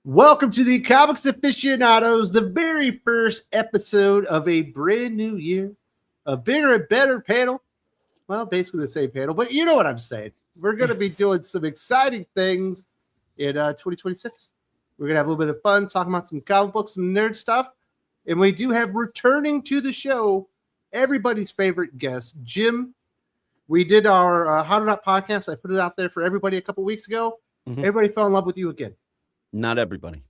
Welcome to the Comics Aficionados, the very first episode of a brand new year, a bigger and better panel. Well, basically the same panel, but you know what I'm saying. We're going to be doing some exciting things in 2026. We're going to have a little bit of fun talking about some comic books, some nerd stuff. And we do have returning to the show, everybody's favorite guest, Jim. We did our How to Not podcast. I put it out there for everybody a couple weeks ago. Mm-hmm. Everybody fell in love with you again. Not everybody.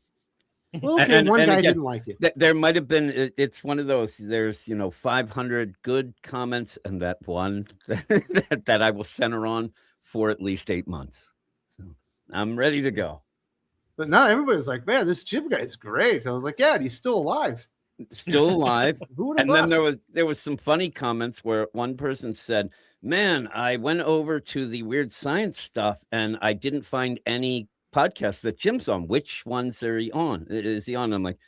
Well, okay, one guy didn't like it. There might have been. It's one of those. There's 500 good comments, and that one that I will center on for at least 8 months. So I'm ready to go. But now everybody's like, "Man, this Jim guy is great." I was like, "Yeah, and he's still alive." Still alive. And then there was some funny comments where one person said, "Man, I went over to the Weird Science stuff, and I didn't find any podcast that Jim's on. Which ones are he on? Is he on?" I'm like,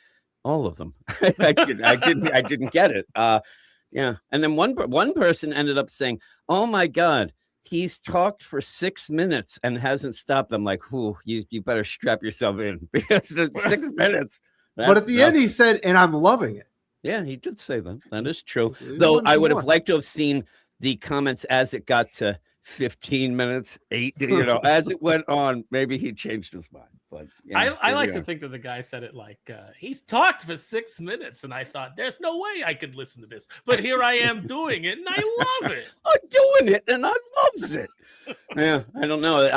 all of them. I didn't get it. Yeah. And then one person ended up saying, "Oh my God, he's talked for 6 minutes and hasn't stopped." I'm like, "Whoo, you better strap yourself in because it's 6 minutes." But at the end, he said, "And I'm loving it." Yeah, he did say that. That is true. Though I would have liked to have seen the comments as it got to 15 minutes, 8, as it went on. Maybe he changed his mind. But yeah, I like to think that the guy said it like he's talked for 6 minutes, and I thought there's no way I could listen to this, but here I am doing it, and I love it. I'm doing it, and I loves it. Yeah, I don't know.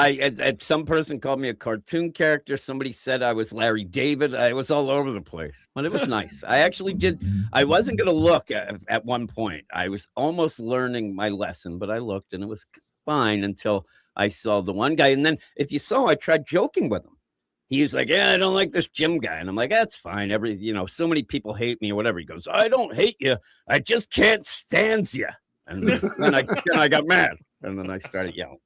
Some person called me a cartoon character. Somebody said I was Larry David. I was all over the place, but it was nice. I actually did. I wasn't going to look at one point. I was almost learning my lesson, but I looked, and it was fine until I saw the one guy. And then if you saw, I tried joking with him. He was like, "Yeah, I don't like this Jim guy." And I'm like, "That's fine. So many people hate me or whatever." He goes, "I don't hate you. I just can't stand you." And then I got mad. And then I started yelling.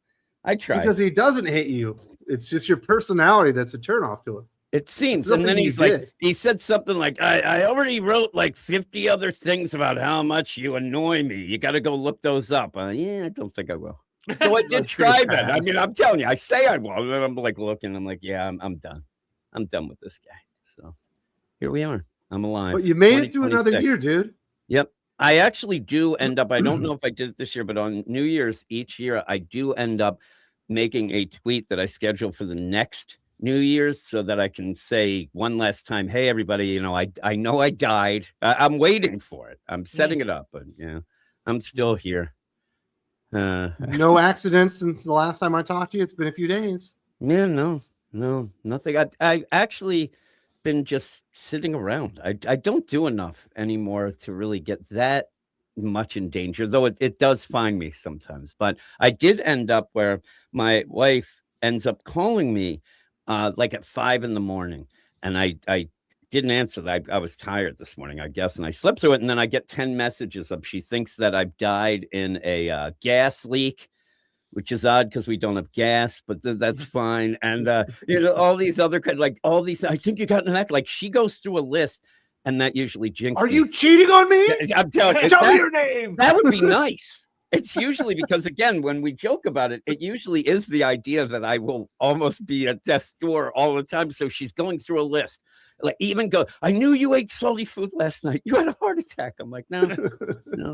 I tried. Because he doesn't hate you. It's just your personality that's a turnoff to him. It seems. And then he's like, he said something like, I already wrote like 50 other things about how much you annoy me. You got to go look those up. Yeah, I don't think I will. So I did try that. I mean, I'm telling you, I say I will. And then I'm like looking. I'm like, yeah, I'm done. I'm done with this guy. So here we are. I'm alive. But you made it through another year, dude. Yep. I actually do end up, I don't know if I did it this year, but on New Year's each year, I do end up making a tweet that I schedule for the next New Year's so that I can say one last time, "Hey, everybody, I know I died. I'm waiting for it. I'm setting it up, but yeah, I'm still here." No accidents since the last time I talked to you. It's been a few days. Yeah, no, nothing. I actually been just sitting around. I don't do enough anymore to really get that much in danger, though it does find me sometimes. But I did end up where my wife ends up calling me like at 5 a.m, and I didn't answer that. I was tired this morning, I guess, and I slept through it. And then I get 10 messages of she thinks that I've died in a gas leak, which is odd because we don't have gas, but that's fine. And all these other all these. I think you got in an act. Like she goes through a list, and that usually jinxes. Are you cheating on me? I'm telling you. Tell me your name. That would be nice. It's usually because, again, when we joke about it, it usually is the idea that I will almost be at death's door all the time. So she's going through a list. Like even go, "I knew you ate salty food last night. You had a heart attack." I'm like, no,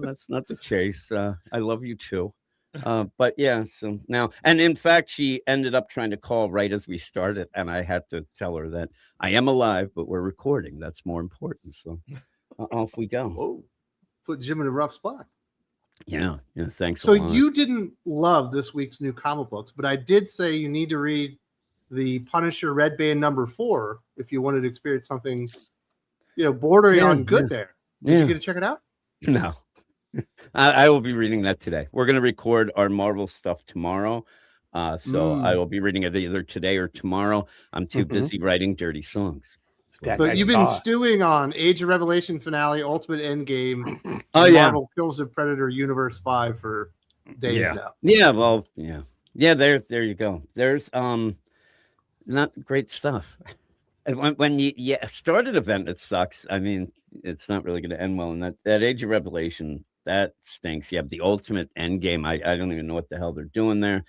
that's not the case. I love you too. But yeah, so now, and in fact, she ended up trying to call right as we started, and I had to tell her that I am alive, but we're recording. That's more important. So off we go. Whoa. Put Jim in a rough spot. Yeah. Thanks. So you didn't love this week's new comic books, but I did say you need to read the Punisher Red Band #4 if you wanted to experience something, bordering on good there. Did you get to check it out? No. I will be reading that today. We're going to record our Marvel stuff tomorrow. So I will be reading it either today or tomorrow. I'm too busy writing dirty songs. But you've been stewing on Age of Revelation finale, Ultimate Endgame, Marvel Kills the Predator Universe 5 for days now. Yeah, well, yeah. There you go. There's not great stuff. And when you start an event, it sucks. I mean, it's not really going to end well. And that Age of Revelation, that stinks. You have the Ultimate Endgame. I don't even know what the hell they're doing there.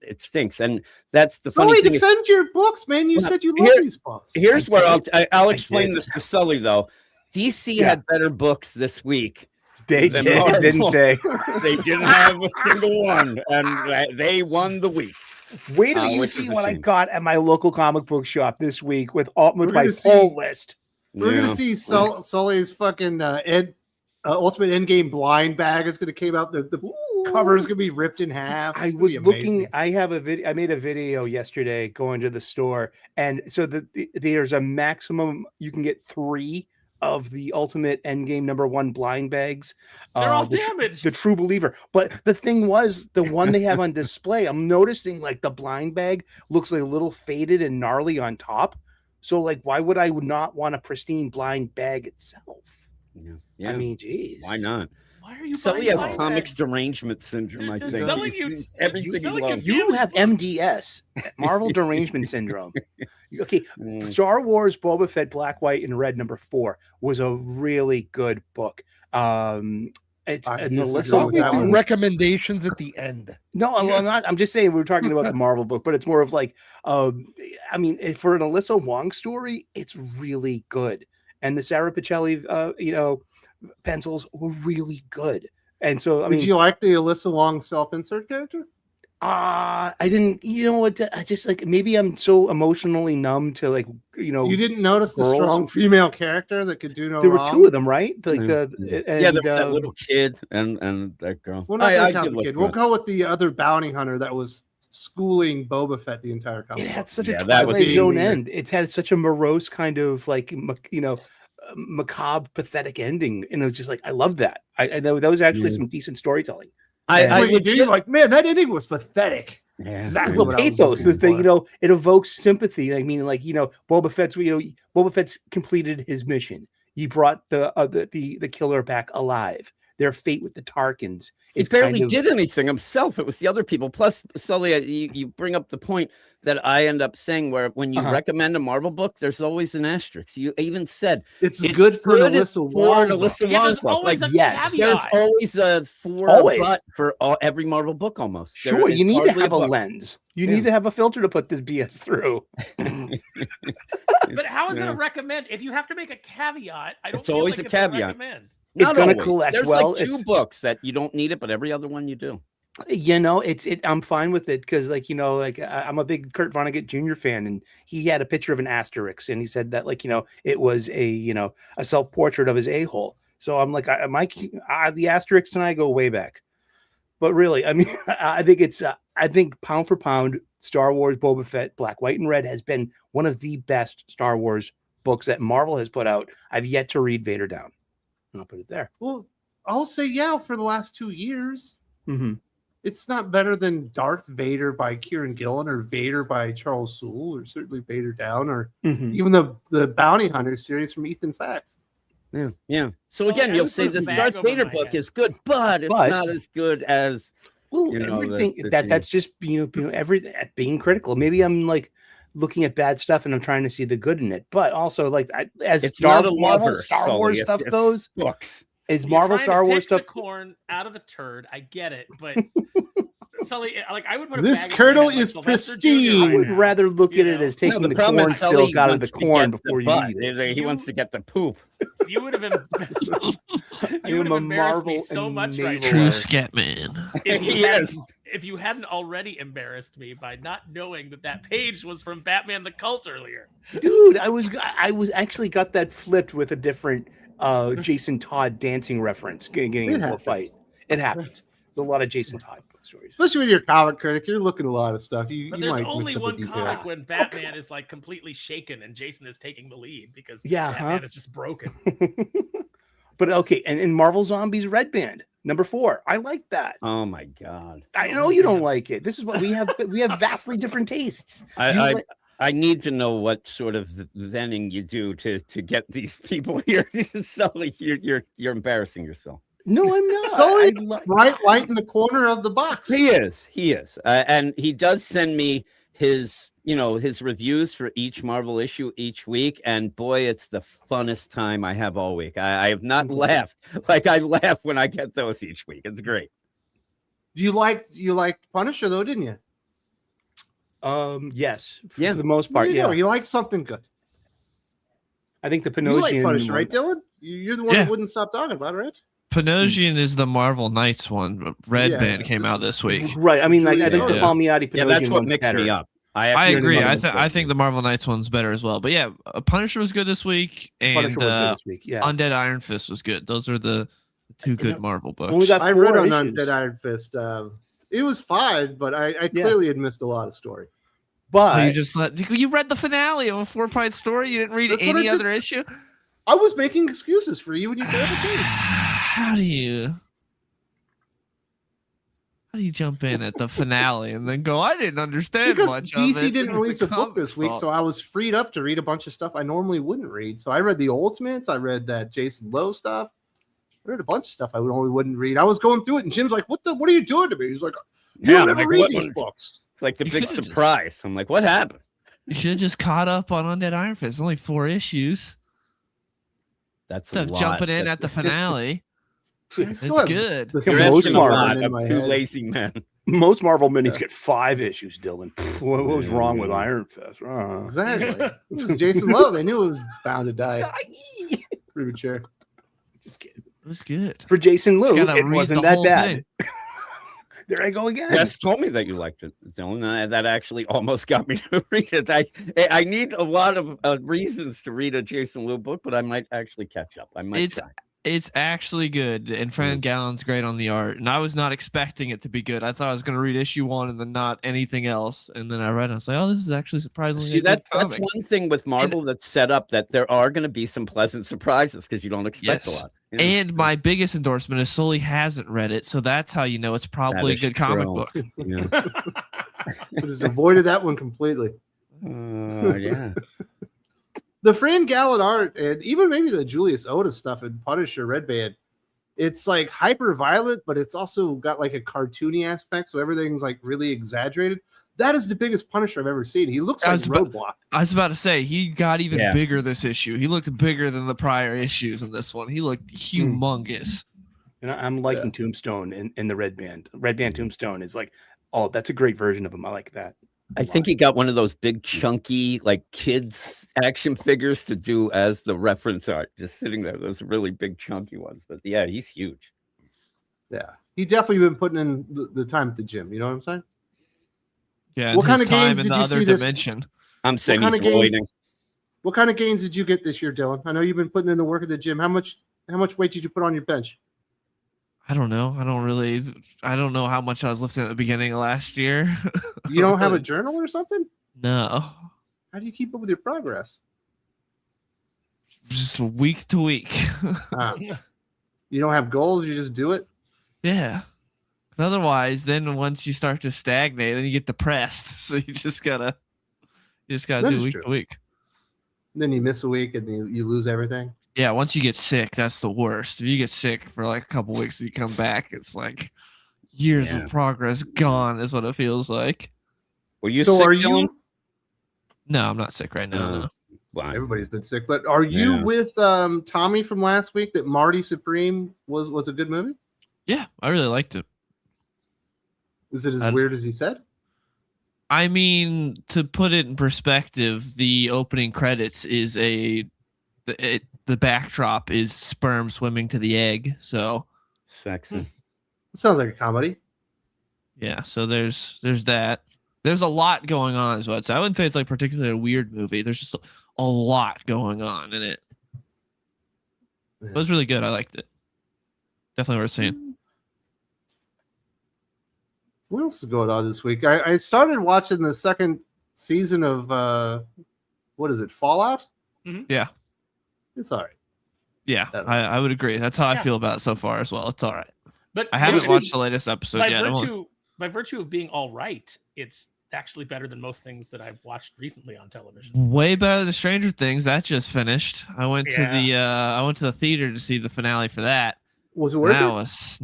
it stinks. And that's the Sully, funny thing. defend your books, man. You said you love these books. Here's where I'll explain this to Sully, though. DC had better books this week. They did, didn't they? They didn't have a single one, and they won the week. Wait till you see what I got at my local comic book shop this week with my poll list. We're gonna see Sully's fucking Ultimate Endgame blind bag is gonna come out. The cover is gonna be ripped in half. I was looking. I have a video. I made a video yesterday going to the store, and so there's a maximum you can get 3 of the Ultimate Endgame #1 blind bags. They're all damaged. The True Believer. But the thing was, the one they have on display, I'm noticing like the blind bag looks like a little faded and gnarly on top. So like, why would I not want a pristine blind bag itself? Yeah. I mean, geez. Why not? Why are you? Sully has comics derangement syndrome. I think everything he loves. You have MDS, Marvel derangement syndrome. Okay, Star Wars Boba Fett Black, White, and Red #4 was a really good book. It's recommendations at the end. No, I'm not. I'm just saying we were talking about the Marvel book, but it's more of like, I mean, for an Alyssa Wong story, it's really good, and the Sarah Pichelli, pencils were really good. And so, did you like the Alyssa Wong self-insert character? I didn't. You know what? I just like, maybe I'm so emotionally numb to like, You didn't notice the strong female character that could do no wrong? There wrong? were 2 of them, right? Like there was that little kid and that girl. Well, we'll go with the other bounty hunter that was schooling Boba Fett the entire comic. It had such a Twilight Zone end. It had such a morose kind of like, macabre, pathetic ending, and it was just like, I love that. That was actually some decent storytelling. You're like, man, that ending was pathetic. Yeah. Exactly. Well, pathos. This thing, it evokes sympathy. I mean, like, Boba Fett's completed his mission. He brought the killer back alive. Their fate with the Tarkins. He barely did anything himself. It was the other people. Plus, Sully, you bring up the point that I end up saying where when you recommend a Marvel book, there's always an asterisk. You even said it's good for an Alyssa Wong book. Like, yes, there's always a but for every Marvel book almost. Sure, you need to have a lens. You need to have a filter to put this BS through. But how is it a recommend? If you have to make a caveat, I don't. It's always a caveat. It's going to collect. There's like 2 books that you don't need it, but every other one you do. I'm fine with it because, I'm a big Kurt Vonnegut Jr. fan, and he had a picture of an asterisk, and he said that, it was a self-portrait of his a-hole. So I'm like, the asterisks and I go way back. But really, I mean, I think pound for pound, Star Wars Boba Fett Black, White, and Red has been one of the best Star Wars books that Marvel has put out. I've yet to read Vader Down. And I'll put it there. Well, I'll say, for the last 2 years. Mm-hmm. It's not better than Darth Vader by Kieran Gillen or Vader by Charles Soule or certainly Vader Down or even the Bounty Hunter series from Ethan Sachs. Yeah. So again, you'll say this Darth Vader book is good, but it's not as good as everything. That's just everything being critical. Maybe I'm like looking at bad stuff and I'm trying to see the good in it, but also as it's not a Marvel Star Wars stuff goes. Books. Is Marvel Star Wars stuff the corn out of the turd? I get it, but Sully, I would put this kernel is pristine. I would rather look at it as taking the corn silk out of the corn before you eat it. He wants to get the poop. You would have embarrassed me so much right now. True Scatman. If you hadn't already embarrassed me by not knowing that page was from Batman the Cult earlier. Dude, I was actually got that flipped with a different Jason Todd dancing reference getting into a fight. It happens. There's a lot of Jason Todd stories. Especially when you're a comic critic, you're looking at a lot of stuff. But there's only one comic when Batman is like completely shaken and Jason is taking the lead because Batman is just broken. But okay, and in Marvel Zombies Red Band #4, I like that. Oh my god! I know you don't like it. This is what we have. We have vastly different tastes. I need to know what sort of venting you do to get these people here. Sully, you're embarrassing yourself. No, I'm not. Sully, right in the corner of the box. He is, and he does send me his reviews for each Marvel issue each week, and boy, it's the funnest time I have all week. I have not laughed like I laugh when I get those each week. It's great. You liked Punisher though, didn't you? Yes, Yeah. for the most There part, you go. yeah. He likes something good. I think the You like Panosian Punisher, right, one- Dylan? You're the one Yeah. who wouldn't stop talking about it, right? Panosian is the Marvel Knights one. Red Yeah, Band came this out is- this week. Right. I mean, like, I Julius think the Oda. Palmiotti Panosian Yeah, that's what one's mixed better. me up. I actually agree. remember I this think one. the Marvel Knights one's better as well. But yeah, Punisher was good this week, Punisher and was good this week. Yeah. Undead Iron Fist was good. Those are the two good Marvel books. Only got I 4 read on issues. Undead Iron Fist. It was fine, but I Yeah. clearly had missed a lot of story. But Oh, you read the finale of a 4-part story. You didn't read That's what I any did. other issue. I was making excuses for you and your terrible taste. How do you jump in at the finale and then go, I didn't understand Because much of DC it. didn't release The a book comic this week, fault. so I was freed up to read a bunch of stuff I normally wouldn't read. So I read the Ultimates, I read that Jason Lowe stuff, I read a bunch of stuff I wouldn't read. I was going through it, and Jim's like, "What are you doing to me?" He's like, "You Yeah, don't I'm ever like, read what these was- books." It's like the You big could've just- surprise. I'm like, what happened? You should have just caught up on Undead Iron Fist. Only 4 issues. That's a Instead of lot. jumping in at the finale. I It's still have good. the You're Most asking a Marvel lot in of my two head. lazy men. most Marvel minis get 5 issues, Dylan. What was wrong with Mm. Iron Fist? Exactly. It was Jason Lowe. They knew it was bound to die premature. It was good. For Jason Just Liu, gotta it read wasn't the that whole bad. thing. There I go again. Jess told me that you liked it, Dylan. That actually almost got me to read it. I need a lot of reasons to read a Jason Liu book, but I might actually catch up. I might try. It's actually good, and Fran Gallen's great on the art. And I was not expecting it to be good. I thought I was going to read issue 1 and then not anything else. And then I read it. I was like, "Oh, this is actually surprisingly." See, a good that's comic." one thing with Marvel that's set up that there are going to be some pleasant surprises because you don't expect a Yes. lot. You know? And my biggest endorsement is Sully hasn't read it, so that's how you know it's probably a is good comic true. book. Yeah. I just avoided that one completely. Yeah. The Fran Gallen art, and even maybe the Julius Oda stuff in Punisher Red Band, it's like hyper violent, but it's also got like a cartoony aspect, so everything's like really exaggerated. That is the biggest Punisher I've ever seen. He looks like Roadblock. I was about to say he got even Yeah. bigger this issue. He looked bigger than the prior issues in this one. He looked humongous. And I'm liking Tombstone in the Red Band. Red Band Tombstone is like, oh, that's a great version of him. I like that. I think he got one of those big chunky like kids action figures to do as the reference art, just sitting there. Those really big chunky ones. But yeah, he's huge. Yeah, he definitely been putting in the time at the gym. You know what I'm saying? Yeah. What and kind his of gains time in did the you other see this- dimension? I'm saying kind he's of games- avoiding. What kind of gains did you get this year, Dylan? I know you've been putting in the work at the gym. How much weight did you put on your bench? I don't know. I don't know how much I was lifting at the beginning of last year. You don't have a journal or something? No. How do you keep up with your progress? Just week to week. Ah. You don't have goals, you just do it? Yeah. 'Cause otherwise, then once you start to stagnate, then you get depressed. So you just gotta That do is week true. to week. Then you miss a week and you lose everything. Yeah, once you get sick, that's the worst. If you get sick for like a couple weeks and you come back, it's like years Yeah. of progress gone is what it feels like. Were you So sick, are Dylan? you? No, I'm not sick right now. No. Wow. Everybody's been sick, but are you Yeah. with Tommy from last week that Marty Supreme was a good movie? Yeah, I really liked it. Is it as I- weird as he said? I mean, to put it in perspective, the opening credits is the backdrop is sperm swimming to the egg. So Sexy. It sounds like a comedy. yeah, so there's that. There's a lot going on as well. So I wouldn't say it's like particularly a weird movie. There's just a lot going on in it. It was really good. I liked it. Definitely worth seeing. What else is going on this week? I started watching the second season of what is it, Fallout? Yeah. It's all right. Yeah, I would agree. That's how I Yeah. feel about it so far as well. It's all right. But I haven't you know, watched the latest episode by yet. I won't- by virtue of being all right, it's actually better than most things that I've watched recently on television. Way better than Stranger Things. That just finished. I went to the theater to see the finale for that. Was it worth that it?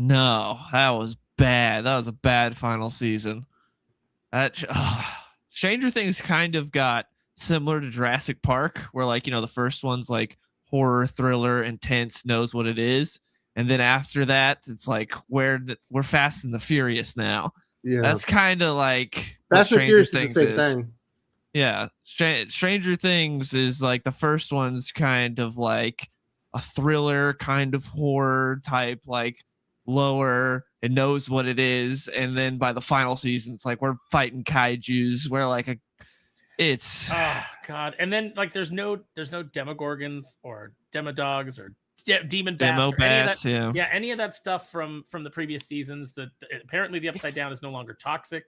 that was bad. That was a bad final season. Stranger Things kind of got similar to Jurassic Park, where the first one's like horror, thriller, intense, knows what it is, and then after that, it's like we're Fast and the Furious now. Yeah, That's kind of like what Fast and Stranger Furious is the Things same is. thing. Yeah, Stranger Things is like the first one's kind of like a thriller, kind of horror type, like lower. It knows what it is, and then by the final season, it's like we're fighting kaiju's. We're like it's Oh God! And then like there's no demogorgons or demodogs or demon bats demo or any of bats. that. Yeah, Any of that stuff from the previous seasons. Apparently the Upside Down is no longer toxic.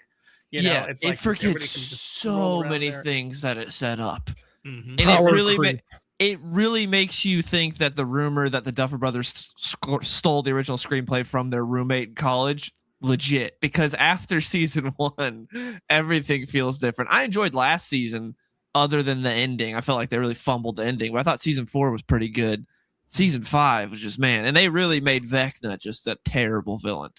It's it like everybody forgets can just roll so around many there. things that it set up. Mhm. And Power it creep. really makes you think that the rumor that the Duffer Brothers stole the original screenplay from their roommate in college, legit. Because after season 1, everything feels different. I enjoyed last season, other than the ending. I felt like they really fumbled the ending, but I thought season 4 was pretty good. Season 5 was just, man, and they really made Vecna just a terrible villain.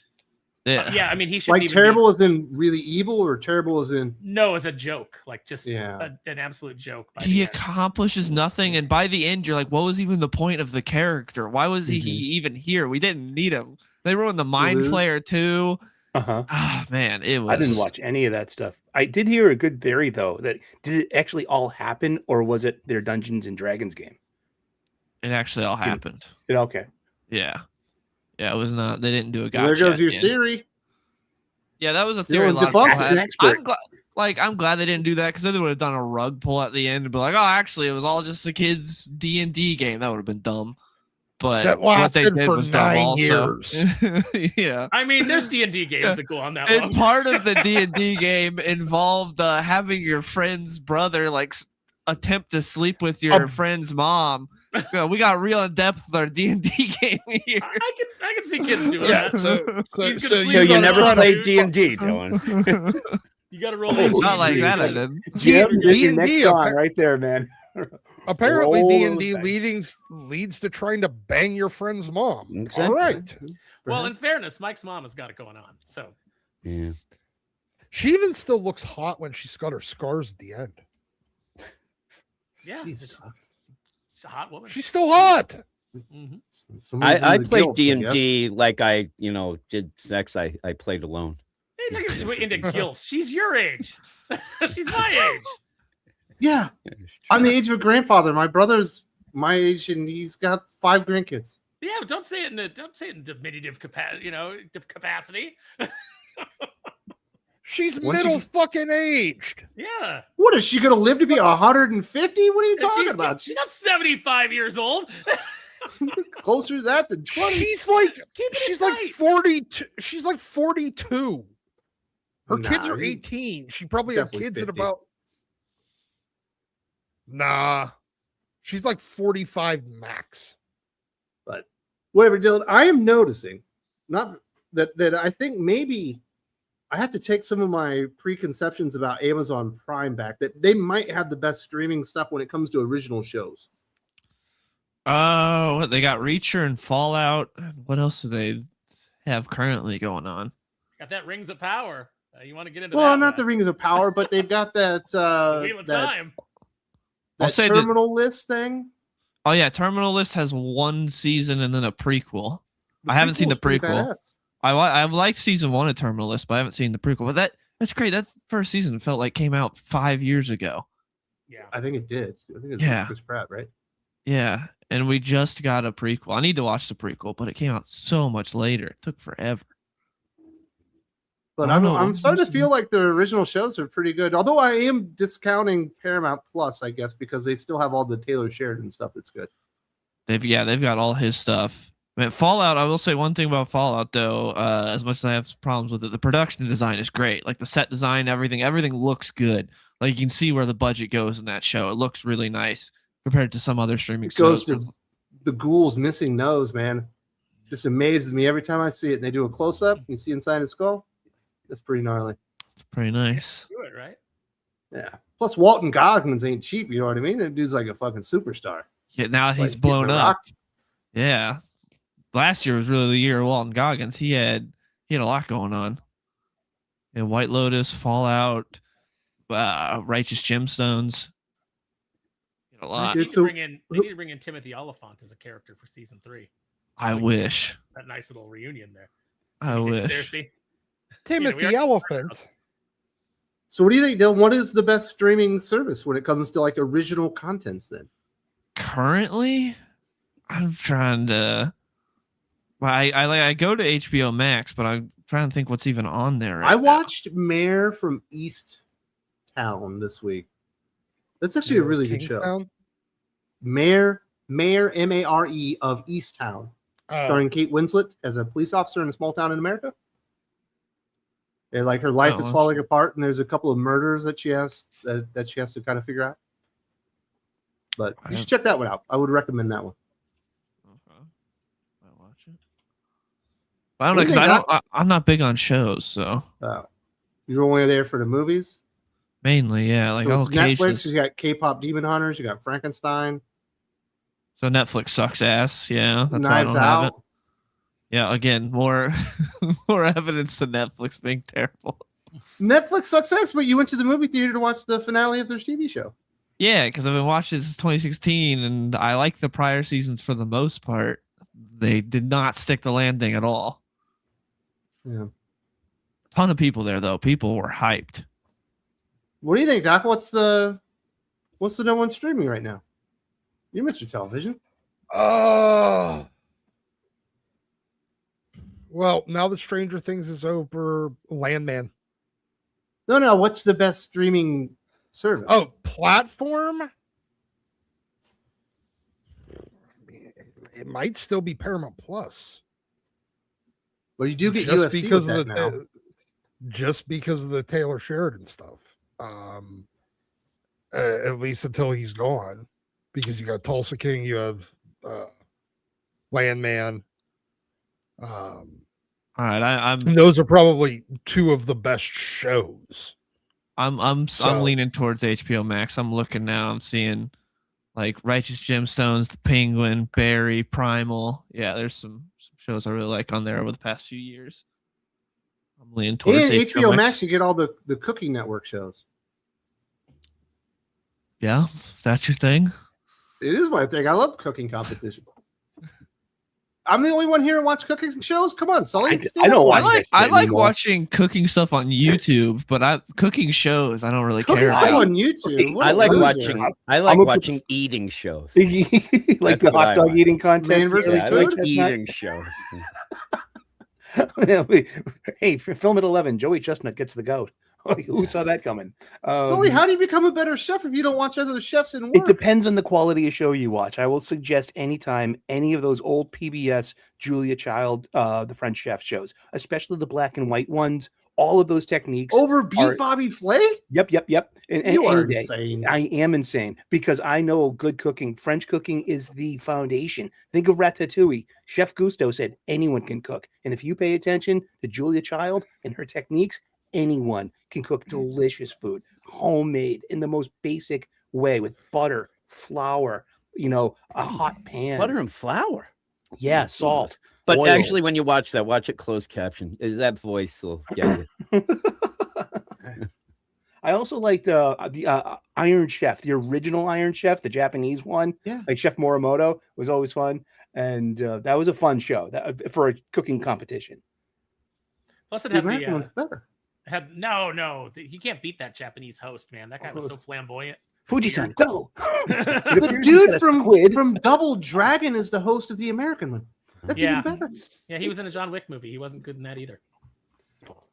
Yeah, I mean he should Like terrible as in really evil, or terrible as in No, as a joke, like just Yeah. an absolute joke. By He the end. accomplishes nothing, and by the end, you're like, what was even the point of the character? Why was he Mhm. even here? We didn't need him. They ruined the Mind lose. Flayer too. Uh-huh. Ah, man, it was. I didn't watch any of that stuff. I did hear a good theory though, that did it actually all happen, or was it their Dungeons and Dragons game? It actually all happened. Okay. Yeah, it was not. They didn't do a Well, gotcha. there goes at your the end. theory. Yeah, that was a theory. A Dylan lot of people debunked had. an expert. I'm glad they didn't do that, because then they would have done a rug pull at the end and be like, "Oh, actually, it was all just the kids' D&D game." That would have been dumb. But That what they lasted did for was dumb 9 also. years. Yeah. I mean, there's D&D games that go on that And long. part of the D&D game involved having your friend's brother attempt to sleep with your friend's mom. We got real in depth with our D&D game here. I can see kids doing Yeah, that. He's gonna so sleep So He's you got never a played front, D&D, Dylan. You got to roll. Not like ATG. that, I Like- didn't. Jim, this is your D&D next song right there, man. Apparently, Roll D&D those leads to trying to bang your friend's mom. Exactly. All right. Well, in fairness, Mike's mom has got it going on. So Yeah. She even still looks hot when she's got her scars at the end. yeah, Jeez. she's a hot woman. She's still hot. Mhm. Somebody's I into the played guilt, I guess. D&D like I did sex. I played alone. Hey, look at- into guilt. She's your age. She's my age. Yeah, I'm the age of a grandfather. My brother's my age, and he's got 5 grandkids. Yeah, but don't say it in diminutive capacity. She's Once you middle get- fucking aged. Yeah. What is she going to live to be 150? What are you talking about? She's not 75 years old. Closer to that than 20. She's like Keep it she's like tight. 42. She's like 42. Her kids Nah, are you- 18. She probably had Definitely kids at 50. about. Nah, she's like 45 max. Whatever, Dylan. I am noticing, not that I think maybe I have to take some of my preconceptions about Amazon Prime back. That they might have the best streaming stuff when it comes to original shows. Oh, they got Reacher and Fallout. What else do they have currently going on? Got that Rings of Power. You want to get into Well, that? not the Rings of Power, but they've got that The Wheel of that, Time. I'll that say that- terminal list thing. Oh yeah, Terminal List has 1 season and then a prequel. The I haven't seen the prequel's pretty prequel. badass. I like season 1 of Terminal List, but I haven't seen the prequel. But that's great. That first season felt like came out 5 years ago. Yeah. I think it did. I think it was Yeah. Chris Pratt, right? Yeah, and we just got a prequel. I need to watch the prequel, but it came out so much later. It took forever. But I don't know. I'm starting to feel like the original shows are pretty good. Although I am discounting Paramount Plus, I guess, because they still have all the Taylor Sheridan stuff that's good. They've got all his stuff. I mean, Fallout, I will say one thing about Fallout though, as much as I have problems with it, the production design is great. Like the set design, everything looks good. Like you can see where the budget goes in that show. It looks really nice compared to some other streaming It goes shows. to the ghoul's missing nose, man. Just amazes me every time I see it. And they do a close up, you see inside his skull. That's pretty gnarly. It's pretty nice. Do it, right? Yeah. Plus, Walton Goggins ain't cheap. You know what I mean? That dude's like a fucking superstar. Yeah, now he's Like, blown getting the up. Rock. Yeah. Last year was really the year of Walton Goggins. He had a lot going on. Yeah, White Lotus, Fallout, Righteous Gemstones. He had a lot. Dude, They so- need to bring in Timothy Oliphant as a character for season 3. I So you wish. get that nice little reunion there. I Nick wish. Cersei. Timothy we are- Elephant. So what do you think, Dylan? What is the best streaming service when it comes to like original contents then? Currently, I'm trying to. Well, I go to HBO Max, but I'm trying to think what's even on there. I Right now. watched Mayor from East Town this week. That's actually a really good show. Kingstown? Mayor Mare of East Town, Oh, starring Kate Winslet as a police officer in a small town in America. And like her life Oh, is falling apart, and there's a couple of murders that she has that she has to kind of figure out. But you should check that one out. I would recommend that one. Okay. I watch it. But I don't know What do you because think, I'm not big on shows, so You're only there for the movies. mainly, yeah. Like So I'll it's Netflix. occasionally. You got K-pop Demon Hunters. You got Frankenstein. So Netflix sucks ass. Yeah, that's why I Knives don't have it. Out. Yeah, again, more more evidence to Netflix being terrible. Netflix sucks ass, but you went to the movie theater to watch the finale of their TV show. Yeah, because I've been watching this since 2016, and I like the prior seasons for the most part. They did not stick the landing at all. Yeah. Ton of people there though. People were hyped. What do you think, Doc? What's the no one streaming right now? You Mr. Television. Oh. Well, now that Stranger Things is over, Landman. No. What's the best streaming service? Oh, platform? It might still be Paramount Plus. well, you do get just UFC because with of that the now. just because of the Taylor Sheridan stuff. At least until he's gone, because you got Tulsa King, you have Landman. All right, I'm Those are probably two of the best shows. I'm So- leaning towards HBO Max. I'm looking now. I'm seeing like Righteous Gemstones, The Penguin, Barry, Primal. Yeah, there's some shows I really like on there over the past few years. I'm leaning towards And HBO Max, you get all the Cooking Network shows. Yeah, if that's your thing. It is my thing. I love cooking competition. I'm the only one here to watch cooking shows. Come on, Sully. I don't watch I that like anymore. watching cooking stuff on YouTube, but cooking shows I don't really Cooking care stuff about. on YouTube. What I a like loser. watching. I I'm like a- watching eating shows. like That's the what hot I dog like. eating contest. Man versus Yeah, I food? like Chestnut. eating shows. Hey, film at 11. Joey Chestnut gets the goat. Who saw that coming? Sully, how do you become a better chef if you don't watch other chefs in It work? depends on the quality of show you watch. I will suggest anytime any of those old PBS Julia Child, the French chef shows, especially the black and white ones. All of those techniques. Over Beat are- Bobby Flay? Yep. And You are any day. insane. I am insane because I know good cooking. French cooking is the foundation. Think of Ratatouille. Chef Gusteau said anyone can cook. And if you pay attention to Julia Child and her techniques, anyone can cook delicious food, homemade in the most basic way with butter, flour, a hot pan. Butter and flour. Yeah, salt. But oil. actually, when you watch that, watch it closed caption. That voice will get you. I also liked the Iron Chef, the original Iron Chef, the Japanese one. Yeah. Like Chef Morimoto was always fun. And that was a fun show for a cooking competition. Plus, it The had American one's better. no. He can't beat that Japanese host, man. That guy was so flamboyant. Fuji-san, go! The He's got dude a from squid. Double Dragon is the host of the American one. That's Yeah. even better. Yeah, he was in a John Wick movie. He wasn't good in that either.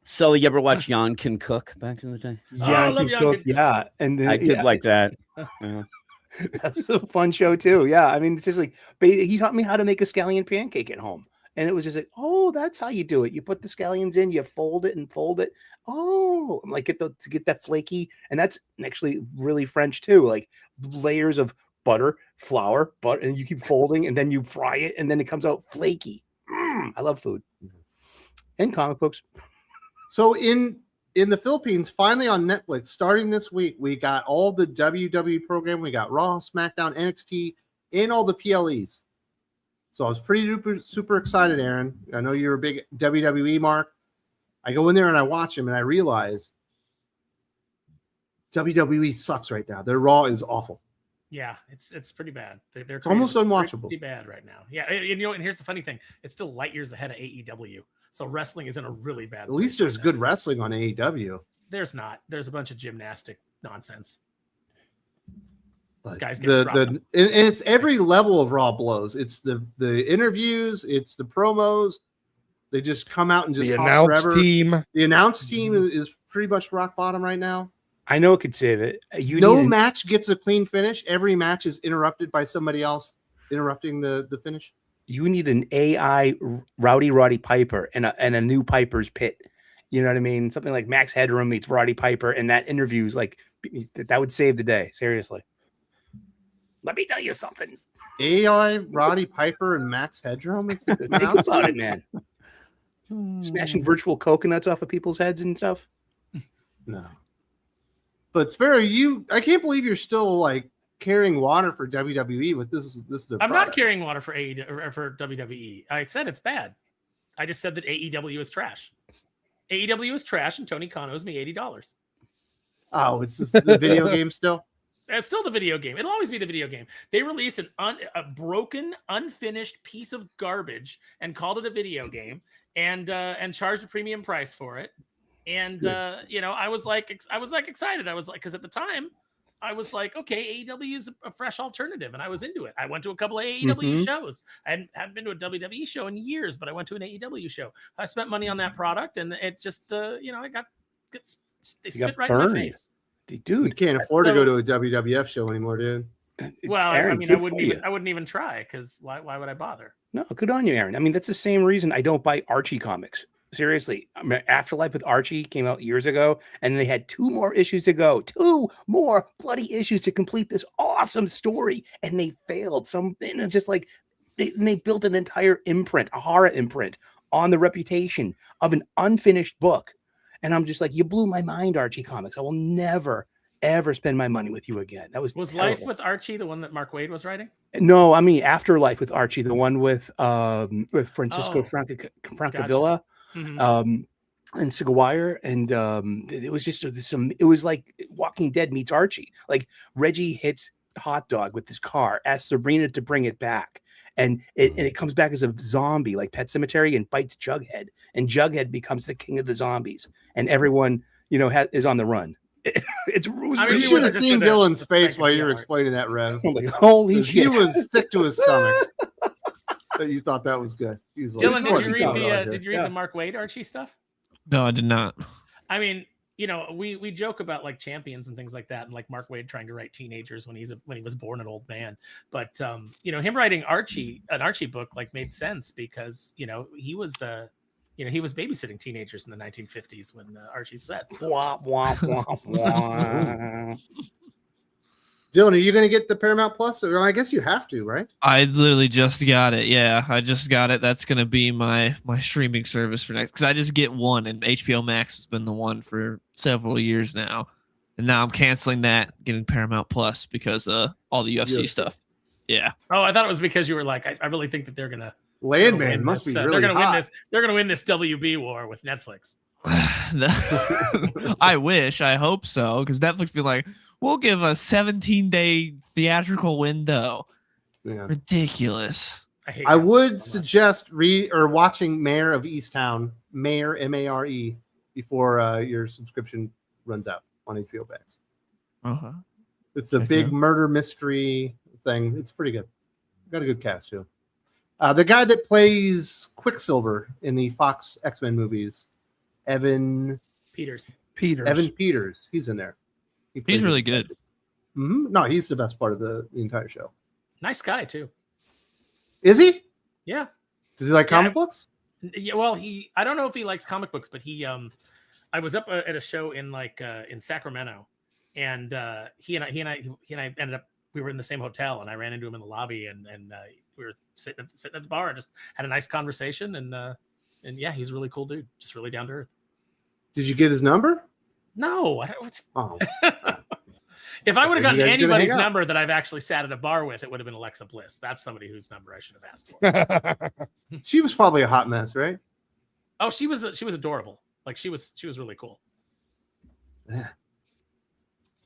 So, you ever watch Jan Can Cook back in the day? I love Yankee Young Cook, Kid. yeah. And then, I did like that. that was a fun show too. Yeah, I mean, it's just like he taught me how to make a scallion pancake at home, and it was just like, oh, that's how you do it. You put the scallions in, you fold it and fold it. Oh, like to get that flaky, and that's actually really French too. Like layers of butter, flour, butter, and you keep folding, and then you fry it, and then it comes out flaky. I love food and comic books. So in the Philippines, finally on Netflix, starting this week, we got all the WWE program. We got Raw, SmackDown, NXT, and all the PLEs. So I was super excited, Aaron. I know you're a big WWE mark. I go in there and I watch them and I realize WWE sucks right now. Their Raw is awful. Yeah, it's pretty bad. They're almost pretty unwatchable. Pretty bad right now. Yeah, and here's the funny thing: it's still light years ahead of AEW. So wrestling is in a really bad. At least there's good wrestling on AEW. There's not. There's a bunch of gymnastic nonsense. But Guys get dropped. and it's every level of Raw blows. It's the interviews. It's the promos. They just come out and just The talk announce forever. team. The announce team is pretty much rock bottom right now. I know it could save it. No match gets a clean finish. Every match is interrupted by somebody else interrupting the finish. You need an AI Roddy Piper and a new Piper's Pit. You know what I mean? Something like Max Headroom meets Roddy Piper, and that interview's like that would save the day. Seriously. Let me tell you something. AI Roddy Piper and Max Headroom. Think about it, man. Smashing virtual coconuts off of people's heads and stuff. No. But Sparrow, I can't believe you're still like carrying water for WWE with this. I'm not carrying water for AEW or for WWE. I said it's bad. I just said that AEW is trash. AEW is trash, and Tony Khan owes me $80. Oh, it's the video game still. It's still the video game. It'll always be the video game. They released a broken, unfinished piece of garbage and called it a video game, and charged a premium price for it. And I was like excited. I was like, because at the time, I was like, okay, AEW is a fresh alternative, and I was into it. I went to a couple of AEW shows. I haven't been to a WWE show in years, but I went to an AEW show. I spent money on that product, and it just, they spit right in my face. Dude, you can't afford to go to a WWF show anymore, dude. Well, Aaron, I mean, I wouldn't even try, because why would I bother? No, good on you, Aaron. I mean, that's the same reason I don't buy Archie comics. Seriously, I mean, Afterlife with Archie came out years ago, and they had 2 more issues to go. 2 more bloody issues to complete this awesome story, and they failed. Just like they built an entire imprint, a horror imprint, on the reputation of an unfinished book. And I'm just like, you blew my mind, Archie Comics. I will never, ever spend my money with you again. That was terrible. Life with Archie the one that Mark Waid was writing? No, I mean Afterlife with Archie, the one with Francisco Francavilla. Mm-hmm. And Sugawire, and it was just it was like Walking Dead meets Archie. Like Reggie hits Hot Dog with his car, asks Sabrina to bring it back, and it comes back as a zombie, like Pet Sematary, and bites Jughead, and Jughead becomes the king of the zombies, and everyone is on the run. You should have seen Dylan's face while you were explaining that, Rev. I'm like, holy shit! He was sick to his stomach. That you thought that was good. Dylan, did you read the Mark Waid Archie stuff? No, I did not. I mean, we joke about like champions and things like that, and like Mark Waid trying to write teenagers when he was born an old man. But him writing an Archie book like made sense because he was babysitting teenagers in the 1950s when Archie set. So. Wah, wah, wah, wah. Dylan, are you going to get the Paramount Plus? Or I guess you have to, right? I literally just got it. Yeah, I just got it. That's going to be my streaming service for next, because I just get one, and HBO Max has been the one for several years now. And now I'm canceling that, getting Paramount Plus because all the UFC stuff. Yeah. Oh, I thought it was because you were like, I really think that they're going to. Landman must be really they're gonna hot. win this. They're going to win this WB war with Netflix. I wish. I hope so, because Netflix be like, we'll give a 17-day theatrical window. Yeah. Ridiculous. I would suggest watching Mayor of Easttown, Mayor Mare, before your subscription runs out on HBO Max. Uh-huh. It's a big murder mystery thing. It's pretty good. Got a good cast too. The guy that plays Quicksilver in the Fox X-Men movies, Evan Peters. Evan Peters. He's in there. He's really good. Mm-hmm. No, he's the best part of the entire show. Nice guy too. Is he? Yeah. Does he like comic books? Yeah. Well, I don't know if he likes comic books, but I was up at a show in in Sacramento, and he and I ended up, we were in the same hotel, and I ran into him in the lobby, and we were sitting at the bar and just had a nice conversation, and yeah, he's a really cool dude, just really down to earth. Did you get his number? No, Oh. If I would have gotten anybody's number that I've actually sat at a bar with, it would have been Alexa Bliss. That's somebody whose number I should have asked for. She was probably a hot mess, right? Oh, she was adorable. Like she was really cool. Yeah.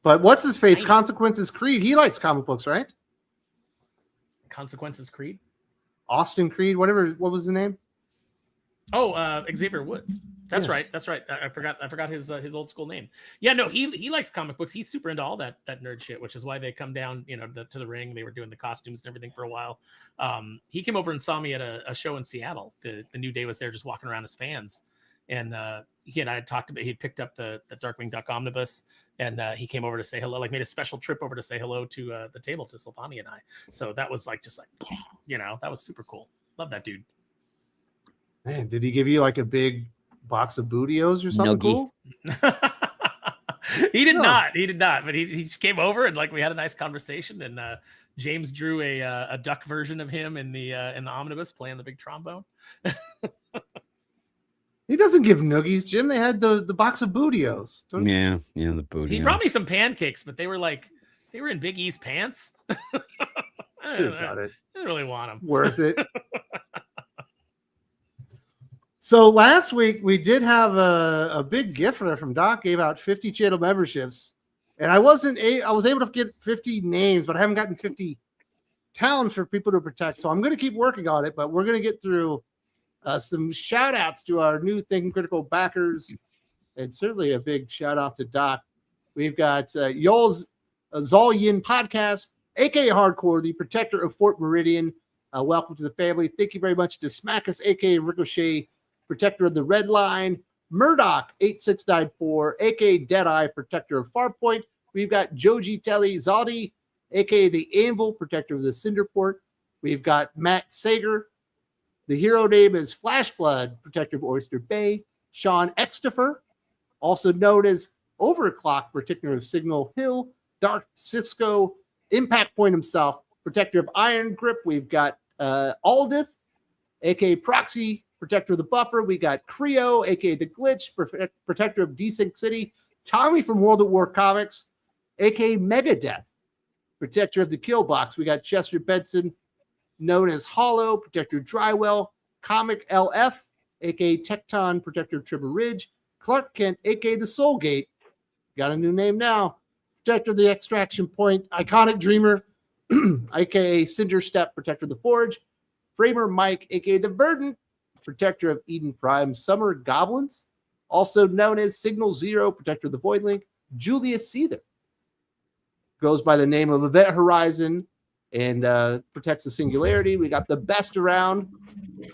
But what's his face? Right. Consequences Creed. He likes comic books, right? Consequences Creed. Austin Creed, whatever. What was the name? Oh, Xavier Woods. That's Yes. right. That's right. I forgot his old school name. Yeah, no, he likes comic books. He's super into all that nerd shit, which is why they come down, to the ring. They were doing the costumes and everything for a while. He came over and saw me at a show in Seattle. The New Day was there, just walking around as fans, and he and I had talked about. He picked up the Darkwing Duck omnibus, and he came over to say hello. Like made a special trip over to say hello to the table to Silvani and I. So that was like that was super cool. Love that dude. Man, did he give you like a big box of Bootios or something Nuggie. cool? He did not, but he just came over and like we had a nice conversation, and James drew a duck version of him in the omnibus playing the big trombone. He doesn't give noogies, Jim. They had the box of Bootios. Yeah, the booty. He brought me some pancakes, but they were in Big E's pants. Should have got it. I didn't really want them. Worth it. So last week we did have a big gift from Doc. Gave out 50 channel memberships, and I was able to get 50 names, but I haven't gotten 50 talents for people to protect. So I'm going to keep working on it, but we're going to get through some shout outs to our new Thinking Critical backers, and certainly a big shout out to Doc. We've got Yol's Zolyin podcast, aka Hardcore, the protector of Fort Meridian. Welcome to the family. Thank you very much to Smackus, aka Ricochet, protector of the Red Line, Murdoch 8694, aka Deadeye, protector of Farpoint. We've got Joji Telly Zaldi, aka the Anvil, protector of the Cinderport. We've got Matt Sager. The hero name is Flash Flood, protector of Oyster Bay. Sean Extifer, also known as Overclock, protector of Signal Hill. Darth Cisco, Impact Point himself, protector of Iron Grip. We've got Aldith, aka Proxy, protector of the Buffer. We got Creo, aka the Glitch, protector of Desync City. Tommy from World at War Comics, aka Megadeth, protector of the Kill Box. We got Chester Benson, known as Hollow, protector of Drywell. Comic LF, aka Tecton, protector of Trevor Ridge. Clark Kent, aka the Soul Gate, got a new name now, protector of the Extraction Point. Iconic Dreamer, aka Cinder Step, protector of the Forge. Framer Mike, aka the Verdant, protector of Eden Prime. Summer Goblins, also known as Signal Zero, protector of the Void Link. Julius Seether goes by the name of Event Horizon and protects the Singularity. We got the Best Around,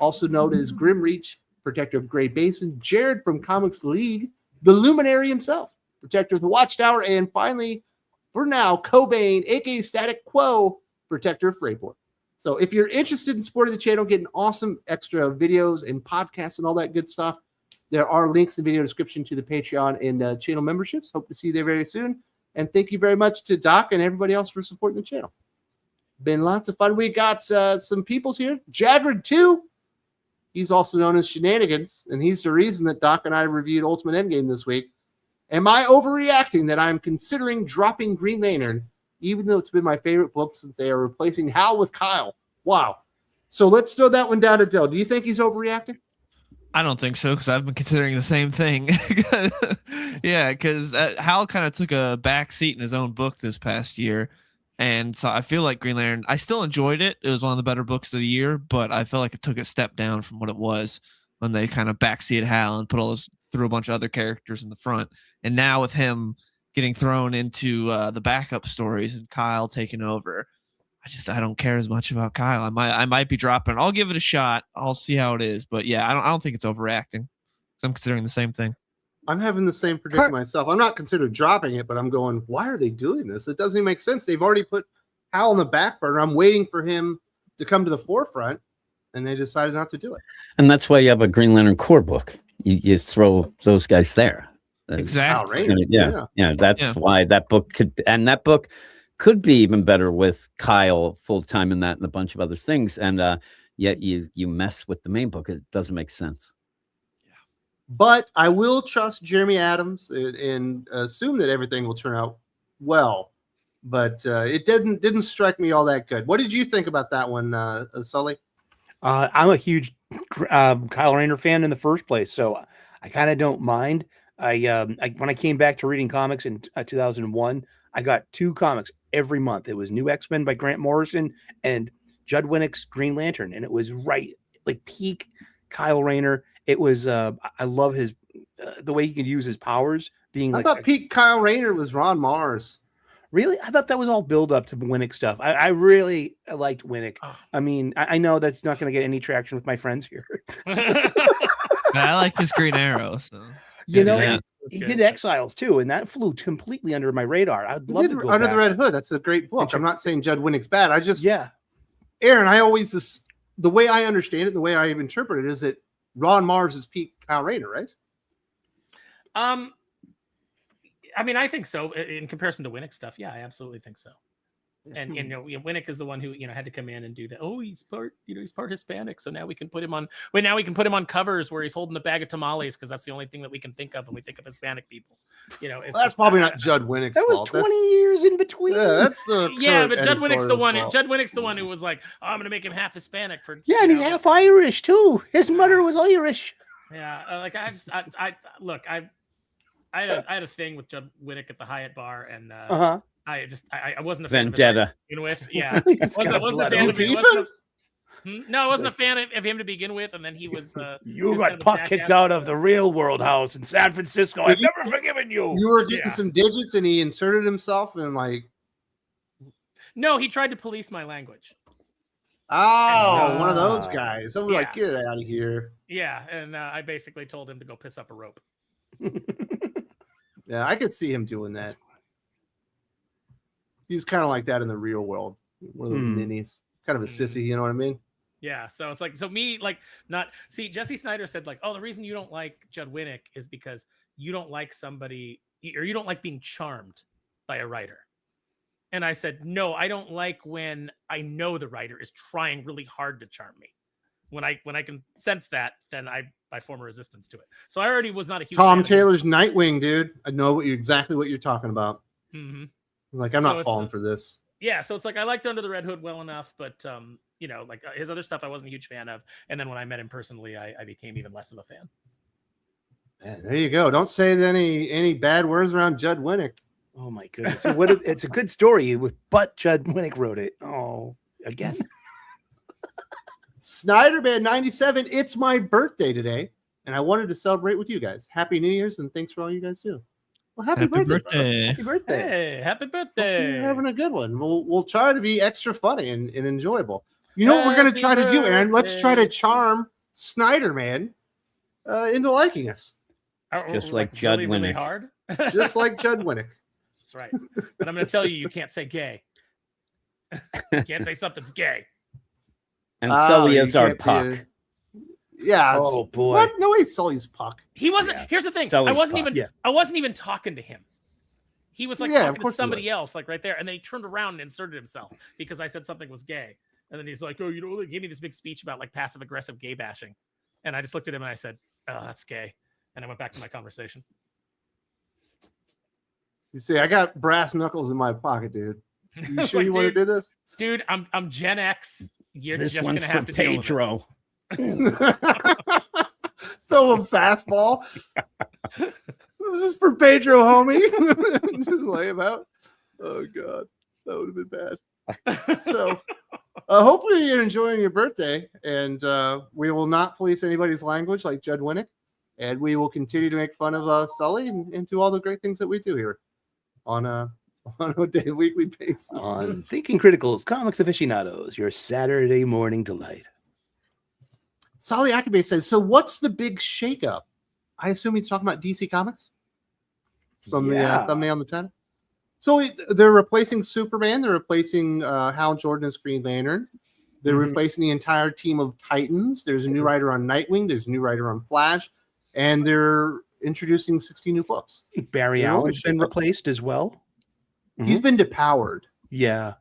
also known as Grimreach, protector of Grey Basin. Jared from Comics League, the Luminary himself, protector of the Watchtower. And finally, for now, Cobain, aka Static Quo, protector of Freyport. So if you're interested in supporting the channel, getting awesome extra videos and podcasts and all that good stuff, there are links in the video description to the Patreon and channel memberships. Hope to see you there very soon. And thank you very much to Doc and everybody else for supporting the channel. Been lots of fun. We got some peoples here. Jagrid 2. He's also known as Shenanigans, and he's the reason that Doc and I reviewed Ultimate Endgame this week. Am I overreacting that I'm considering dropping Green Lantern, even though it's been my favorite book since they are replacing Hal with Kyle? Wow. So let's throw that one down to Dell. Do you think he's overreacting? I don't think so, because I've been considering the same thing. Yeah, because Hal kind of took a back seat in his own book this past year. And so I feel like Green Lantern, I still enjoyed it. It was one of the better books of the year, but I felt like it took a step down from what it was when they kind of backseated Hal and threw a bunch of other characters in the front. And now with him getting thrown into the backup stories and Kyle taking over, I don't care as much about Kyle. I might be dropping. I'll give it a shot. I'll see how it is. But yeah, I don't think it's overreacting. I'm considering the same thing. I'm having the same predicament myself. I'm not considering dropping it, but I'm going, why are they doing this? It doesn't even make sense. They've already put Hal on the back burner. I'm waiting for him to come to the forefront, and they decided not to do it. And that's why you have a Green Lantern core book. You throw those guys there. Exactly. Yeah. That's why that book could be even better with Kyle full time in that and a bunch of other things. And yet you mess with the main book. It doesn't make sense. But I will trust Jeremy Adams and assume that everything will turn out well. But it didn't strike me all that good. What did you think about that one, Sully? I'm a huge Kyle Rayner fan in the first place, so I kind of don't mind. I when I came back to reading comics in 2001, I got 2 comics every month. It was New X-Men by Grant Morrison and Judd Winnick's Green Lantern, and it was right like peak Kyle Rayner. It was I love his the way he could use his powers. Being I like thought Pete Kyle Rayner was Ron Mars. really, I thought that was all build up to Winnick stuff. I really liked Winnick. Oh. I mean, I know that's not going to get any traction with my friends here. I liked his Green Arrow. So You know, Yeah. he did Exiles too, and that flew completely under my radar. I'd love to go Under back. the Red Hood. That's a great book. I'm not saying Judd Winnick's bad. I just Yeah, Aaron, I always the way I understand it, the way I interpret it is that Ron Mars is Pete Kyle Rayner, right? I mean, I think so in comparison to Winnick stuff. Yeah, I absolutely think so. And Winnick is the one who had to come in and do that. Oh, he's part Hispanic, so now we can put him on. Well, now we can put him on covers where he's holding a bag of tamales because that's the only thing that we can think of when we think of Hispanic people. It's That's probably not Judd Winnick's that was fault. 20 years in between. Yeah, that's the but Judd Winnick's the one. fault. Judd Winnick's the one who was like, oh, I'm going to make him half Hispanic for. Yeah, and he's half Irish too. His mother was Irish. Yeah, I had a thing with Judd Winnick at the Hyatt bar, and I wasn't a fan Vendetta. of him to begin with. Yeah, It's wasn't got a blood fan on of it. him. No, I wasn't a fan of him to begin with, and then he was. You was got kind of a puck kicked jackass. out of the real world house in San Francisco. I've never forgiven you. You were getting Yeah. some digits, and he inserted himself, and like, No, he tried to police my language. oh, And, one of those guys. I'm like, yeah. get out of here. Yeah, and I basically told him to go piss up a rope. Yeah, I could see him doing that. He's kind of like that in the real world. One of those minis, kind of a sissy. You know what I mean? Yeah, so it's like, Jesse Snyder said like, oh, the reason you don't like Judd Winnick is because you don't like somebody, or you don't like being charmed by a writer. And I said, no, I don't like when I know the writer is trying really hard to charm me. When I can sense that, then I form a resistance to it. So I already was not a huge Tom fan of Taylor's Nightwing, dude. I know exactly what you're talking about. Mm-hmm. Like, I'm So not it's falling for this. Yeah, so it's like I liked Under the Red Hood well enough, but his other stuff I wasn't a huge fan of. And then when I met him personally, I became even less of a fan. Man, there you go. Don't say any bad words around Judd Winnick. Oh my goodness! So it's a good story, but Judd Winnick wrote it. Oh, again. Snyderman 97. It's my birthday today, and I wanted to celebrate with you guys. Happy New Year's, and thanks for all you guys do. Well, happy birthday. brother. Happy birthday. Hey, happy Hope birthday. you're having a good one. We'll try to be extra funny and enjoyable. You know what we're going to try to do, Aaron? Let's try to charm Snyderman into liking us, Just like Judd really Winnick. hard. just like Judd Winnick. That's right. But I'm going to tell you can't say gay. You can't say something's gay. And Sully you is our can't be puck. Yeah. Oh, boy. What? No way, Sully's puck. He wasn't. Yeah. Here's the thing. It's always I wasn't fun. even talking to him. He was like Yeah, of talking to course he somebody else, like right there, and then he turned around and inserted himself because I said something was gay, and then he's like, "Oh, he gave me this big speech about like passive aggressive gay bashing," and I just looked at him and I said, "Oh, that's gay," and I went back to my conversation. You see, I got brass knuckles in my pocket, dude. You sure Like, you want to do this? Dude, I'm Gen X. You're This just one's gonna for have to deal with it. Pedro. Throw a fastball. This is for Pedro, homie. Just lay him out. Oh god, that would have been bad. So, hopefully you're enjoying your birthday, and we will not police anybody's language like Judd Winnick, and we will continue to make fun of Sully and do all the great things that we do here on a weekly basis. On Thinking Critical's Comics Aficionados, your Saturday morning delight. Sully Akabe says, "So what's the big shakeup?" I assume he's talking about DC Comics from the thumbnail on the title. So they're replacing Superman. They're replacing Hal Jordan as Green Lantern. They're replacing the entire team of Titans. There's a new writer on Nightwing. There's a new writer on Flash. And they're introducing 60 new books. Barry They're Allen's been shakeup. replaced as well. He's been depowered. Yeah.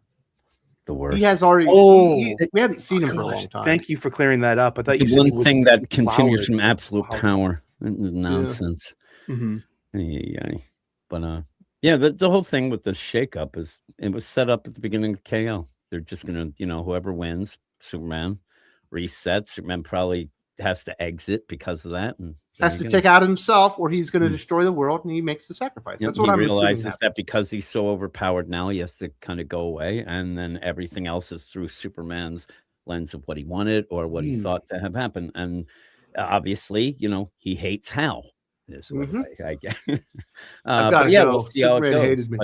The worst. He has already. Oh. we haven't seen him for a long time. Thank you for clearing that up. I thought the you said one it was thing that continues flowered. from absolute power. Nonsense. Mhm. Yeah. But the whole thing with the shakeup is it was set up at the beginning of KO. They're just gonna, whoever wins, Superman, reset. Superman probably has to exit because of that, and Has to take out himself, or he's going to Mm. destroy the world, and he makes the sacrifice. Yep, That's what he I'm realizes assuming. that because he's so overpowered now, he has to kind of go away, and then everything else is through Superman's lens of what he wanted or what he thought to have happened. And obviously, he hates Hal. Is what I guess. I've got but to yeah, go. we'll see how it Superman goes. hated me.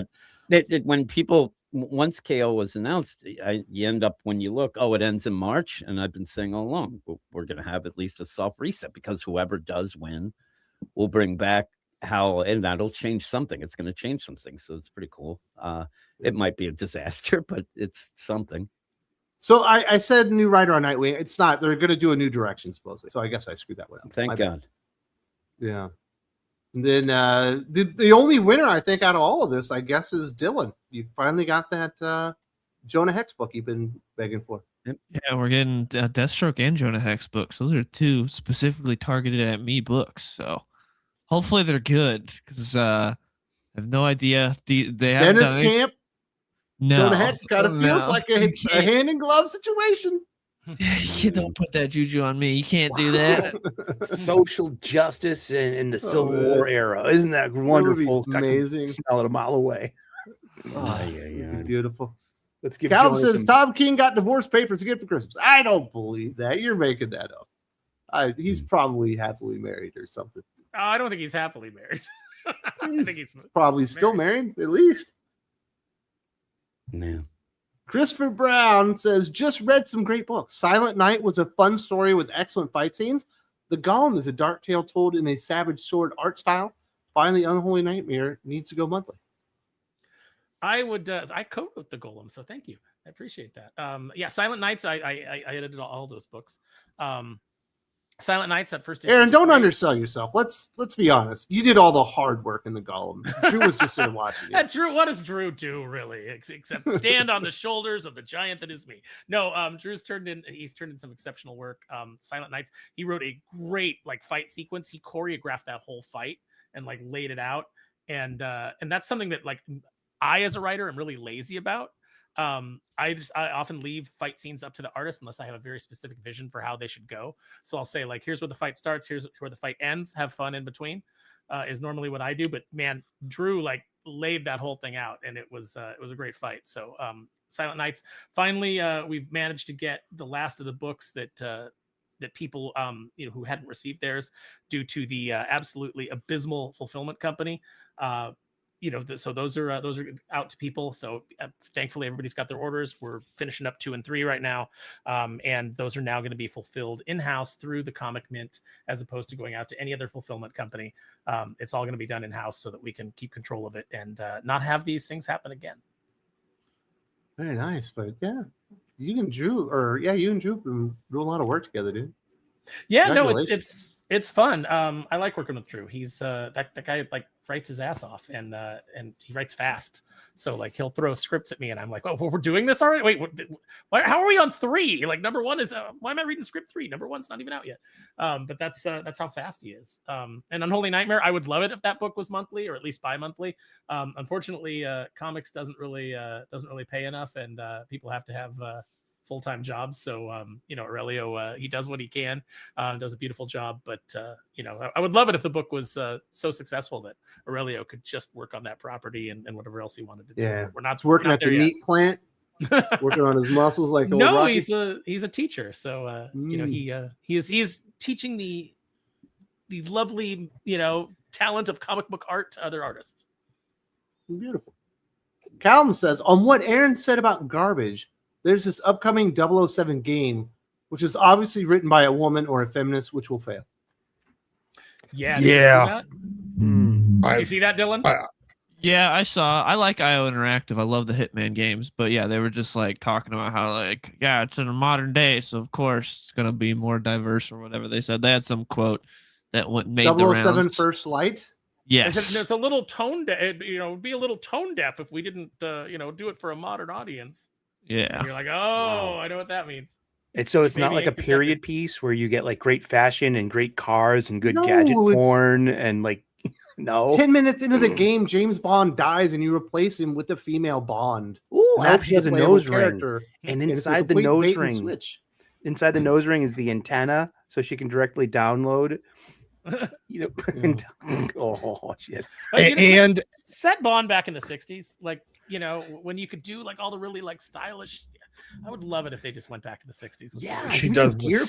But when people, once KO was announced, you end up, when you look, it ends in March, and I've been saying all along, we're going to have at least a soft reset, because whoever does win will bring back Hal, and that'll change something. It's going to change something, so it's pretty cool. It might be a disaster, but it's something. So I said new writer on Nightwing. It's not. They're going to do a new direction, supposedly. So I guess I screwed that one up. Thank God. Yeah. And then the only winner, I think, out of all of this, I guess, is Dylan. You finally got that Jonah Hex book you've been begging for. Yeah, we're getting Deathstroke and Jonah Hex books. Those are two specifically targeted at me books. So hopefully they're good, because I have no idea. They haven't Dennis done Camp. No, Jonah Hex kind of feels no. like a hand in glove situation. You don't put that juju on me. You can't do that. Social justice in the Civil War era. Isn't that wonderful? Amazing. I can smell it a mile away. Beautiful. Let's give Calvin Jonah says some- Tom King got divorce papers to get for Christmas. I don't believe that. You're making that up. He's probably happily married or something. I don't think he's happily married. I think he's Probably still married, at least. Man. Christopher Brown says, just read some great books. Silent Night was a fun story with excellent fight scenes. The Golem is a dark tale told in a Savage Sword art style. Finally, Unholy Nightmare needs to go monthly. I would. I co-wrote the Golem, so thank you. I appreciate that. Yeah, Silent Nights. I edited all those books. Silent Nights. That first. Aaron, don't undersell yourself. Let's be honest. You did all the hard work in the Golem. Drew was just there watching it. Drew, what does Drew do really, except stand on the shoulders of the giant that is me? No, Drew's turned in. He's turned in some exceptional work. Silent Nights. He wrote a great fight sequence. He choreographed that whole fight and laid it out. And that's something that I, as a writer, am really lazy about. I often leave fight scenes up to the artist unless I have a very specific vision for how they should go. So I'll say here's where the fight starts, here's where the fight ends, have fun in between, is normally what I do. But man, Drew laid that whole thing out, and it was a great fight. So Silent Nights, finally we've managed to get the last of the books that people who hadn't received theirs due to the absolutely abysmal fulfillment company. So those are out to people. So thankfully everybody's got their orders. We're finishing up 2 and 3 right now. And those are now going to be fulfilled in-house through the Comic Mint, as opposed to going out to any other fulfillment company. It's all going to be done in-house so that we can keep control of it and not have these things happen again. Very nice. But yeah, you and Drew been doing a lot of work together, dude. Yeah, no, it's fun. I like working with Drew. He's that guy writes his ass off, and he writes fast. So he'll throw scripts at me, and I'm like, "Oh, we're doing this already? Wait, how are we on 3? Number 1 is why am I reading script 3? Number 1's not even out yet." But that's how fast he is. And Unholy Nightmare, I would love it if that book was monthly or at least bi-monthly. Unfortunately, comics doesn't really pay enough, and people have to have full-time jobs. So Aurelio, he does what he can, does a beautiful job, but I would love it if the book was so successful that Aurelio could just work on that property and whatever else he wanted to do. Yeah, We're not working not at the there yet. meat plant, working on his muscles like old No, Rocky. he's a teacher, so he's teaching the lovely talent of comic book art to other artists. Beautiful. Callum says, on what Aaron said about garbage, there's this upcoming 007 game, which is obviously written by a woman or a feminist, which will fail. Yeah. Yeah. Did you see that, Dylan? Yeah, I saw. I like IO Interactive. I love the Hitman games, but yeah, they were just talking about how it's in a modern day, so of course it's gonna be more diverse or whatever they said. They had some quote that made the 007 rounds. First Light. Yes, It's a little tone deaf. It'd be a little tone deaf if we didn't do it for a modern audience. Yeah. And you're like, wow. I know what that means. And so it's not Maybe like a Ink period Detective. piece where you get great fashion and great cars and good No, gadget it's- porn and no. 10 minutes into the game, James Bond dies and you replace him with a female Bond. Ooh, And I hope that's she has the a playable nose ring. character. And And it's a inside the complete nose bait and ring, switch. inside the nose ring is the antenna, so she can directly download. Oh shit! Like, And set Bond back in the '60s, like when you could do like all the really like stylish. I would love it if they just went back to the '60s. Yeah, she do does some the gear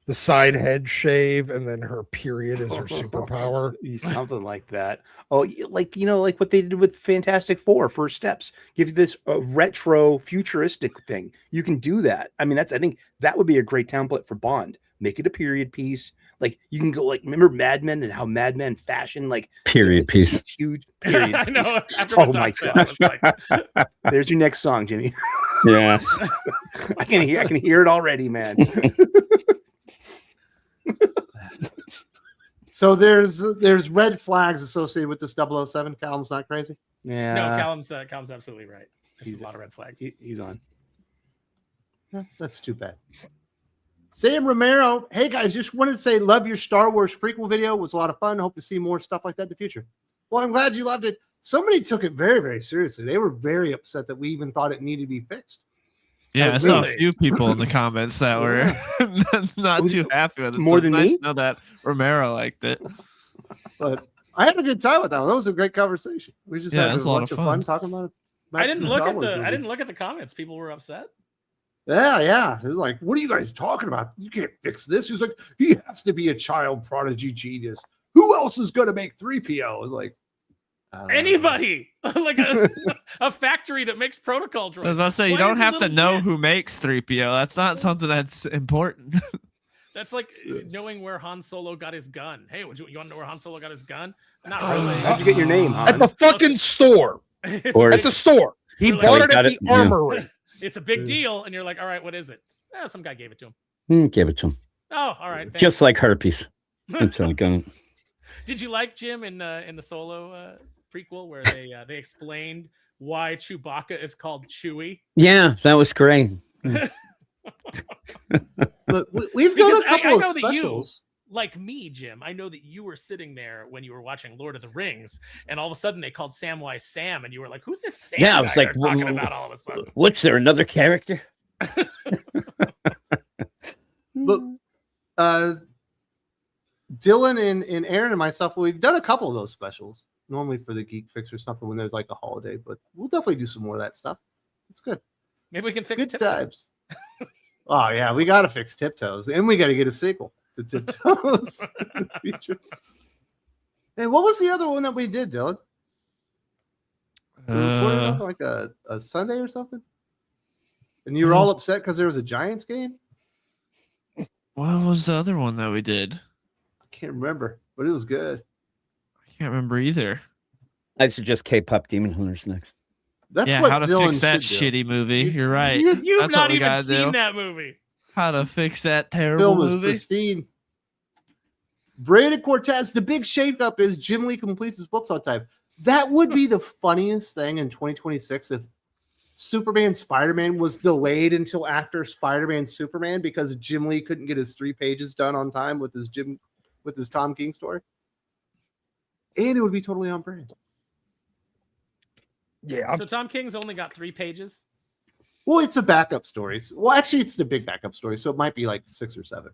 side head shave, and then her period is her superpower. Something like that. Oh, like what they did with Fantastic Four, First Steps. Give you this retro futuristic thing. You can do that. I mean, I think that would be a great template for Bond. Make it a period piece. Like you can go like, remember Mad Men and how Mad Men fashion like period piece. Huge period. I know. Piece. After Oh my god! There's your next song, Jimmy. Yes. I can hear it already, man. So there's red flags associated with this 007. Callum's not crazy. Yeah. No, Callum's absolutely right. There's a lot of red flags. He's on. Yeah, that's too bad. Sam Romero, hey guys, just wanted to say love your Star Wars prequel video. It was a lot of fun. Hope to see more stuff like that in the future. Well, I'm glad you loved it. Somebody took it very, very seriously. They were very upset that we even thought it needed to be fixed. Yeah, I saw a really- few people in the comments that were not too happy with it. More so it's than nice me? to know that Romero liked it. But I had a good time with that one. That was a great conversation. We just had that's a a lot bunch of of fun. fun talking about it. I didn't look at the comments. People were upset. Yeah. It was like, what are you guys talking about? You can't fix this. He was like, he has to be a child prodigy genius. Who else is going to make 3PO? I was like, Anybody like a factory that makes protocol droids. I was about to say, you Why don't is a have to little know kid- who makes 3PO. That's not something that's important. That's like knowing where Han Solo got his gun. Hey, you want to know where Han Solo got his gun? Not really. How'd you get your name, At Han? the fucking store. It's, Or- a At the store. He Really? bought Oh, it he at got the it? Yeah. armory. it's a big deal, and you're like, all right, what is it? Some guy gave it to him. Give it to him. Oh, all right. Thanks. Just like herpes. It's like, Did you like Jim in the Solo prequel where they explained why Chewbacca is called Chewie? yeah, that was great. Look, we've done a Because I couple of know that you- specials. Like me, Jim, I know that you were sitting there when you were watching Lord of the Rings, and all of a sudden they called Samwise Sam, and you were like, "Who's this Sam?" Yeah, I guy was like, they're talking about all of a sudden. What's there, another character? But Dylan and Aaron and myself, we've done a couple of those specials. Normally for the Geek Fix or something when there's like a holiday, but we'll definitely do some more of that stuff. It's good. Maybe we can fix Good Tiptoes. times. Oh yeah, we got to fix Tiptoes, and we got to get a sequel to Tiptoes in the future. And what was the other one that we did, Dylan? We recorded it on like a Sunday or something, and you were all upset because there was a Giants game. What was the other one that we did? I can't remember, but it was good. I can't remember either. I suggest K-pop Demon Hunters next. That's Yeah, what how to Dylan fix that should do. shitty movie. You're right. You've That's not what we even gotta seen do. that movie. How to fix that Film terrible was movie. pristine. Brandon Cortez, the big shakeup is Jim Lee completes his books on time. That would be the funniest thing in 2026 if Superman Spider-Man was delayed until after Spider-Man Superman because Jim Lee couldn't get his 3 pages done on time with his Tom King story. And it would be totally on brand. Yeah. So Tom King's only got 3 pages. Well, it's a backup story. Well, actually, it's the big backup story, so it might be like 6 or 7.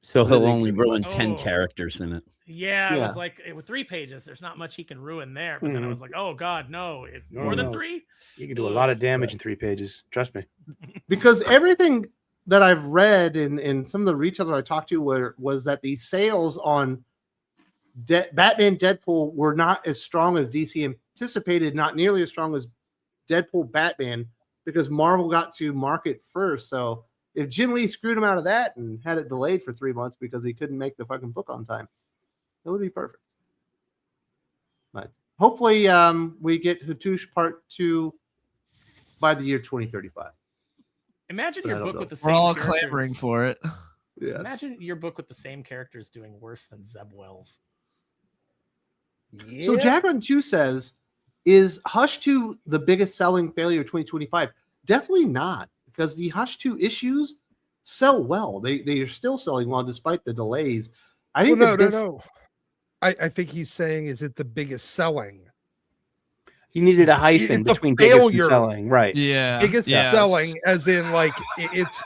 So What do he'll they only do? ruin 10 Oh. characters in it. Yeah, it was Yeah. like with 3 pages, there's not much he can ruin there. But then I was like, oh god, no, No, more than no. 3. You can do a lot of damage in 3 pages. Trust me. Because everything that I've read and some of the retailers I talked to was that the sales on Batman Deadpool were not as strong as DC anticipated, not nearly as strong as Deadpool Batman, because Marvel got to market first. So if Jim Lee screwed him out of that and had it delayed for 3 months because he couldn't make the fucking book on time, it would be perfect. But hopefully we get Hattush Part 2 by the year 2035. Imagine But I your don't book know. with the We're same all characters. clamoring for it. Yes. Imagine your book with the same characters doing worse than Zeb Wells. So Jagron 2 says, is Hush 2 the biggest selling failure of 2025? Definitely not, because the Hush 2 issues sell well. They are still selling well despite the delays. I think No. I think he's saying, is it the biggest selling? He needed a hyphen It's a between biggest and failure. selling, right? Yeah. biggest yeah. selling, as in like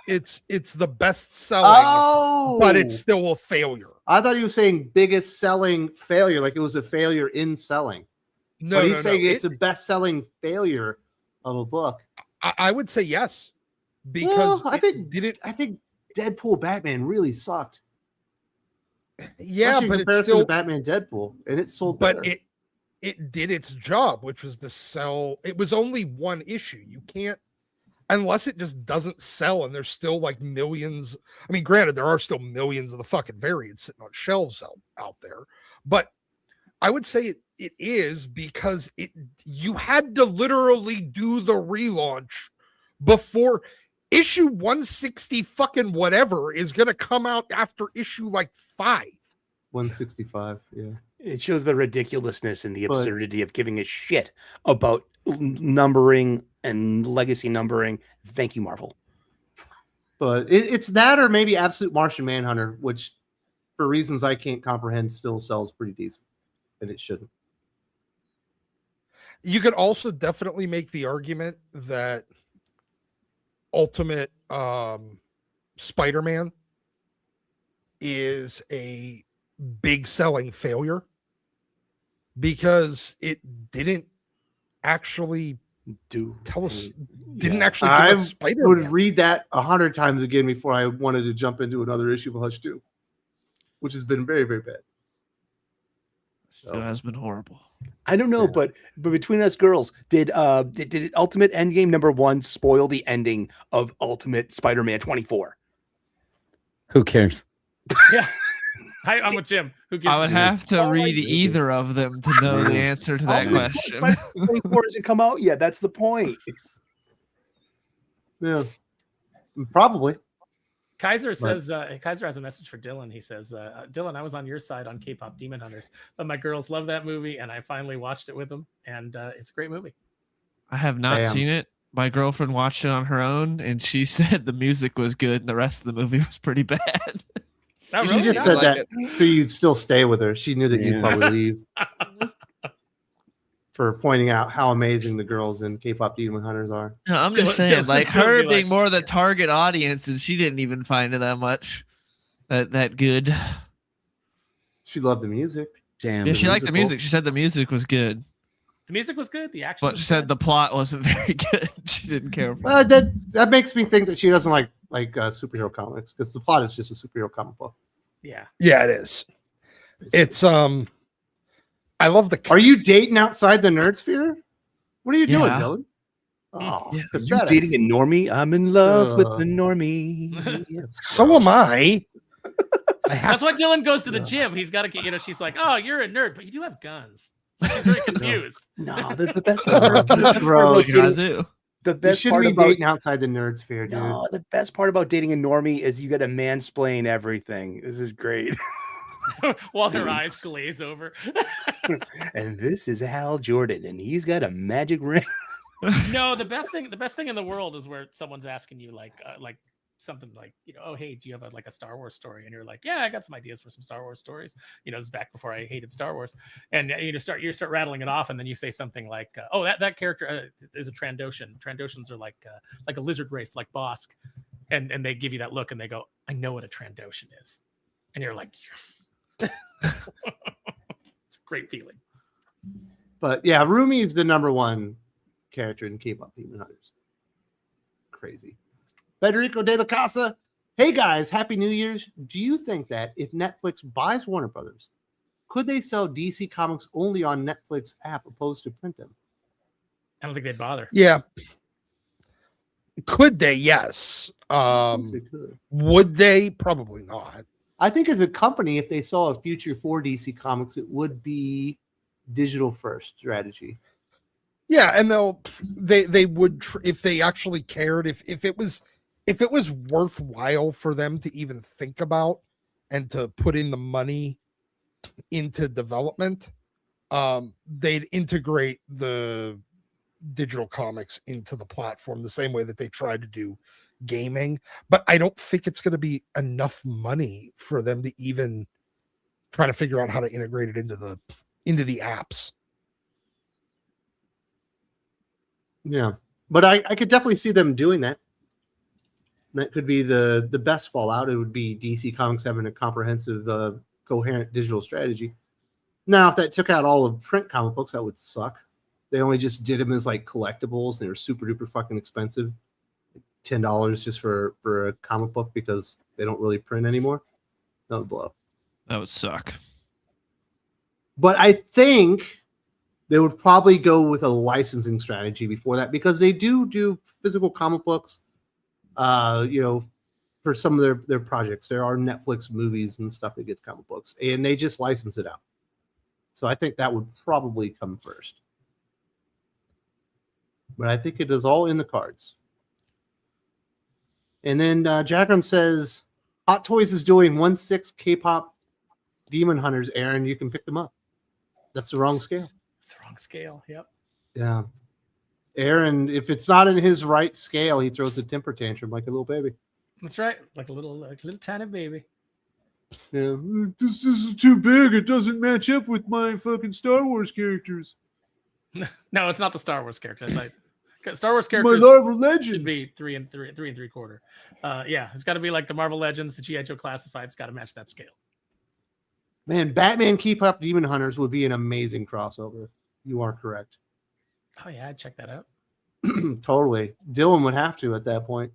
it's the best selling, Oh, but it's still a failure. I thought he was saying biggest selling failure, like it was a failure in selling. No, But he's no, saying no. it's a best selling failure of a book. I would say yes, because Well, I think Deadpool Batman really sucked. yeah, Especially in but it's comparison still to Batman Deadpool, and it sold but better. it did its job, which was to sell. It was only one issue. You can't, unless it just doesn't sell, and there's still like millions. I mean, granted, there are still millions of the fucking variants sitting on shelves out there, but I would say it is because you had to literally do the relaunch before issue 160 fucking whatever is gonna come out after issue like 5. 165, yeah. It shows the ridiculousness and the But- absurdity of giving a shit about numbering and legacy numbering. Thank you, Marvel. But it's that, or maybe Absolute Martian Manhunter, which, for reasons I can't comprehend, still sells pretty decent, and it shouldn't. You could also definitely make the argument that Ultimate Spider-Man is a big selling failure because it didn't actually tell us, didn't actually give I us would Spider-Man. read that 100 times again before I wanted to jump into another issue of Hush 2, which has been very, very bad. Still has been horrible. I don't know, but between us girls, did Ultimate Endgame #1 spoil the ending of Ultimate Spider-Man 24? Who cares? Yeah. I'm with Jim. Who gives I would a shit? have to Oh, read I- either of them to know the answer to that Ultimate question. Spider-Man 24 hasn't come out yet. That's the point. Yeah, probably. Kaiser says Kaiser has a message for Dylan. He says, Dylan, I was on your side on K-pop Demon Hunters, but my girls love that movie, and I finally watched it with them, and it's a great movie. I have not Bam. seen it. My girlfriend watched it on her own, and she said the music was good, and the rest of the movie was pretty bad. Oh, She really? just Yeah. said like that so you'd still stay with her. She knew that you'd Yeah. probably leave for pointing out how amazing the girls in K-pop Demon Hunters are. No, I'm Dylan- just saying, Dylan- like Dylan's her be being like- more the target audience, and she didn't even find it that much that good. She loved the music. Damn. Yeah, Is it she liked the musical? music. She said the music was good, The music was good. The action but was she said good. the plot wasn't very good. She didn't care for Well, it. that makes me think that she doesn't like superhero comics, because the plot is just a superhero comic book. Yeah. Yeah, it is. It's I love the. Are you dating outside the nerd sphere? What are you doing, Yeah. Dylan? Oh, Yeah. Are you pathetic. dating a normie? I'm in love with the normie. That's So gross. am I. I have That's why Dylan goes to the gym. He's got to, she's like, oh, you're a nerd, but you do have guns. So she's very confused. No, the best That's gross. What you gotta do? the You best shouldn't part be about dating outside the nerd sphere, dude. no, the best part about dating a normie is you get to mansplain everything. This is great. While their eyes glaze over. And this is Hal Jordan, and he's got a magic ring. No, the best thing in the world is where someone's asking you like something like, oh, hey, do you have a Star Wars story? And you're like, yeah, I got some ideas for some Star Wars stories. This is back before I hated Star Wars. And you start rattling it off, and then you say something like, oh, that character is a Trandoshan. Trandoshans are like a lizard race, like Bosk. And they give you that look, and they go, I know what a Trandoshan is. And you're like, yes. It's a great feeling. But yeah, Rumi is the #1 character in K-pop Demon Hunters. Crazy. Federico de la Casa. Hey guys, Happy New Year's. Do you think that if Netflix buys Warner Brothers, could they sell DC Comics only on Netflix app opposed to print them? I don't think they'd bother. Yeah. Could they? Yes. They could. Would they? Probably not. I think as a company, if they saw a future for DC Comics, it would be digital first strategy. Yeah, and they would if they actually cared, if it was worthwhile for them to even think about and to put in the money into development, they'd integrate the digital comics into the platform the same way that they tried to do gaming. But I don't think it's going to be enough money for them to even try to figure out how to integrate it into the apps. Yeah, but I could definitely see them doing that. That could be the best fallout. It would be DC Comics having a comprehensive, coherent digital strategy. Now, if that took out all of print comic books, that would suck. They only just did them as like collectibles. They were super duper fucking expensive, $10 just for a comic book because they don't really print anymore. That would blow. That would suck. But I think they would probably go with a licensing strategy before that because they do physical comic books. For some of their projects, there are Netflix movies and stuff that get comic books, and they just license it out. So I think that would probably come first. But I think it is all in the cards. And then Jackron says, Hot Toys is doing 1/6 K-pop Demon Hunters, Aaron. You can pick them up. That's the wrong scale. It's the wrong scale. Yep. Yeah. Aaron, if it's not in his right scale, he throws a temper tantrum like a little baby. That's right. Like a little tiny baby. Yeah. This is too big. It doesn't match up with my fucking Star Wars characters. No, it's not the Star Wars characters. Star Wars My characters Marvel Legends should be 3 and 3/4. Yeah, it's got to be like the Marvel Legends, the G.I. Joe Classified. It's got to match that scale. Man, Batman Keep Up Demon Hunters would be an amazing crossover. You are correct. Oh yeah, I'd check that out. Totally. Dylan would have to at that point.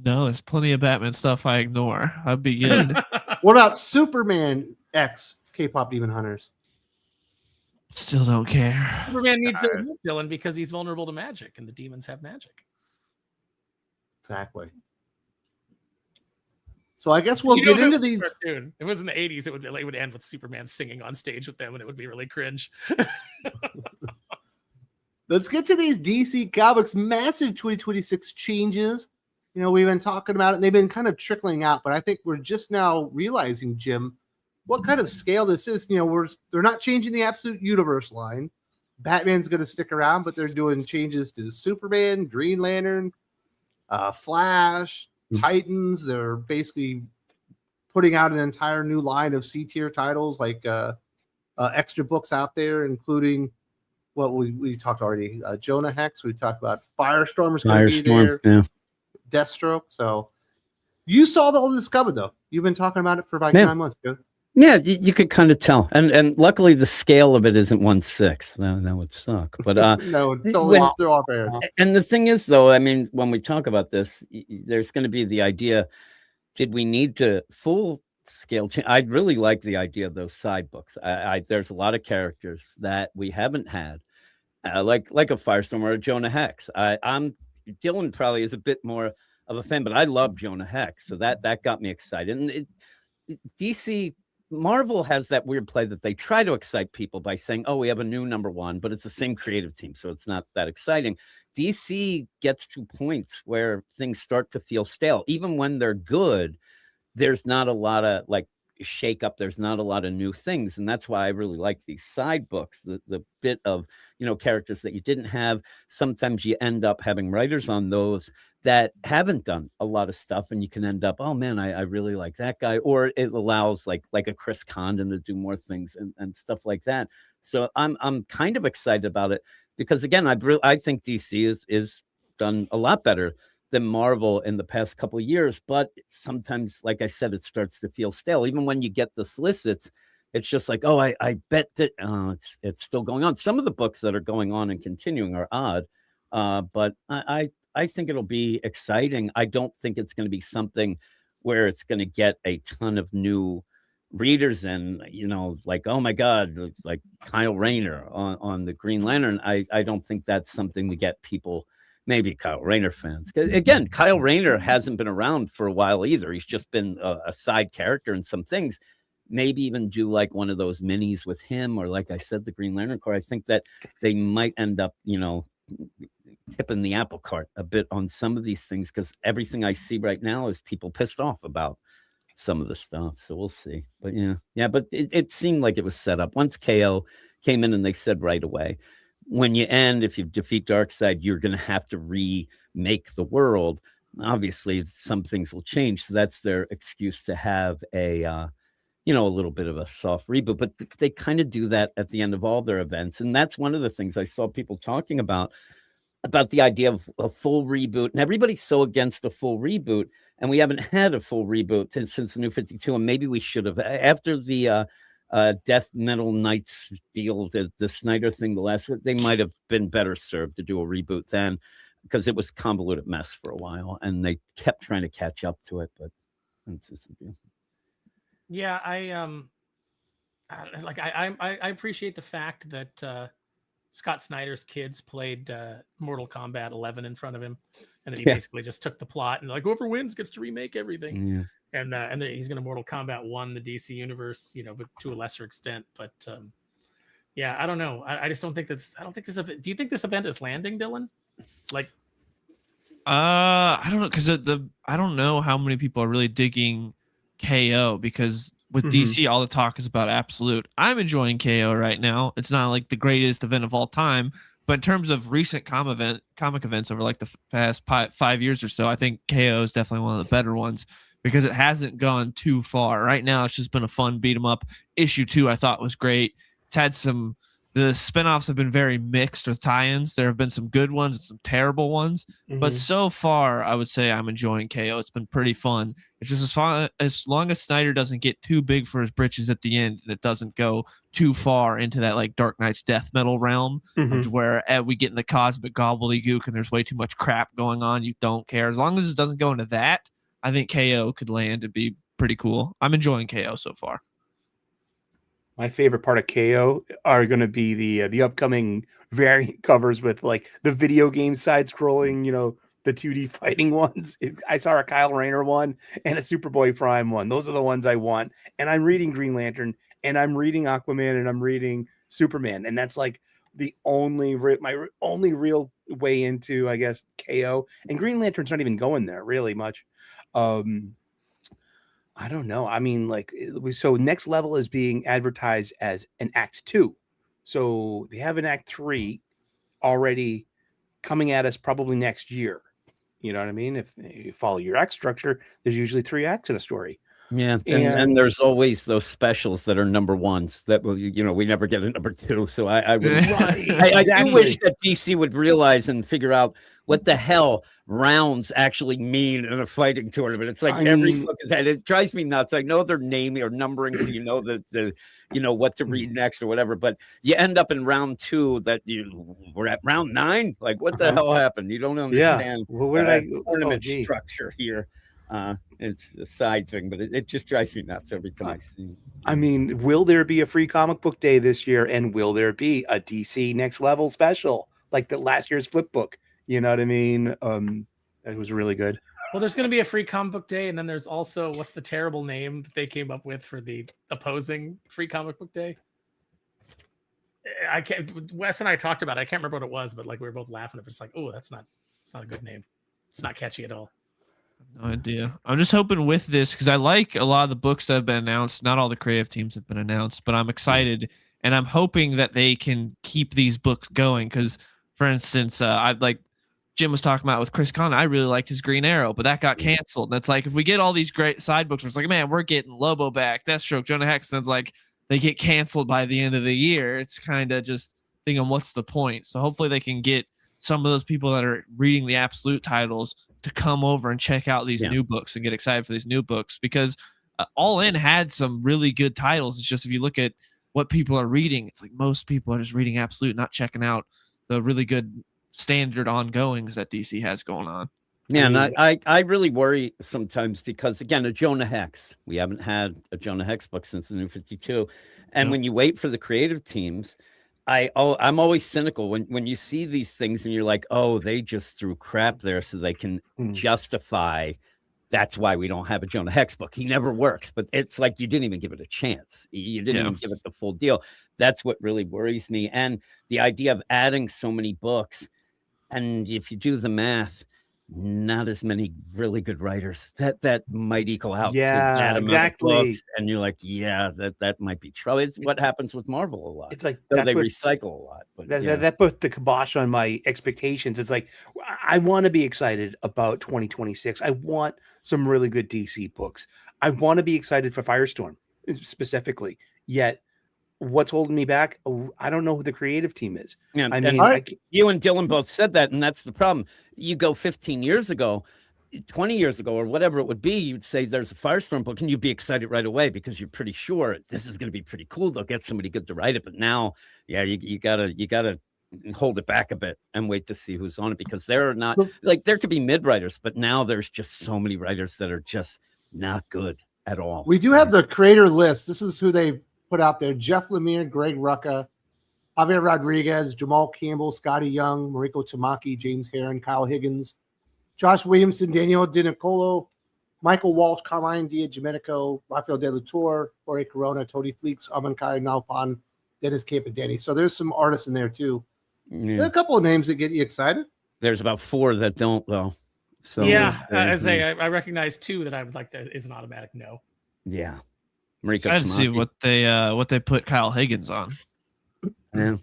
No, there's plenty of Batman stuff I ignore. I'd be good. What about Superman X K-pop Demon Hunters? Still don't care. Superman needs to admit, Dylan, because he's vulnerable to magic, and the demons have magic. Exactly. So I guess we'll get into these. Cartoon. If it was in the 80s, it would end with Superman singing on stage with them, and it would be really cringe. Let's get to these DC Comics massive 2026 changes. We've been talking about it, and they've been kind of trickling out, but I think we're just now realizing, Jim, what kind of scale this is. They're not changing the Absolute Universe line. Batman's going to stick around, but they're doing changes to Superman, Green Lantern, Flash, Titans. They're basically putting out an entire new line of C-tier titles, like extra books out there, including what we talked already. Jonah Hex. We talked about Firestorm is going to be there. Yeah. Deathstroke. So you saw all this coming, though. You've been talking about it for about 9 months, dude. Yeah, you could kind of tell, and luckily the scale of it isn't 1/6. That would suck. But no, it's only off air. And the thing is, though, I mean, when we talk about this, there's going to be the idea: did we need to full scale change? I'd really like the idea of those side books. There's a lot of characters that we haven't had, like a Firestorm or a Jonah Hex. Dylan probably is a bit more of a fan, but I love Jonah Hex, so that got me excited. And DC. Marvel has that weird play that they try to excite people by saying, oh, we have a new #1, but it's the same creative team, so it's not that exciting. DC gets to points where things start to feel stale. Even when they're good, there's not a lot of Shakeup. There's not a lot of new things, and that's why I really like these side books, the bit of characters that you didn't have. Sometimes you end up having writers on those that haven't done a lot of stuff, and you can end up, oh man, I really like that guy, or it allows like a Chris Condon to do more things and stuff like that. So I'm kind of excited about it because again, I think DC is done a lot better than Marvel in the past couple of years, but sometimes, like I said, it starts to feel stale. Even when you get the solicits, it's just like, oh, I bet that it's still going on. Some of the books that are going on and continuing are odd, but I think it'll be exciting. I don't think it's going to be something where it's going to get a ton of new readers in, like, oh my God, like Kyle Rayner on the Green Lantern. I don't think that's something to get people. Maybe Kyle Rayner fans. Again, Kyle Rayner hasn't been around for a while either. He's just been a side character in some things. Maybe even do like one of those minis with him, or like I said, the Green Lantern Corps. I think that they might end up, tipping the apple cart a bit on some of these things because everything I see right now is people pissed off about some of the stuff. So we'll see. But but it seemed like it was set up. Once K.O. came in and they said right away, when you end, if you defeat Darkseid, you're going to have to remake the world. Obviously, some things will change. So that's their excuse to have a little bit of a soft reboot. But they kind of do that at the end of all their events. And that's one of the things I saw people talking about. about the idea of a full reboot, and everybody's so against the full reboot, and we haven't had a full reboot since the New 52, and maybe we should have. After the Death Metal Knights deal, the Snyder thing, the last one, they might have been better served to do a reboot then, because it was a convoluted mess for a while, and they kept trying to catch up to it, but that's just the deal. Yeah, I appreciate the fact that Scott Snyder's kids played Mortal Kombat 11 in front of him, and then he basically just took the plot and like whoever wins gets to remake everything. Yeah. And then he's going to Mortal Kombat 1 the DC universe, but to a lesser extent. But yeah, I don't know. I just don't think that's. I don't think this event. Do you think this event is landing, Dylan? Like, I don't know, because I don't know how many people are really digging KO, because with DC, all the talk is about Absolute. I'm enjoying KO right now. It's not like the greatest event of all time, but in terms of recent comic events over like the past 5 years or so, I think KO is definitely one of the better ones, because it hasn't gone too far. Right now, it's just been a fun beat 'em up. Issue 2, I thought, was great. It's had the spinoffs have been very mixed with tie-ins. There have been some good ones and some terrible ones, but so far, I would say I'm enjoying KO. It's been pretty fun. It's just as long as Snyder doesn't get too big for his britches at the end, and it doesn't go too far into that like Dark Knight's death metal realm, where we get in the cosmic gobbledygook and there's way too much crap going on. You don't care. As long as it doesn't go into that, I think KO could land and be pretty cool. I'm enjoying KO so far. My favorite part of KO are going to be the upcoming variant covers with like the video game side scrolling, the 2D fighting ones. I saw a Kyle Rayner one and a Superboy Prime one. Those are the ones I want. And I'm reading Green Lantern, and I'm reading Aquaman, and I'm reading Superman. And that's like my only real way into, I guess, KO. And Green Lantern's not even going there really much. I don't know. I mean, so Next Level is being advertised as an Act 2. So they have an Act 3 already coming at us probably next year. You know what I mean? If you follow your act structure, there's usually 3 acts in a story. Yeah, and there's always those specials that are number ones that we never get a number 2. So I would, I do wish that DC would realize and figure out what the hell rounds actually mean in a fighting tournament. It's like every book is had. It drives me nuts. I know they're naming or numbering, so the what to read next or whatever. But you end up in round 2 that we're at round 9. Like, what the hell happened? You don't understand. Yeah. Well, where did tournament structure here? It's a side thing, but it just drives me nuts every time I see it. I mean, will there be a free comic book day this year? And will there be a DC Next Level special like the last year's flip book? You know what I mean? It was really good. Well, there's going to be a free comic book day, and then there's also, what's the terrible name that they came up with for the opposing free comic book day? I can't. Wes and I talked about it. I can't remember what it was, but like we were both laughing. It's like, oh, it's not a good name. It's not catchy at all. No idea. I'm just hoping with this, because I like a lot of the books that have been announced. Not all the creative teams have been announced, but I'm excited, and I'm hoping that they can keep these books going. Because, for instance, I'd like Jim was talking about with Chris Conn, I really liked his Green Arrow, but that got canceled. And it's like, if we get all these great side books, it's like, man, we're getting Lobo back, Deathstroke, Jonah Hex, and it's like they get canceled by the end of the year. It's kind of just thinking, what's the point? So hopefully they can get some of those people that are reading the Absolute titles to come over and check out these new books and get excited for these new books, because All In had some really good titles. It's just, if you look at what people are reading, it's like most people are just reading Absolute, not checking out the really good standard ongoings that DC has going on. Yeah, and I really worry sometimes because, again, a Jonah Hex. We haven't had a Jonah Hex book since the New 52. And when you wait for the creative teams, I'm always cynical when you see these things and you're like, oh, they just threw crap there so they can justify that's why we don't have a Jonah Hex book. He never works, but it's like you didn't even give it a chance. You didn't even give it the full deal. That's what really worries me. And the idea of adding so many books, and if you do the math, not as many really good writers that might equal out to that amount of books. And you're like, that might be trouble. It's what happens with Marvel a lot. It's like they recycle a lot. But that put the kibosh on my expectations. It's like, I want to be excited about 2026. I want some really good DC books. I want to be excited for Firestorm specifically. Yet what's holding me back? Oh, I don't know who the creative team is. Yeah, I and mean, you and Dylan both said that, and that's the problem. You go 15 years ago, 20 years ago, or whatever it would be, you'd say there's a Firestorm book, and you'd be excited right away because you're pretty sure this is going to be pretty cool. They'll get somebody good to write it. But now, yeah, you gotta hold it back a bit and wait to see who's on it, because there are not like there could be mid writers, but now there's just so many writers that are just not good at all. We do have the creator list. This is who they put out there: Jeff Lemire, Greg Rucka, Javier Rodriguez, Jamal Campbell, Scotty Young, Mariko Tamaki, James Herron, Kyle Higgins, Josh Williamson, Daniel DiNicolo, Michael Walsh, Carmine Diaz-Domenico, Rafael De La Tour, Jorge Corona, Tony Fleeks, Amankai Nalpan, Dennis Campadeni. So there's some artists in there too. Yeah. There are a couple of names that get you excited. There's about 4 that don't, though. So yeah, I recognize 2 that I would like to is an automatic no. Yeah, Mariko I'd see what they put Kyle Higgins on. Yeah.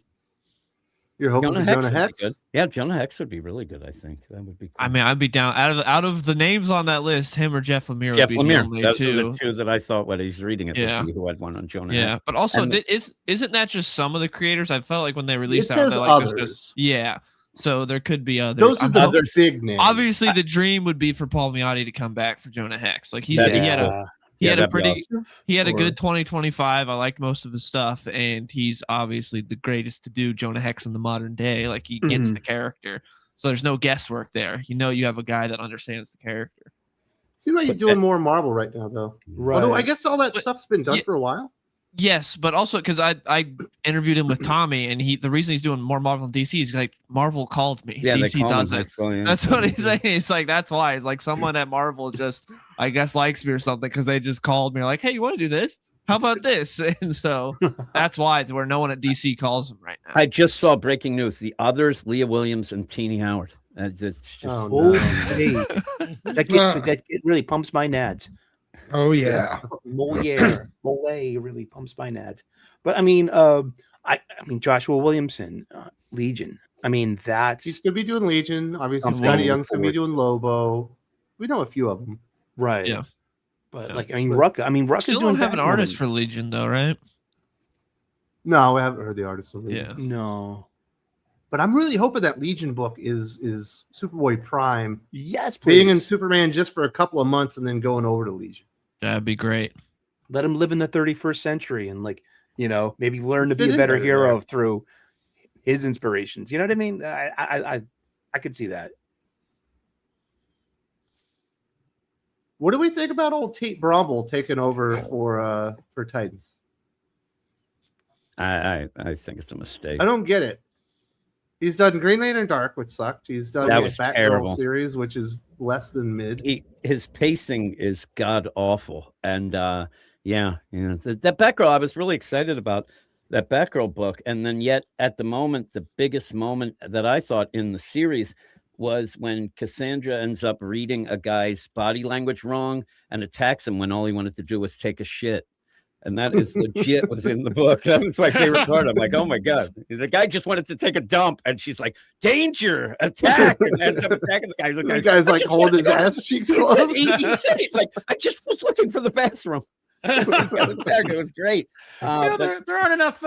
You're hoping for Jonah Hex? Good. Yeah, Jonah Hex would be really good. I think that would be cool. I mean, I'd be down out of the names on that list. Him or Jeff Lemire. Jeff would be Lemire. the only Those are two. the 2 that I thought when he's reading it. Yeah. Who had one on Jonah Yeah, Hex. but also, And isn't that just some of the creators? I felt like when they released It that, says they're like, others. yeah. So there could be others. Those are the Others. big names. Obviously, the dream would be for Paul Miotti to come back for Jonah Hex. Like he That'd said, be he had a cool. he had a that'd be pretty awesome. he had a Or- good 2025. I liked most of his stuff, and he's obviously the greatest to do Jonah Hex in the modern day. Like he gets the character, so there's no guesswork there. You have a guy that understands the character. Seems like you're doing more Marvel right now, though. right. Although I guess all that But- stuff's been done yeah. for a while. Yes, but also because I interviewed him with Tommy, and the reason he's doing more Marvel than DC is like Marvel called me. Yeah, they DC call him doesn't. this, so, yeah. That's what he's saying. He's like, that's why. It's like someone at Marvel just, I guess, likes me or something because they just called me like, hey, you want to do this? How about this? And so that's why it's where no one at DC calls him right now. I just saw breaking news. The others, Leah Williams and Teenie Howard. It's just Oh, Oh, no. hey. that it really pumps my nads. Oh yeah. Moliere really pumps my nads. But I mean, I mean Joshua Williamson, Legion. I mean, that's He's going to be doing Legion. Obviously, I'm Scotty looking Young's going to be forward. doing Lobo. We know a few of them. right. Yeah. But Yeah. like, I mean, Rucka. I mean, Rucka's Still doing don't have an Batwoman. artist for Legion though, right? No, we haven't heard the artist. Of Legion. Yeah. No. But I'm really hoping that Legion book is Superboy Prime Yes, being in please. Superman just for a couple of months and then going over to Legion. That'd be great. Let him live in the 31st century and maybe learn to Fit be a in better better hero there. through his inspirations. You know what I mean? I could see that. What do we think about old Tate Bromble taking over for Titans? I think it's a mistake. I don't get it. He's done Green Lantern Dark, which sucked. He's done That the was Batgirl terrible. series, which is less than mid. His pacing is god awful, and that Batgirl, I was really excited about that Batgirl book, and then yet at the moment, the biggest moment that I thought in the series was when Cassandra ends up reading a guy's body language wrong and attacks him when all he wanted to do was take a shit. And that is legit was in the book. That was my favorite part. I'm like, oh my God. The guy just wanted to take a dump. And she's like, danger, attack. And ends up attacking the guy. The guy's like holding his ass cheeks closed. He said, he's like, I just was looking for the bathroom. It was great. There aren't enough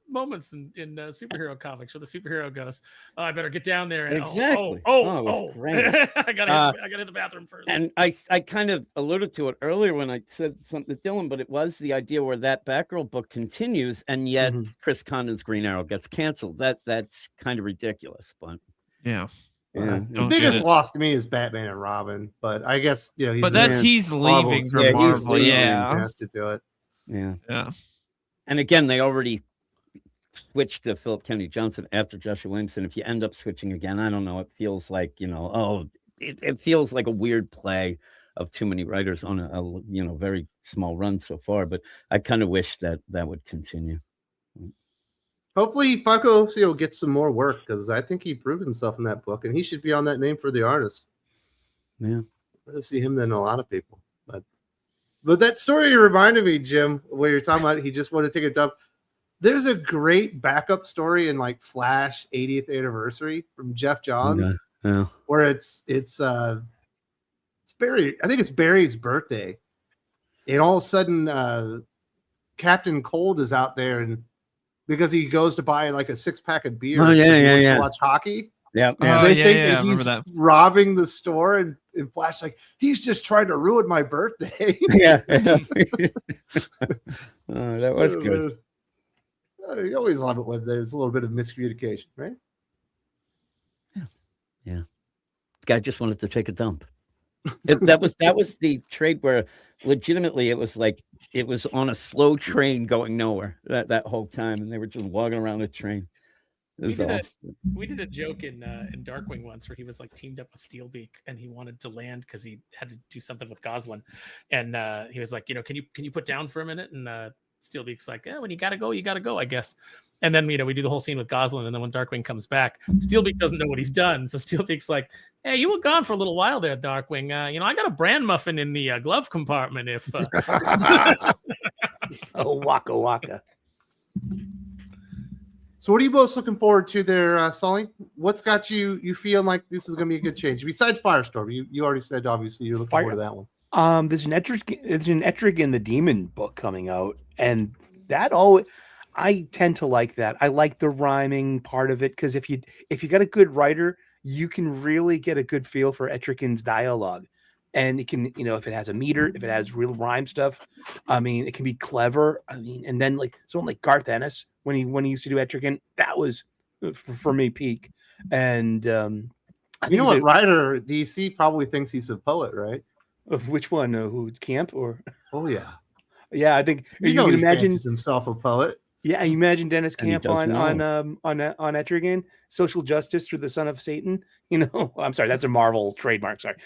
moments in superhero comics where the superhero goes, "Oh, I better get down there." And, Exactly. it was great. I gotta hit the bathroom first. And I kind of alluded to it earlier when I said something to Dylan, but it was the idea where that Batgirl book continues, and yet Chris Condon's Green Arrow gets canceled. That's kind of ridiculous, but Yeah. yeah. The Don't biggest get it. loss to me is Batman and Robin, but I guess he's But that's in he's Marvel, leaving so for he's Marvel. leaving. He Yeah. has to do it. Yeah. Yeah. And again, they already switched to Philip Kennedy Johnson after Joshua Williamson. If you end up switching again, I don't know. It feels like, it feels like a weird play of too many writers on a very small run so far. But I kind of wish that would continue. Hopefully, Paco gets some more work because I think he proved himself in that book, and he should be on that name for the artist. Yeah. I'd rather see him than a lot of people. But that story reminded me, Jim, where you're talking about he just wanted to take a dump. There's a great backup story in like Flash 80th anniversary from Jeff Johns, Yeah. where it's Barry. I think it's Barry's birthday, and all of a sudden, Captain Cold is out there, and because he goes to buy like a 6-pack of beer. Oh, yeah, because he yeah, wants yeah. to watch hockey. Yeah. Oh, They yeah, think yeah, that I he's remember that. robbing the store, and Flash like he's just trying to ruin my birthday. Yeah. Oh, that was good. You always love it when there's a little bit of miscommunication, right? Yeah. The guy just wanted to take a dump. That was the trade where legitimately it was like it was on a slow train going nowhere that whole time, and they were just walking around the train. We did a joke in Darkwing once where he was like teamed up with Steelbeak and he wanted to land because he had to do something with Goslin, and he was like, can you put down for a minute? And Steelbeak's like, when you gotta go, I guess. And then we do the whole scene with Goslin, and then when Darkwing comes back, Steelbeak doesn't know what he's done, so Steelbeak's like, "Hey, you were gone for a little while there, Darkwing. I got a bran muffin in the glove compartment. If Oh, waka waka. So what are you both looking forward to there, Sully? What's got you feeling like this is going to be a good change? Besides Firestorm, you already said obviously you're looking forward to that one. There's an Etrigan the Demon book coming out, and I tend to like that. I like the rhyming part of it because if you got a good writer, you can really get a good feel for Etrigan's dialogue. And it can, if it has a meter, if it has real rhyme stuff, I mean, it can be clever. I mean, and then like someone like Garth Ennis, when he used to do Etrigan, that was for me peak. And what writer DC probably thinks he's a poet, right? Which one? Who, Camp or? Oh yeah, yeah. I think you can imagine himself a poet. Yeah, you imagine Dennis Camp on Etrigan, social justice through the son of Satan. I'm sorry, that's a Marvel trademark. Sorry.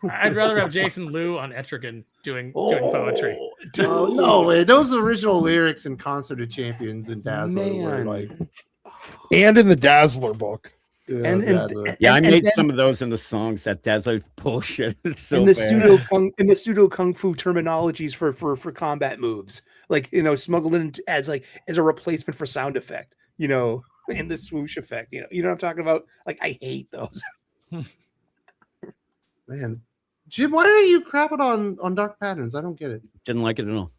I'd rather have Jason Liu on Etrigan doing poetry. Oh, no way. Those original lyrics in Concert of Champions and Dazzler were like, and in the Dazzler book. I made some of those in the songs. That Dazzler bullshit. It's so in the bad. pseudo kung fu terminologies for combat moves, like smuggled in as a replacement for sound effect. In the swoosh effect. You know what I'm talking about? Like I hate those. Man, Jim, why are you crapping on Dark Patterns? I don't get it. Didn't like it at all.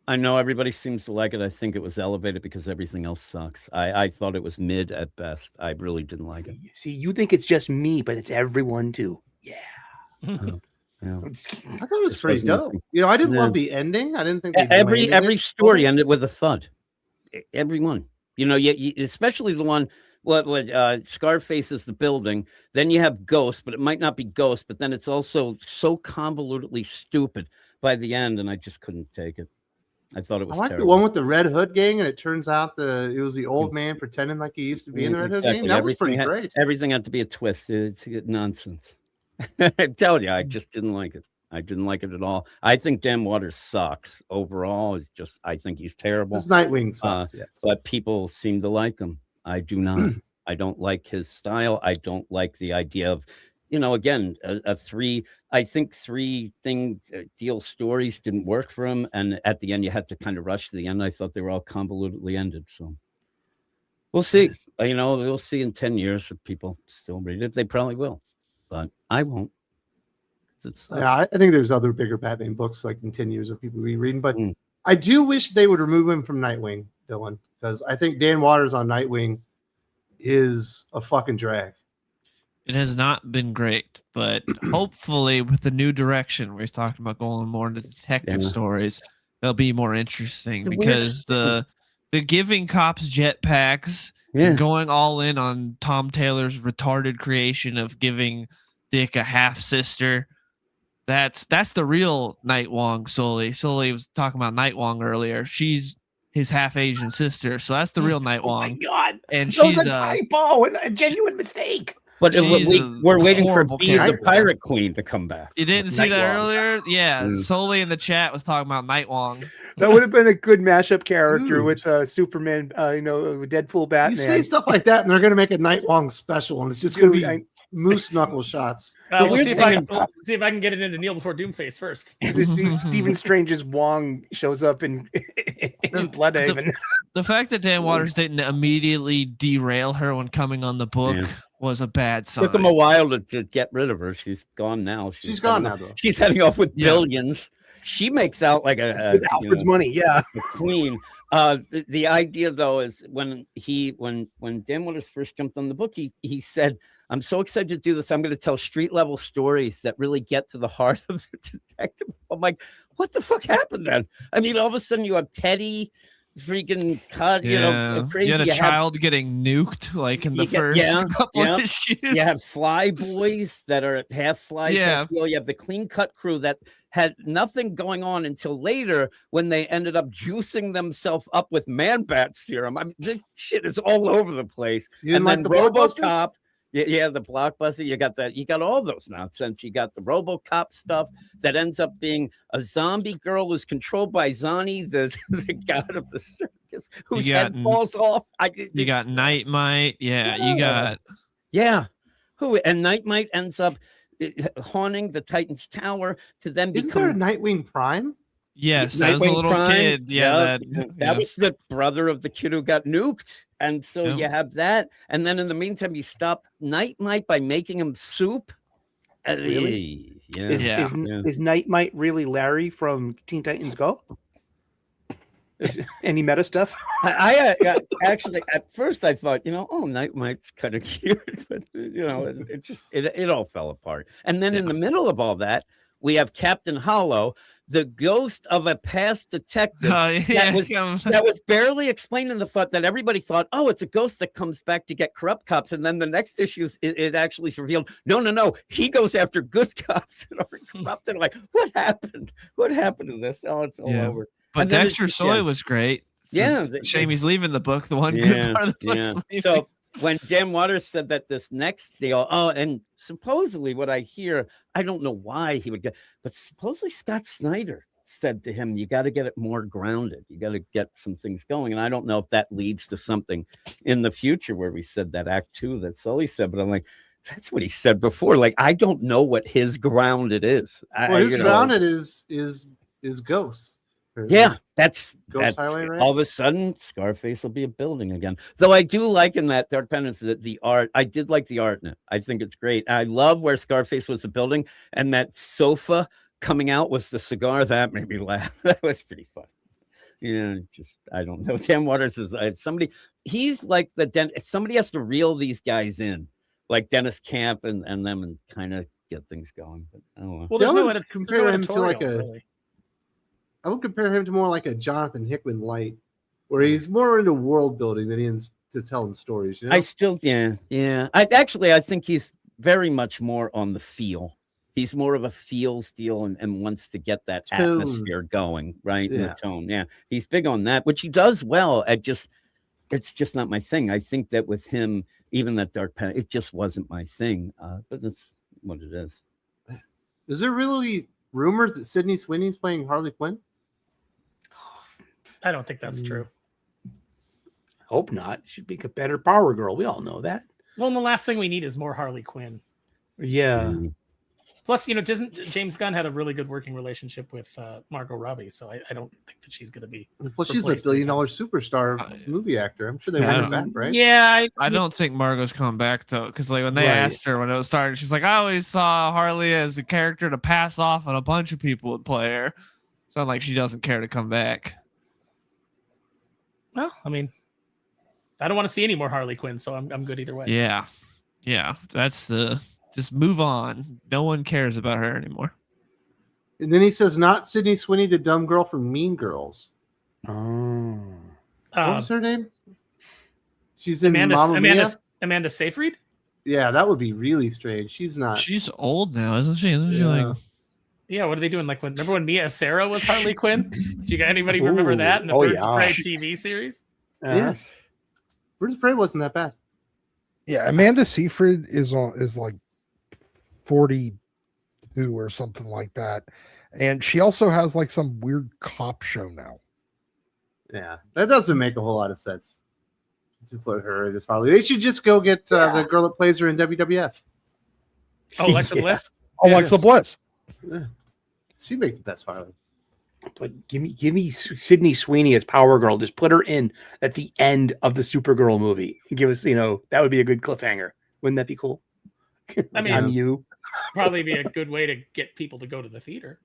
I know everybody seems to like it. I think it was elevated because everything else sucks. I thought it was mid at best. I really didn't like it. See, you think it's just me, but it's everyone too. Yeah. Yeah. I thought it was pretty dope. I didn't love the ending. I didn't think every story ended with a thud. Everyone. Especially the one. What Scarface is the building. Then you have Ghost, but it might not be Ghost. But then it's also so convolutedly stupid by the end, and I just couldn't take it. I thought it was. I like terrible. the one with the Red Hood gang, and it turns out it was the old man pretending like he used to be in the Red Hood gang. That was pretty great. Everything had to be a twist. It's nonsense. I tell you, I just didn't like it. I didn't like it at all. I think Dan Waters sucks overall. I think he's terrible. This Nightwing sucks, yes. But people seem to like him. I do not. I don't like his style. I don't like the idea of, again, three deal stories didn't work for him. And at the end, you had to kind of rush to the end. I thought they were all convolutedly ended. So we'll see. We'll see in 10 years if people still read it. They probably will, but I won't. I think there's other bigger Batman books like in 10 years of people rereading, but I do wish they would remove him from Nightwing, Dylan, because I think Dan Waters on Nightwing is a fucking drag. It has not been great, but hopefully with the new direction where he's talking about going more into detective stories, they'll be more interesting because the giving cops jetpacks and going all in on Tom Taylor's retarded creation of giving Dick a half sister. That's the real Nightwing. Sully was talking about Nightwing earlier. She's his half Asian sister, so that's the real Nightwing. Oh my god! And that she's was a typo and a genuine mistake. But we're waiting for B, the Pirate Queen, to come back. You didn't see that earlier? Yeah, Sully in the chat was talking about Nightwing. That would have been a good mashup character with Superman, Deadpool, Batman. You say stuff like that, and they're going to make a Nightwing special, and it's just going to be moose knuckle shots. We'll see if I can get it into Kneel Before Doomface first. Stephen Strange's Wong shows up in Bloodhaven. The fact that Dan Waters didn't immediately derail her when coming on the book was a bad sign. It took him a while to get rid of her. She's gone now. She's gone now, though. She's heading off with billions. she makes out like With Alfred's money, yeah. the queen. The idea though is when Dan Waters first jumped on the book, he said, "I'm so excited to do this. I'm going to tell street level stories that really get to the heart of the detective." I'm like, what the fuck happened then? I mean, all of a sudden you have Teddy freaking cut, crazy. You had a child getting nuked like in the first couple of issues. You have fly boys that are half fly. Yeah. You have the clean cut crew that had nothing going on until later when they ended up juicing themselves up with man-bat serum. I mean, this shit is all over the place. And then the RoboCop. Yeah, the blockbuster. You got all those nonsense. You got the RoboCop stuff that ends up being a zombie girl who's controlled by Zani, the god of the circus, whose head falls off. You got Nightmite. Yeah, and Nightmite ends up haunting the Titan's Tower to then Isn't become there a Nightwing Prime? Yes, that was a little kid. Yeah, that was the brother of the kid who got nuked. And so you have that. And then in the meantime, you stop Nightmite by making him soup. Really? Yeah. Is Nightmite really Larry from Teen Titans Go? Any meta stuff? I actually, at first I thought, Nightmite's kind of cute, but it all fell apart. And then in the middle of all that, we have Captain Hollow, the ghost of a past detective that was barely explained in the thought that everybody thought, oh, it's a ghost that comes back to get corrupt cops. And then the next issue it actually is revealed, no, he goes after good cops that are corrupted. Like, what happened? What happened to this? Oh, it's all over. But Dexter Soy was great. It's shame he's leaving the book. The one good part of the book's leaving. So when Dan Waters said that this next deal, and supposedly what I hear, I don't know why he would get, but supposedly Scott Snyder said to him, you got to get it more grounded. You got to get some things going. And I don't know if that leads to something in the future where we said that Act 2 that Sully said, but I'm like, that's what he said before. Like, I don't know what his grounded is. His grounded is Ghosts. Yeah, that's Highway, right? All of a sudden Scarface will be a building again. Though I do like in that Dark Penance that the art, I did like the art in it. I think it's great. I love where Scarface was the building and that sofa coming out was the cigar. That made me laugh. That was pretty fun. I don't know. Dan Waters is somebody. He's like somebody has to reel these guys in, like Dennis Camp and them, and kind of get things going. But I don't know. Well, there's no way to compare him to like really. I would compare him to more like a Jonathan Hickman light, where he's more into world building than he is to telling stories. I still, I think he's very much more on the feel. He's more of a feels deal and wants to get that atmosphere going, right? Yeah. The tone. Yeah. He's big on that, which he does well. It's just not my thing. I think that with him, even that Dark Pen, it just wasn't my thing. But that's what it is. Is there really rumors that Sydney Sweeney's playing Harley Quinn? I don't think that's true. Hope not. She'd be a better Power Girl. We all know that. Well, and the last thing we need is more Harley Quinn. Yeah. Plus, James Gunn had a really good working relationship with Margot Robbie, so I don't think that she's going to be. Plus, she's a $1 billion superstar movie actor. I'm sure they want her back, right? Yeah, I don't think Margot's coming back though, because like when they asked her when it was starting, she's like, I always saw Harley as a character to pass off, and a bunch of people would play her. Sound like she doesn't care to come back. Well, I mean, I don't want to see any more Harley Quinn, so I'm good either way. Yeah. That's just move on. No one cares about her anymore. And then he says, not Sydney Sweeney, the dumb girl from Mean Girls. Oh. What was her name? She's in Amanda Seyfried? Yeah, that would be really strange. She's not. She's old now, isn't she? Isn't she like? Yeah, what are they doing? Like, remember when Mia Sarah was Harley Quinn? Do you anybody remember that in the Birds of Prey TV series? Yes. Birds of Prey wasn't that bad. Yeah, Amanda Seyfried is like 42 or something like that. And she also has like some weird cop show now. Yeah, that doesn't make a whole lot of sense to put her in as Harley. They should just go get the girl that plays her in WWF. Oh, Alexa Bliss? Alexa Bliss. Yeah. She'd make the best Harley. But give me Sydney Sweeney as Power Girl. Just put her in at the end of the Supergirl movie. Give us, that would be a good cliffhanger. Wouldn't that be cool? I mean, I'm you. Probably be a good way to get people to go to the theater.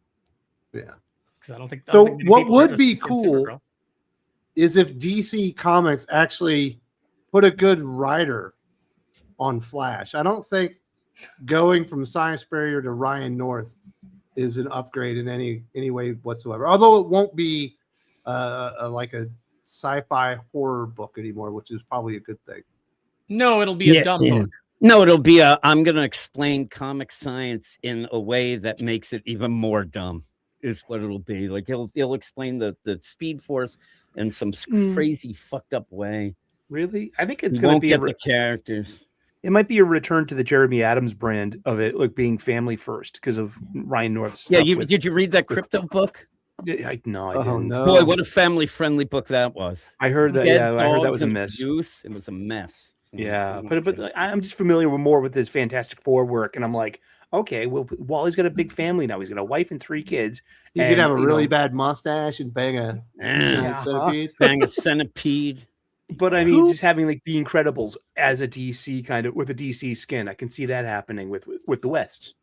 Yeah. because I don't think. So many what people are would be interested in cool Supergirl. is if DC Comics actually put a good writer on Flash. I don't think going from Science Barrier to Ryan North is an upgrade in any way whatsoever. Although it won't be like a sci-fi horror book anymore, which is probably a good thing. No, it'll be a dumb book. No, it'll be I'm going to explain comic science in a way that makes it even more dumb. Is what it'll be. Like he'll explain the Speed Force in some crazy fucked up way. Really? I think it's You going to won't be get the characters. It might be a return to the Jeremy Adams brand of it, like being family first because of Ryan North's. Yeah, did you read that crypto book? I didn't. No. Boy, what a family-friendly book that was. I heard that. Dead I heard that dogs was a and miss. abuse. It was a mess. Yeah, but I'm just familiar with more with his Fantastic Four work, and I'm like, okay, well, Wally's got a big family now. He's got a wife and 3 kids. You could have a really bad mustache and bang a centipede. Bang a centipede. But I mean, just having like the Incredibles as a DC kind of with a DC skin, I can see that happening with the West.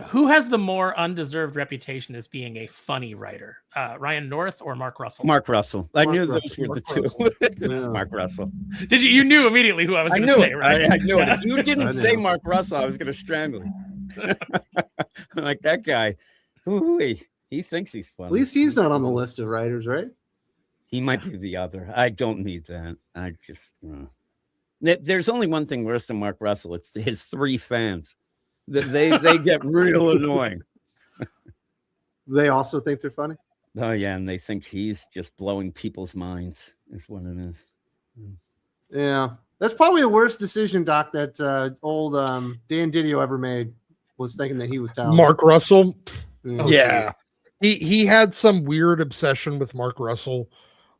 Who has the more undeserved reputation as being a funny writer? Ryan North or Mark Russell? Mark Russell. I knew those were the two. Yeah. Mark Russell. Did you knew immediately who I was going to say, right? I knew it. If you I didn't say know. Mark Russell, I was going to strangle you. Like that guy. He thinks he's funny. At least he's not on the list of writers, right? He might be the other. I don't need that. I just. There's only one thing worse than Mark Russell. It's his 3 fans. They get real annoying. They also think they're funny. Oh yeah, and they think he's just blowing people's minds. Is what it is. Yeah, that's probably the worst decision, Doc, that old Dan Didio ever made. Was thinking that he was talented. Mark Russell. Yeah. Yeah. He had some weird obsession with Mark Russell.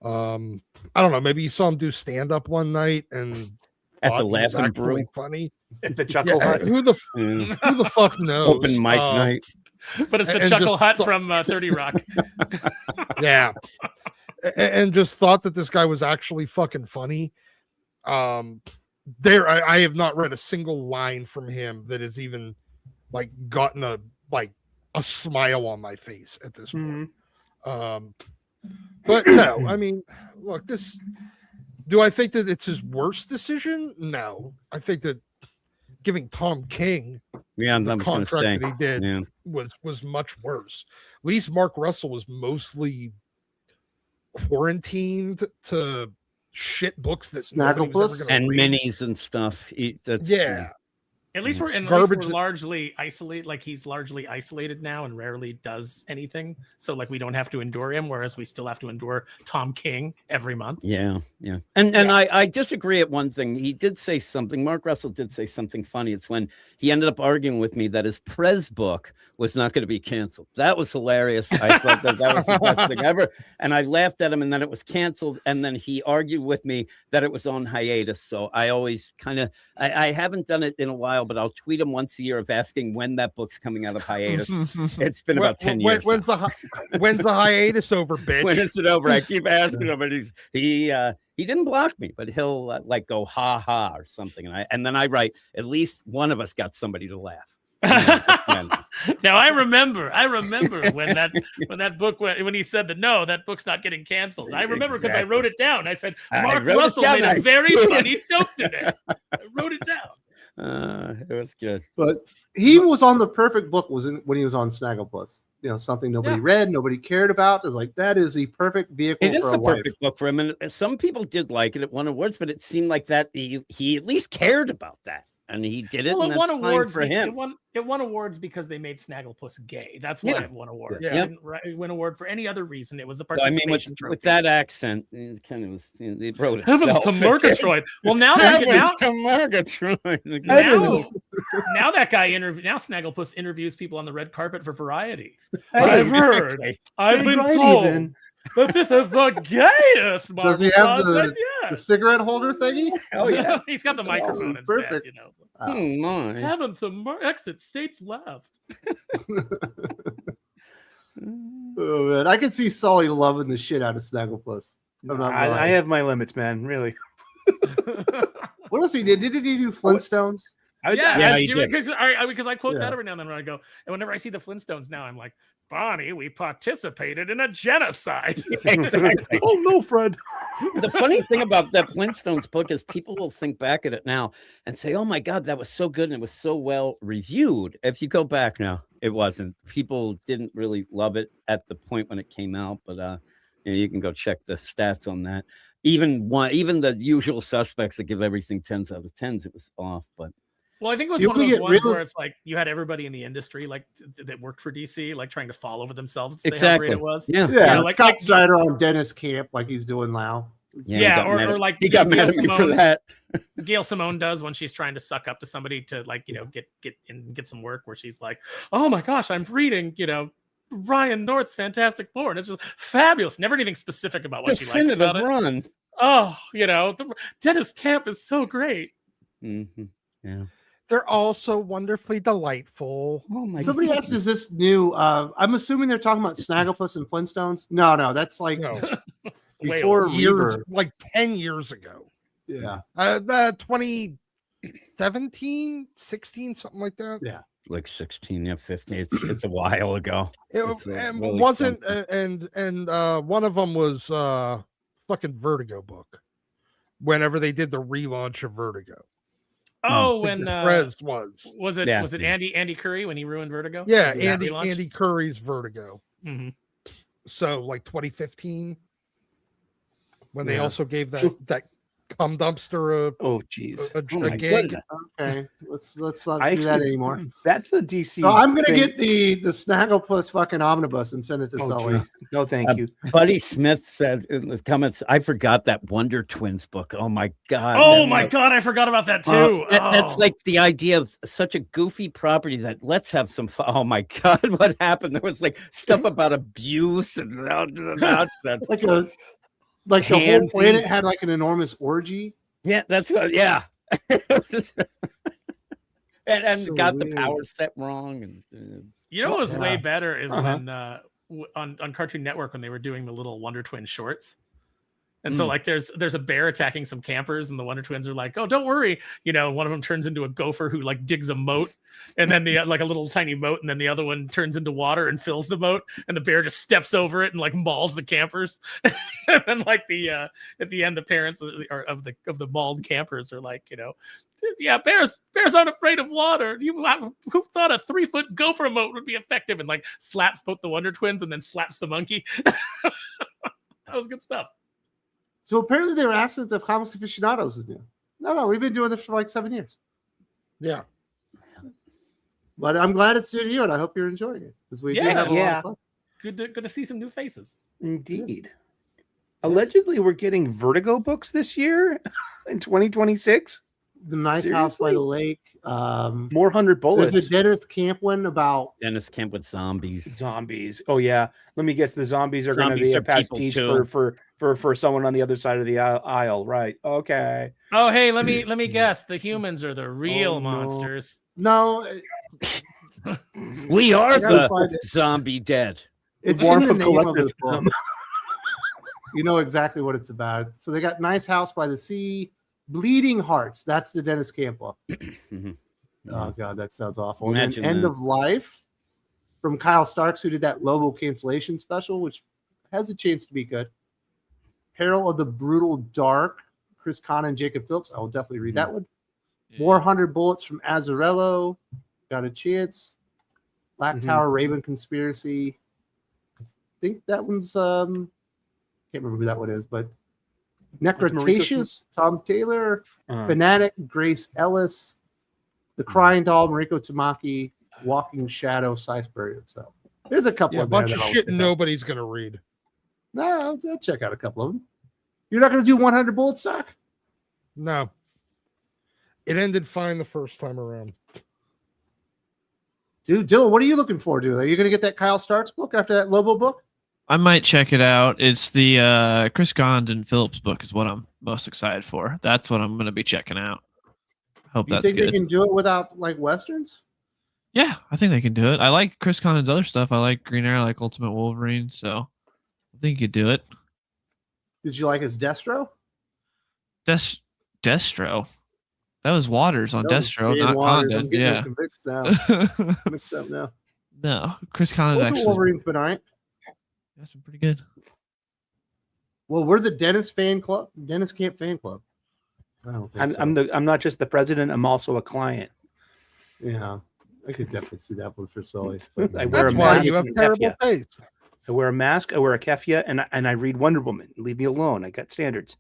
I don't know. Maybe you saw him do stand up one night and At the thought he was Laughing actually Brew. funny. The Chuckle Yeah, Hut. who the fuck knows? Open mic night. But it's the And Chuckle just Hut thought- from 30 Rock. Yeah. And just thought that this guy was actually fucking funny. I have not read a single line from him that has even like gotten a smile on my face at this point. But no, I mean, look, do I think that it's his worst decision? No. I think that giving Tom King Yeah, I the was going to contract say. that he did Yeah. was much worse. At least Mark Russell was mostly quarantined to shit books that nobody was Snagglepuss? ever gonna And read. minis and stuff. Yeah. At least we're Garbage that- largely isolated. Like he's largely isolated now and rarely does anything. So like we don't have to endure him, whereas we still have to endure Tom King every month. Yeah. And I disagree at one thing. He did say something. Mark Russell did say something funny. It's when he ended up arguing with me that his Prez book was not going to be canceled. That was hilarious. I thought that was the best thing ever. And I laughed at him, and then it was canceled. And then he argued with me that it was on hiatus. So I always kind of, I haven't done it in a while, but I'll tweet him once a year of asking when that book's coming out of hiatus. It's been about 10 years. When's the hiatus over, bitch? When is it over? I keep asking him, and he didn't block me, but he'll like go ha ha or something, and then I write, at least one of us got somebody to laugh. Now I remember when that book when he said that no, that book's not getting canceled. I remember because I wrote it down. I said Mark Russell made a very funny joke today. I wrote it down. It was good. But he was on the perfect book when he was on Snagglepuss. You know, something nobody read, nobody cared about. Is like that is the perfect vehicle. It is for the a wife. perfect book for him, and some people did like it. It won awards, but it seemed like that he at least cared about that, and he did it. Well, and it won that's awards fine for him. It won awards because they made Snagglepuss gay. That's why it won awards. Yeah. It didn't win award for any other reason. It was the Well, I participation mean, trophy. with that accent, it kind of was. It wrote Heavens itself. to Murgatroyd. Well, now Heavens to Murgatroyd. now that guy now Snagglepuss interviews people on the red carpet for Variety. I've heard. I've been told that this is the gayest. Does he have Marvel the project, cigarette holder thingy? Oh yeah. He's got the microphone instead. perfect. You know. Oh my. Heavens to exit stage left. Oh man, I can see Sully loving the shit out of Snagglepuss. I have my limits, man. Really. What else he did? Did he do Flintstones? Yeah, you did. because I quote that every now and then when I go, and whenever I see the Flintstones now, I'm like, Bonnie, we participated in a genocide. Exactly. Oh no, Fred. The funny thing about that Flintstones book is people will think back at it now and say, oh my God, that was so good and it was so well reviewed. If you go back now, it wasn't. People didn't really love it at the point when it came out, but you can go check the stats on that. Even the usual suspects that give everything 10s out of 10s, it was off, but Well, I think it was one of those ones where it's like you had everybody in the industry like that worked for DC, like trying to fall over themselves to say how great it was. Yeah, like Scott Snyder on Dennis Camp, like he's doing now. Yeah, or like he got mad at me for that. Gail Simone does when she's trying to suck up to somebody to like get some work, where she's like, oh my gosh, I'm reading Ryan North's Fantastic Four, and it's just fabulous. Never anything specific about what she liked about it. Run. Oh, Dennis Camp is so great. Mm-hmm. Yeah. They're also wonderfully delightful. Oh my Somebody asked, is this new? I'm assuming they're talking about Snagglepuss and Flintstones. No, that's like before years, like 10 years ago. Yeah. 2017, 16, something like that. Yeah. Like 16, 15. It's a while ago. It wasn't, and one of them was fucking Vertigo book. Whenever they did the relaunch of Vertigo. Oh, when Prez was it Andy Curry when he ruined Vertigo? Yeah, Andy Curry's Vertigo. Mm-hmm. So like 2015, when they also gave that cum dumpster a gig. Okay, let's not do that anymore. That's a DC. So I'm gonna get the Snagglepuss fucking omnibus and send it to Sully. No, thank you. Buddy Smith said in the comments, I forgot that Wonder Twins book. Oh my God. Oh my God, I forgot about that too. That's like the idea of such a goofy property that let's have some fun. Oh my God, what happened? There was like stuff about abuse and nonsense. Like the whole planet had like an enormous orgy. Yeah, that's what. Yeah, and so got weird. the power set wrong. And what was way better is when on Cartoon Network when they were doing the little Wonder Twins shorts. And so like there's a bear attacking some campers and the Wonder Twins are like, oh, don't worry. One of them turns into a gopher who like digs a moat and then the like a little tiny moat. And then the other one turns into water and fills the moat. And the bear just steps over it and like mauls the campers. And then like at the end, the parents of the mauled campers are like, yeah, bears aren't afraid of water. Who thought a 3-foot gopher moat would be effective? And like slaps both the Wonder Twins and then slaps the monkey. That was good stuff. So apparently their assets of Comics Aficionados is new. No, we've been doing this for like 7 years. Yeah. But I'm glad it's new to you, and I hope you're enjoying it. Because we do have a lot of fun. Good to see some new faces. Indeed. Allegedly, we're getting Vertigo books this year in 2026. The Nice House by the Lake. More 100 Bullets. There's a Dennis Camp one about Dennis Camp with zombies. Oh yeah. Let me guess. The zombies are going to be a pastiche for someone on the other side of the aisle, right? Okay. Oh hey, let me guess. The humans are the real monsters. No. We are the zombie dead. It's in the name of the book. You know exactly what it's about. So they got Nice House by the Sea. Bleeding Hearts. That's the Dennis Camp book. Oh God, that sounds awful. And End of Life from Kyle Starks, who did that Lobo cancellation special, which has a chance to be good. Peril of the Brutal Dark, Chris Kahn and Jacob Phillips. I will definitely read that one. More 100 Bullets from Azzarello. Got a chance. Black Tower Raven Conspiracy. I think that one's can't remember who that one is, but Necrotatious, Tom Taylor, Fanatic, Grace Ellis, The Crying Doll, Mariko Tamaki, Walking Shadow, Salisbury. So there's a couple of a bunch of shit nobody's gonna read. No, I'll check out a couple of them. You're not gonna do 100 Bullet Stock? No. It ended fine the first time around. Dude, Dylan, what are you looking forward to? Are you gonna get that Kyle Starks book after that Lobo book? I might check it out. It's the Chris Gond and Phillips book is what I'm most excited for. That's what I'm going to be checking out. Hope that's good. You think they can do it without like Westerns? Yeah, I think they can do it. I like Chris Condon's other stuff. I like Green Arrow, I like Ultimate Wolverine. So I think you could do it. Did you like his Destro? Destro? That was Waters on That was Destro, Ian not Waters. Condon. I'm getting Yeah. convinced now. Mixed up now. No, Chris Condon Both the actually. Wolverine's been all right. That's been pretty good. Well, we're the Dennis fan club, Dennis Camp fan club. I don't think so. I'm not just the president. I'm also a client. Yeah, I could definitely see that one for Sully. I wear That's a why mask you have and a terrible keffiyeh. taste. I wear a mask. I wear a keffiyeh, and I read Wonder Woman. Leave me alone. I got standards.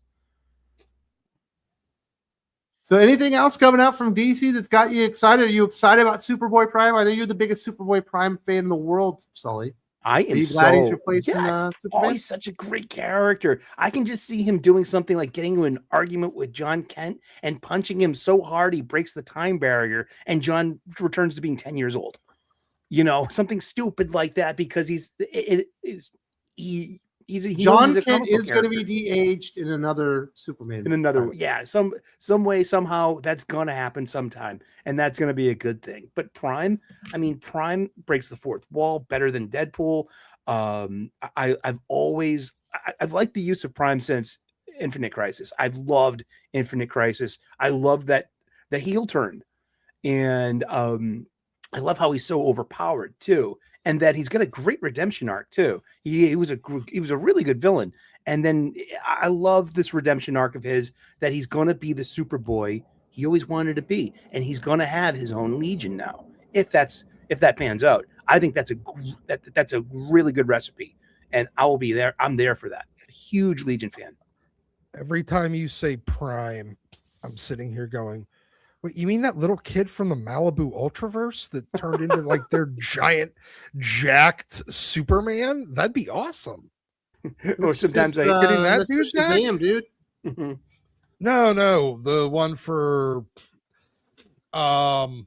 So, anything else coming out from DC that's got you excited? Are you excited about Superboy Prime? I know you're the biggest Superboy Prime fan in the world, Sully. I Are am you glad he's replacing yes. Superman? He's such a great character. I can just see him doing something like getting into an argument with John Kent and punching him so hard he breaks the time barrier, and John returns to being 10 years old. You know, something stupid like that, because he John Kent is going to be de-aged in another Superman. In another, yeah, some way, somehow that's going to happen sometime, and that's going to be a good thing. But Prime breaks the fourth wall better than Deadpool. I've liked the use of Prime since Infinite Crisis. I've loved Infinite Crisis. I love that the heel turn, and I love how he's so overpowered too. And that he's got a great redemption arc too. He was a really good villain. And then I love this redemption arc of his, that he's going to be the Superboy he always wanted to be, and he's going to have his own Legion now. If that pans out, I think that's a really good recipe, and I will be there. I'm there for that. A huge Legion fan. Every time you say Prime, I'm sitting here going, wait, you mean that little kid from the Malibu Ultraverse that turned into like their giant, jacked Superman? That'd be awesome. Or sometimes getting that news, dude. No, the one for the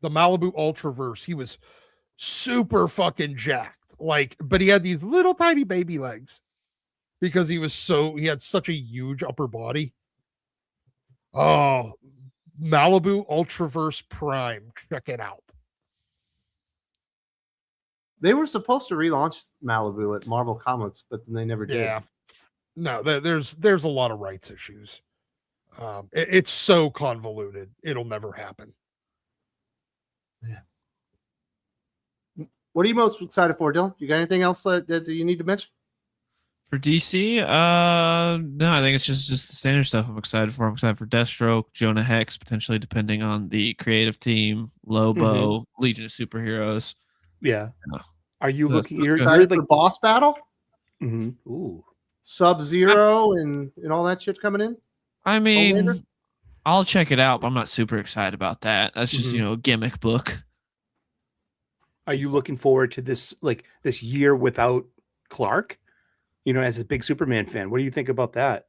Malibu Ultraverse. He was super fucking jacked, but he had these little tiny baby legs because he had such a huge upper body. Oh. Malibu Ultraverse Prime. Check it out. They were supposed to relaunch Malibu at Marvel Comics, but then they never did. Yeah. No, there's a lot of rights issues. It's so convoluted. It'll never happen. Yeah. What are you most excited for, Dylan? You got anything else that you need to mention? For DC, no, I think it's just the standard stuff I'm excited for. I'm excited for Deathstroke, Jonah Hex, potentially depending on the creative team, Lobo, Legion of Superheroes. Yeah. Are you looking? You're excited for Boss Battle? Mm-hmm. Ooh, Sub-Zero and all that shit coming in. I mean, I'll check it out, but I'm not super excited about that. That's just a gimmick book. Are you looking forward to this year without Clark? You know, as a big Superman fan, what do you think about that?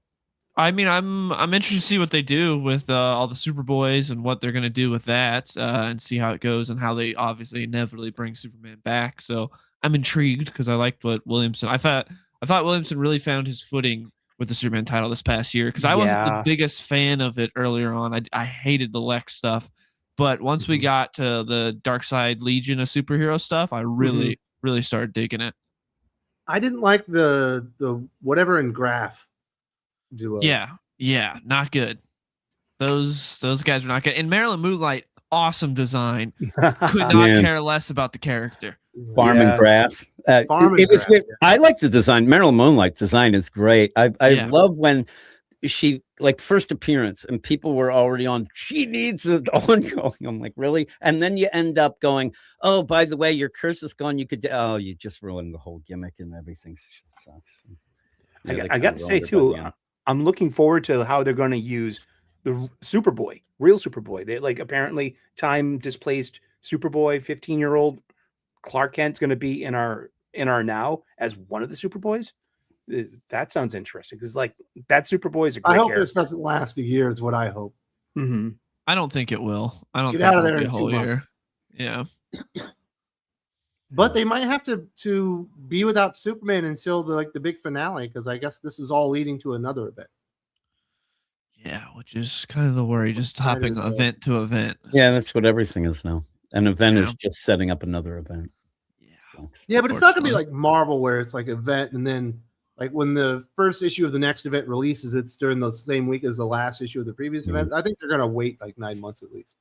I mean, I'm interested to see what they do with all the Superboys and what they're going to do with that, and see how it goes, and how they obviously inevitably bring Superman back. So I'm intrigued because I liked what Williamson. I thought Williamson really found his footing with the Superman title this past year, because I wasn't the biggest fan of it earlier on. I hated the Lex stuff, but once we got to the Dark Side Legion of superhero stuff, I really started digging it. I didn't like the whatever in Graph duo. Yeah, not good. Those guys were not good. And Marilyn Moonlight, awesome design. Could not care less about the character. Farm and Graph. I like the design. Marilyn Moonlight design is great. I love when she first appearance and people were already on, she needs an ongoing. I'm like, really? And then you end up going, oh, by the way, your curse is gone. You just ruined the whole gimmick and everything sucks. Yeah, I got to say too, I'm looking forward to how they're going to use the Superboy, real Superboy. They apparently time displaced Superboy, 15-year-old Clark Kent's going to be in our now as one of the Superboys. That sounds interesting, because that Superboy is a great character. This doesn't last a year is what I hope. I don't think it will. I don't get think out of there in in a 2 whole months. year. Yeah. But they might have to be without Superman until the big finale, because I guess this is all leading to another event. Yeah, which is kind of the worry, just hopping event to event. Yeah, that's what everything is now. An event is just setting up another event. Yeah, but it's not going to be like Marvel, where it's like event and then Like when the first issue of the next event releases, it's during the same week as the last issue of the previous event. I think they're going to wait like 9 months at least.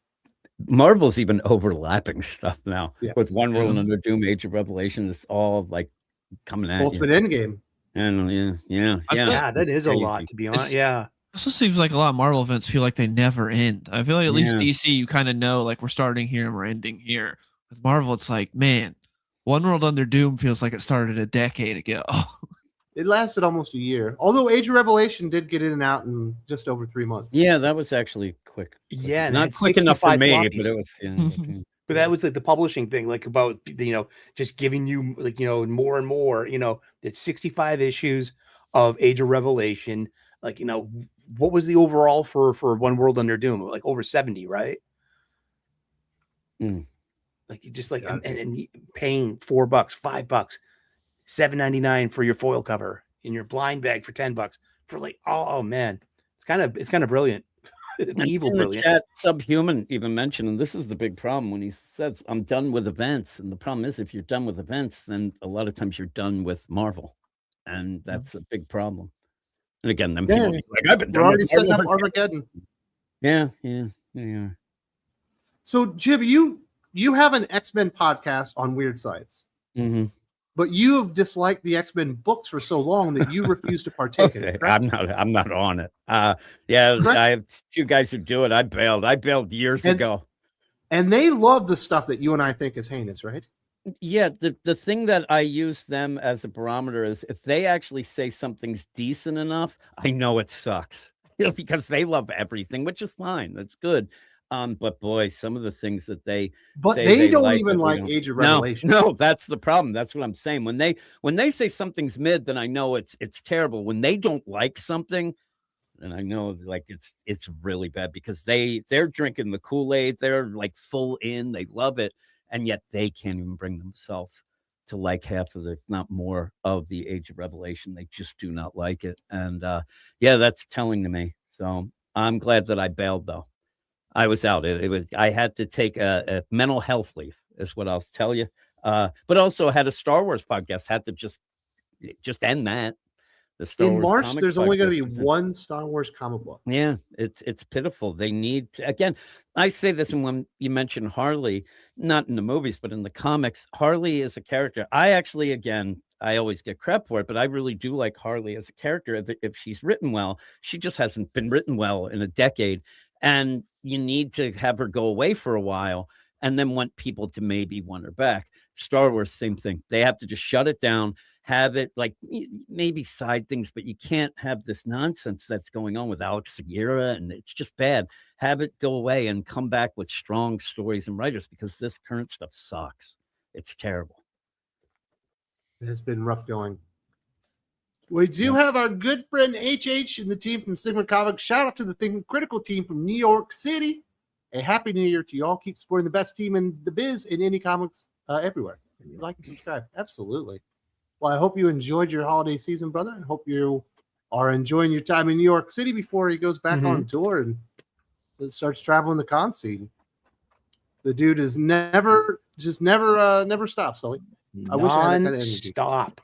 Marvel's even overlapping stuff now Yes. with One World Under Doom, Age of Revelation. It's all like coming at Ultimate you. Endgame. And Yeah, that is a Crazy. lot, to be honest. Yeah. Also seems like a lot of Marvel events feel like they never end. I feel like at least Yeah. DC, you kind of know like we're starting here and we're ending here. With Marvel, it's like, man, One World Under Doom feels like it started a decade ago. It lasted almost a year. Although Age of Revelation did get in and out in just over 3 months. Yeah, that was actually quick. Yeah, and it Not had quick enough for 65 me, floppies. but it was. But that was like the publishing thing, like about, just giving you like, more and more, it's 65 issues of Age of Revelation. Like, what was the overall for One World Under Doom? Like over 70, right? Like you just like, and paying $4, $5, $7.99 for your foil cover in your blind bag for $10 for like, oh man, it's kind of brilliant. It's evil in brilliant. The chat, Subhuman even mentioned, and this is the big problem when he says, I'm done with events. And the problem is, if you're done with events, then a lot of times you're done with Marvel. And that's a big problem. And again, then people like, I've been We're done already with setting up Marvel. Armageddon. Yeah. So, Jib, you have an X-Men podcast on Weird Sites. Mm-hmm. But you have disliked the X-Men books for so long that you refuse to partake in it. Correct? I'm not on it. I have 2 guys who do it. I bailed years ago. And they love the stuff that you and I think is heinous, right? Yeah, the thing that I use them as a barometer is if they actually say something's decent enough, I know it sucks. Because they love everything, which is fine. That's good. But boy, some of the things that they don't even like Age of Revelation. No, that's the problem. That's what I'm saying. When they say something's mid, then I know it's terrible. When they don't like something, then I know like it's really bad because they're drinking the Kool-Aid. They're like full in. They love it, and yet they can't even bring themselves to like half of the, if not more, of the Age of Revelation. They just do not like it, and that's telling to me. So I'm glad that I bailed though. I was out. I had to take a mental health leave, is what I'll tell you. But also had a Star Wars podcast. Had to just end that. The Star in Wars March, comics there's only going to podcast be one Star Wars comic book. Yeah, it's pitiful. They need to, again. I say this, and when you mention Harley, not in the movies, but in the comics, Harley is a character. I actually, again, I always get crap for it, but I really do like Harley as a character. If she's written well, she just hasn't been written well in a decade. And you need to have her go away for a while and then want people to maybe want her back. Star Wars, same thing. They have to just shut it down, have it like maybe side things, but you can't have this nonsense that's going on with Alex Segura, and it's just bad. Have it go away and come back with strong stories and writers, because this current stuff sucks. It's terrible. It has been rough going. We do have our good friend HH and the team from Sigma Comics. Shout out to the Think Critical team from New York City. A happy new year to y'all. Keep supporting the best team in the biz in indie comics everywhere. If you like and subscribe. Absolutely. Well, I hope you enjoyed your holiday season, brother. I hope you are enjoying your time in New York City before he goes back on tour and starts traveling the con scene. The dude is never stops, Sully. I wish I had that kind of energy. Stop.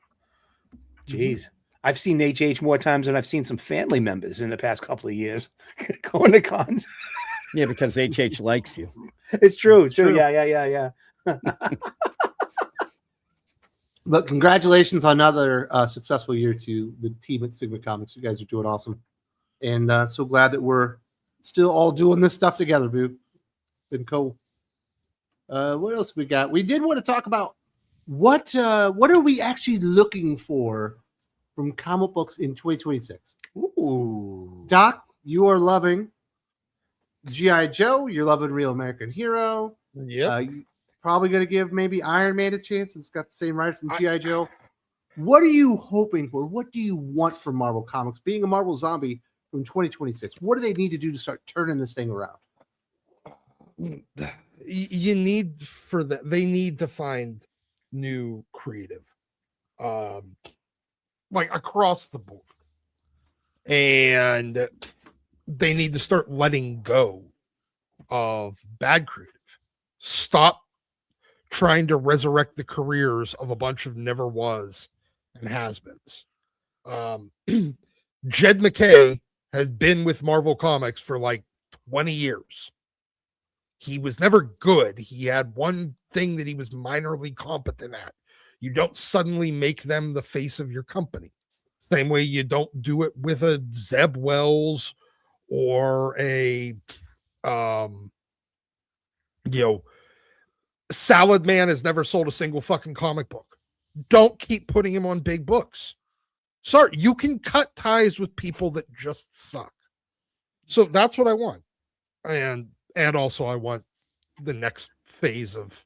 Jeez. I've seen HH more times than I've seen some family members in the past couple of years going to cons. Yeah, because HH likes you. It's true. It's true. Yeah. But congratulations on another successful year to the team at Sigma Comics. You guys are doing awesome. And so glad that we're still all doing this stuff together, dude. Been cool. What else we got? We did want to talk about what are we actually looking for from comic books in 2026? Ooh. Doc, you are loving G.I. Joe. You're loving Real American Hero. Yeah. Probably going to give maybe Iron Man a chance. It's got the same writer from G.I. Joe. What are you hoping for? What do you want from Marvel Comics? Being a Marvel zombie from 2026, what do they need to do to start turning this thing around? You need for that. They need to find new creative, like across the board, and they need to start letting go of bad creative. Stop trying to resurrect the careers of a bunch of never was and has-beens. Jed McKay has been with Marvel Comics for like 20 years. He was never good. He had one thing that he was minorly competent at. You don't suddenly make them the face of your company. Same way you don't do it with a Zeb Wells or a Salad Man has never sold a single fucking comic book. Don't keep putting him on big books. Sorry, you can cut ties with people that just suck. So that's what I want. And also I want the next phase of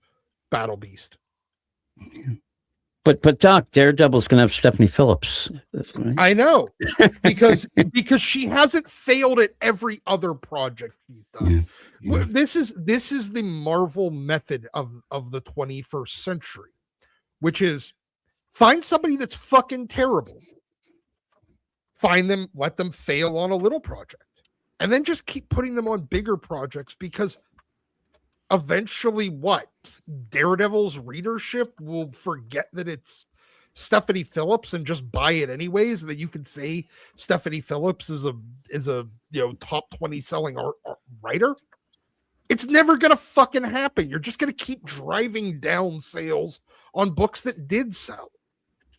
Battle Beast. But Doc, Daredevil's gonna have Stephanie Phillips. Right? I know, because she hasn't failed at every other project she's done. Yeah. This is the Marvel method of the 21st century, which is find somebody that's fucking terrible. Find them, let them fail on a little project, and then just keep putting them on bigger projects, because eventually Daredevil's readership will forget that it's Stephanie Phillips and just buy it anyways, that you can say Stephanie Phillips is a top 20 selling art writer. It's never gonna fucking happen. You're just gonna keep driving down sales on books that did sell.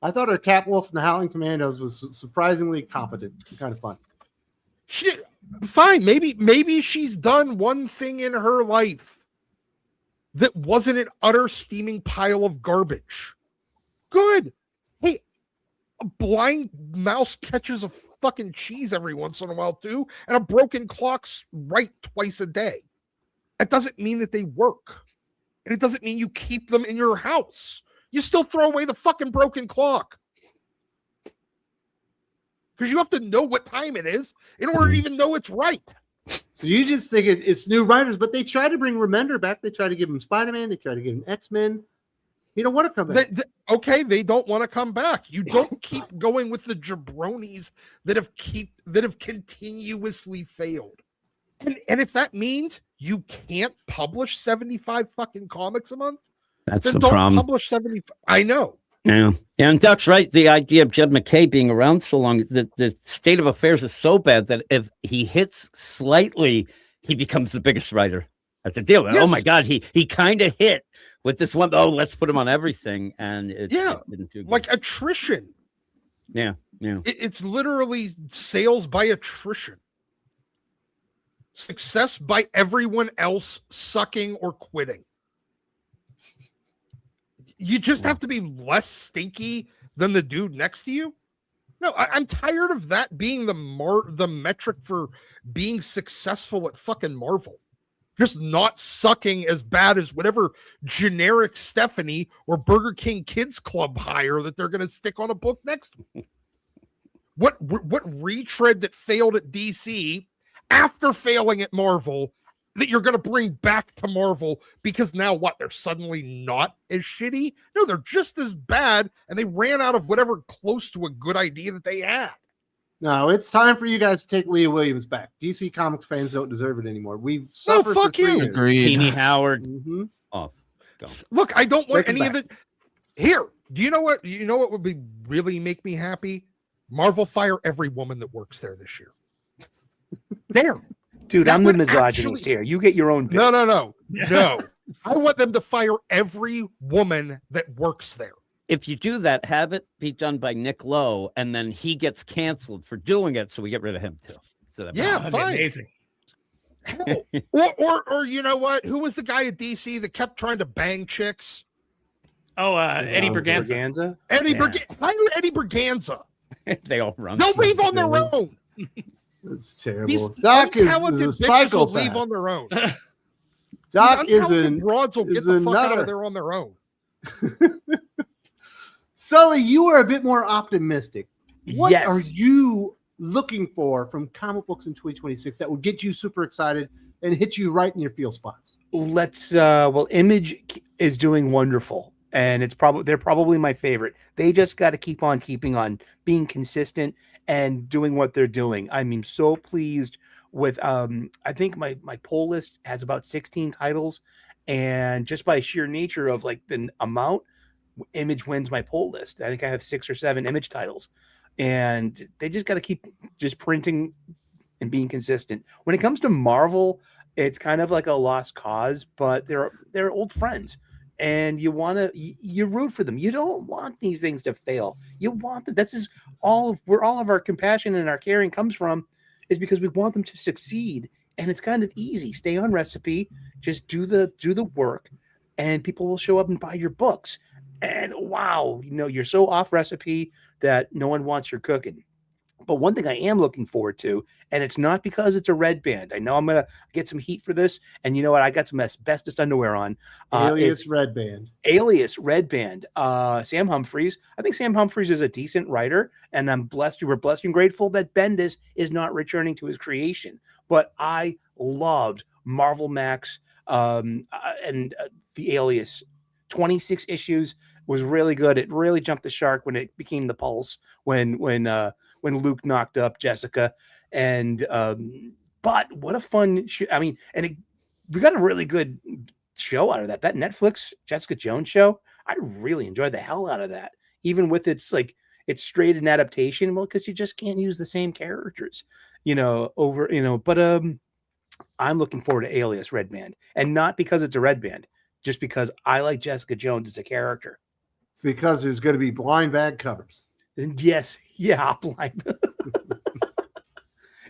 I thought her Catwolf and the Howling Commandos was surprisingly competent and kind of fun. Fine, maybe she's done one thing in her life that wasn't an utter steaming pile of garbage. Good. Hey, a blind mouse catches a fucking cheese every once in a while too, and a broken clock's right twice a day. That doesn't mean that they work. And it doesn't mean you keep them in your house. You still throw away the fucking broken clock. Because you have to know what time it is in order to even know it's right. So you just think it's new writers, but they try to bring Remender back. They try to give him Spider-Man. They try to give him X-Men. You don't want to come back. They don't want to come back. You don't keep going with the jabronis that have continuously failed. And if that means you can't publish 75 fucking comics a month, that's then the don't problem. Publish 75. I know. Yeah. And Duck's right. The idea of Jed McKay being around so long, the state of affairs is so bad that if he hits slightly, he becomes the biggest writer at the deal. Yes. Oh my God, he kind of hit with this one. Oh, let's put him on everything. And it didn't do good. Like attrition. Yeah. It's literally sales by attrition. Success by everyone else sucking or quitting. You just have to be less stinky than the dude next to you. No, I'm tired of that being the metric for being successful at fucking Marvel. Just not sucking as bad as whatever generic Stephanie or Burger King Kids Club hire that they're going to stick on a book next to. What retread that failed at DC after failing at Marvel that you're going to bring back to Marvel because now they're suddenly not as shitty? No, they're just as bad, and they ran out of whatever close to a good idea that they had. No, it's time for you guys to take Leah Williams back. DC Comics fans don't deserve it anymore. We've suffered fuck for 3 you. years. Agreed. Teeny Howard. Mm-hmm. Oh, go. Look, I don't want Take any of it. Here, do you know what? You know what would be really make me happy? Marvel fire every woman that works there this year. There. Dude, That I'm the would misogynist here. You get your own bit. No. I want them to fire every woman that works there. If you do that, have it be done by Nick Lowe, and then he gets canceled for doing it, so we get rid of him too. So that Fine. Amazing. Hell. or you know what? Who was the guy at DC that kept trying to bang chicks? Oh, Eddie Berganza. Eddie Berganza. they all run. They'll leave on their own. It's terrible. These Doc is untalented a bitches will leave psychopath. on their own. Doc These is untalented broads will get the fuck out another. of there on their own. Sully, you are a bit more optimistic. What Yes. are you looking for from comic books in 2026 that would get you super excited and hit you right in your feel spots? Image is doing wonderful, and they're probably my favorite. They just got to keep on keeping on being consistent and doing what they're doing. I mean, so pleased with I think my poll list has about 16 titles, and just by sheer nature of like the amount, Image wins my poll list. I think I have 6 or 7 Image titles. and they just got to keep just printing and being consistent. When it comes to Marvel, it's kind of like a lost cause, but they're old friends, and you root for them. You don't want these things to fail. You want them. That's just where all of our compassion and our caring comes from, is because we want them to succeed. And it's kind of easy. Stay on recipe, just do the work, and people will show up and buy your books. And wow, you're so off recipe that no one wants your cooking. But one thing I am looking forward to, and it's not because it's a red band. I know I'm gonna get some heat for this, and you know what? I got some asbestos underwear on. Alias Red Band. Alias Red Band. Sam Humphries. I think Sam Humphries is a decent writer, and we're blessed and grateful that Bendis is not returning to his creation. But I loved Marvel Max and the Alias. 26 issues was really good. It really jumped the shark when it became the Pulse, when Luke knocked up Jessica. And but what a fun we got a really good show out of that Netflix Jessica Jones show. I really enjoyed the hell out of that, even with its straight an adaptation. Well, because you just can't use the same characters, but I'm looking forward to Alias Red Band, and not because it's a red band, just because I like Jessica Jones as a character. It's because there's going to be blind bag covers. Yes, yeah, blind.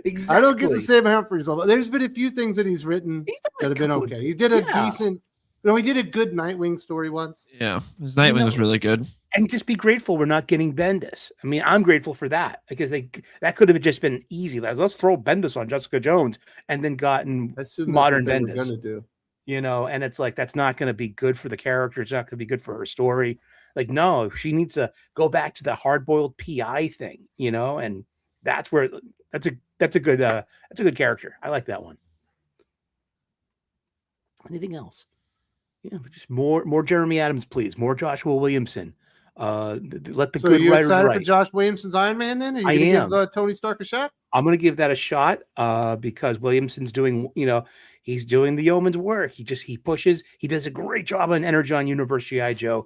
Exactly. I don't get the Sam Humphries. There's been a few things that he's written that have been okay. He did a decent. He did a good Nightwing story once. Yeah, his Nightwing was really good. And just be grateful we're not getting Bendis. I mean, I'm grateful for that, because that could have just been easy. Let's throw Bendis on Jessica Jones and then gotten modern Bendis. Going to do. And it's like, that's not going to be good for the character. It's not going to be good for her story. Like, no, she needs to go back to the hard-boiled PI thing, and that's where that's a good character. I like that one. Anything else? Yeah, just more Jeremy Adams, please. More Joshua Williamson. Let the good you writers excited write. For Josh Williamson's Iron Man then? Are you going to give Tony Stark a shot? I'm going to give that a shot because Williamson's doing, he's doing the yeoman's work. He pushes. He does a great job on Energon Universe G.I. Joe.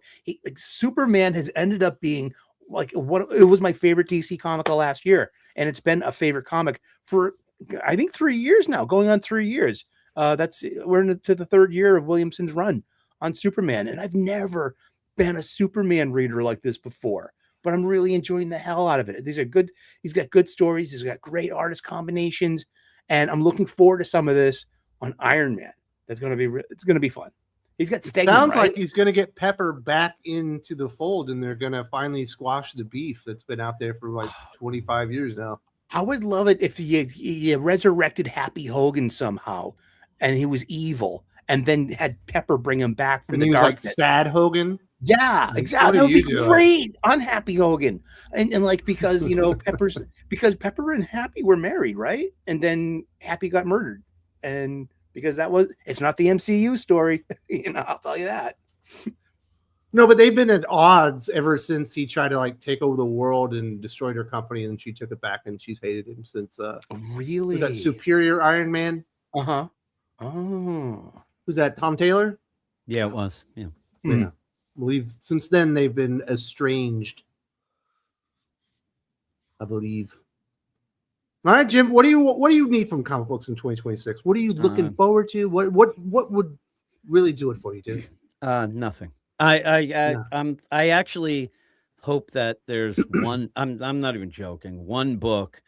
Superman has ended up being it was my favorite DC comic of last year, and it's been a favorite comic for I think 3 years now, going on 3 years. We're into the third year of Williamson's run on Superman, and I've never been a Superman reader like this before. But I'm really enjoying the hell out of it. These are good. He's got good stories. He's got great artist combinations, and I'm looking forward to some of this on Iron Man. It's going to be fun. He's got Stegman, sounds like he's going to get Pepper back into the fold, and they're going to finally squash the beef that's been out there for 25 years now. I would love it if you resurrected Happy Hogan somehow, and he was evil, and then had Pepper bring him back from the darkness. Like sad Hogan. Yeah, exactly. That would be great. Unhappy Hogan, and because because Pepper and Happy were married, right? And then Happy got murdered, and because it's not the MCU story, I'll tell you that. No, but they've been at odds ever since he tried to take over the world and destroy her company, and she took it back, and she's hated him since. Really? Was that Superior Iron Man? Oh, who's that? Tom Taylor? Yeah, it was. Yeah. Yeah. I believe since then they've been estranged. I believe. All right, Jim. What do you need from comic books in 2026? What are you looking forward to? What would really do it for you, dude? Nothing. I actually hope that there's one. I'm not even joking. One book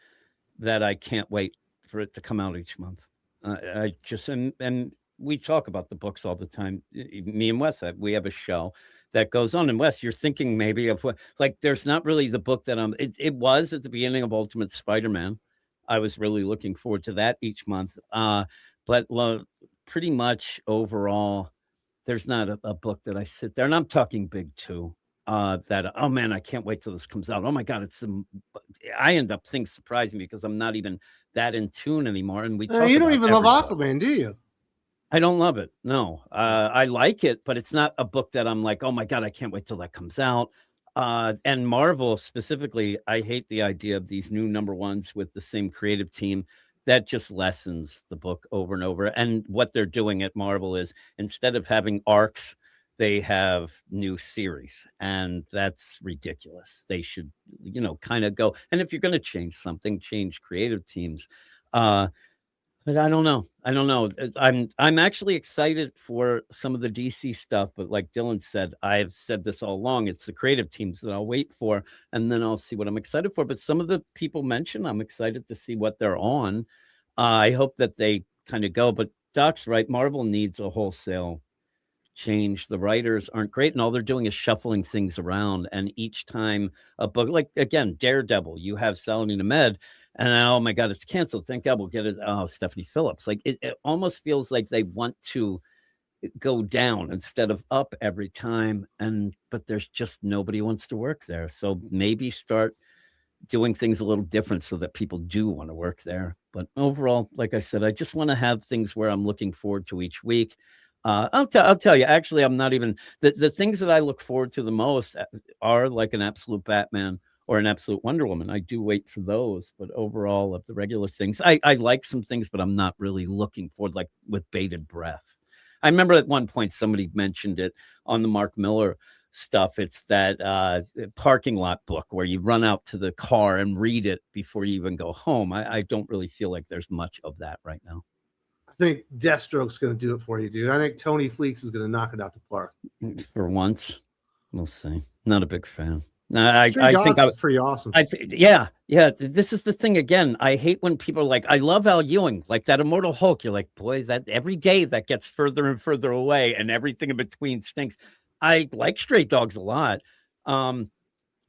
that I can't wait for it to come out each month. I just and we talk about the books all the time. Me and Wes, we have a show that goes on. And Wes, you're thinking maybe of there's not really the book that it was at the beginning of Ultimate Spider-Man. I was really looking forward to that each month. But pretty much overall, there's not a book that I sit there, and I'm talking big too. That oh man, I can't wait till this comes out. Oh my god, I end up things surprising me because I'm not even that in tune anymore. And you don't even love Aquaman, do you? I don't love it. No, I like it, but it's not a book that I'm like, oh my god, I can't wait till that comes out. And Marvel specifically, I hate the idea of these new number ones with the same creative team. That just lessens the book over and over. And what they're doing at Marvel is instead of having arcs they have new series, and that's ridiculous. They should, kind of go. And if you're going to change something, change creative teams. But I don't know. I'm actually excited for some of the DC stuff, but like Dylan said, I've said this all along. It's the creative teams that I'll wait for, and then I'll see what I'm excited for. But some of the people mentioned, I'm excited to see what they're on. I hope that they kind of go. But Doc's right. Marvel needs a wholesale change. The writers aren't great, and all they're doing is shuffling things around. And each time a book, like again, Daredevil, you have Saladin Ahmed. And then, oh my God, it's canceled. Thank God we'll get it. Oh, Stephanie Phillips. Like it almost feels like they want to go down instead of up every time. But there's just nobody wants to work there. So maybe start doing things a little different so that people do want to work there. But overall, like I said, I just want to have things where I'm looking forward to each week. I'll tell you, actually, I'm not even the things that I look forward to the most are like an absolute Batman or an absolute Wonder Woman. I do wait for those, but overall of the regular things, I like some things, but I'm not really looking forward like with bated breath. I remember at one point somebody mentioned it on the Mark Miller stuff. It's that parking lot book where you run out to the car and read it before you even go home. I don't really feel like there's much of that right now. I think Deathstroke's going to do it for you, dude. I think Tony Fleecs is going to knock it out the park. For once, we'll see. Not a big fan. I think that's pretty awesome. Yeah. This is the thing again. I hate when people are like, I love Al Ewing, like that Immortal Hulk. You're like, boy, that every day that gets further and further away, and everything in between stinks. I like Stray Dogs a lot. I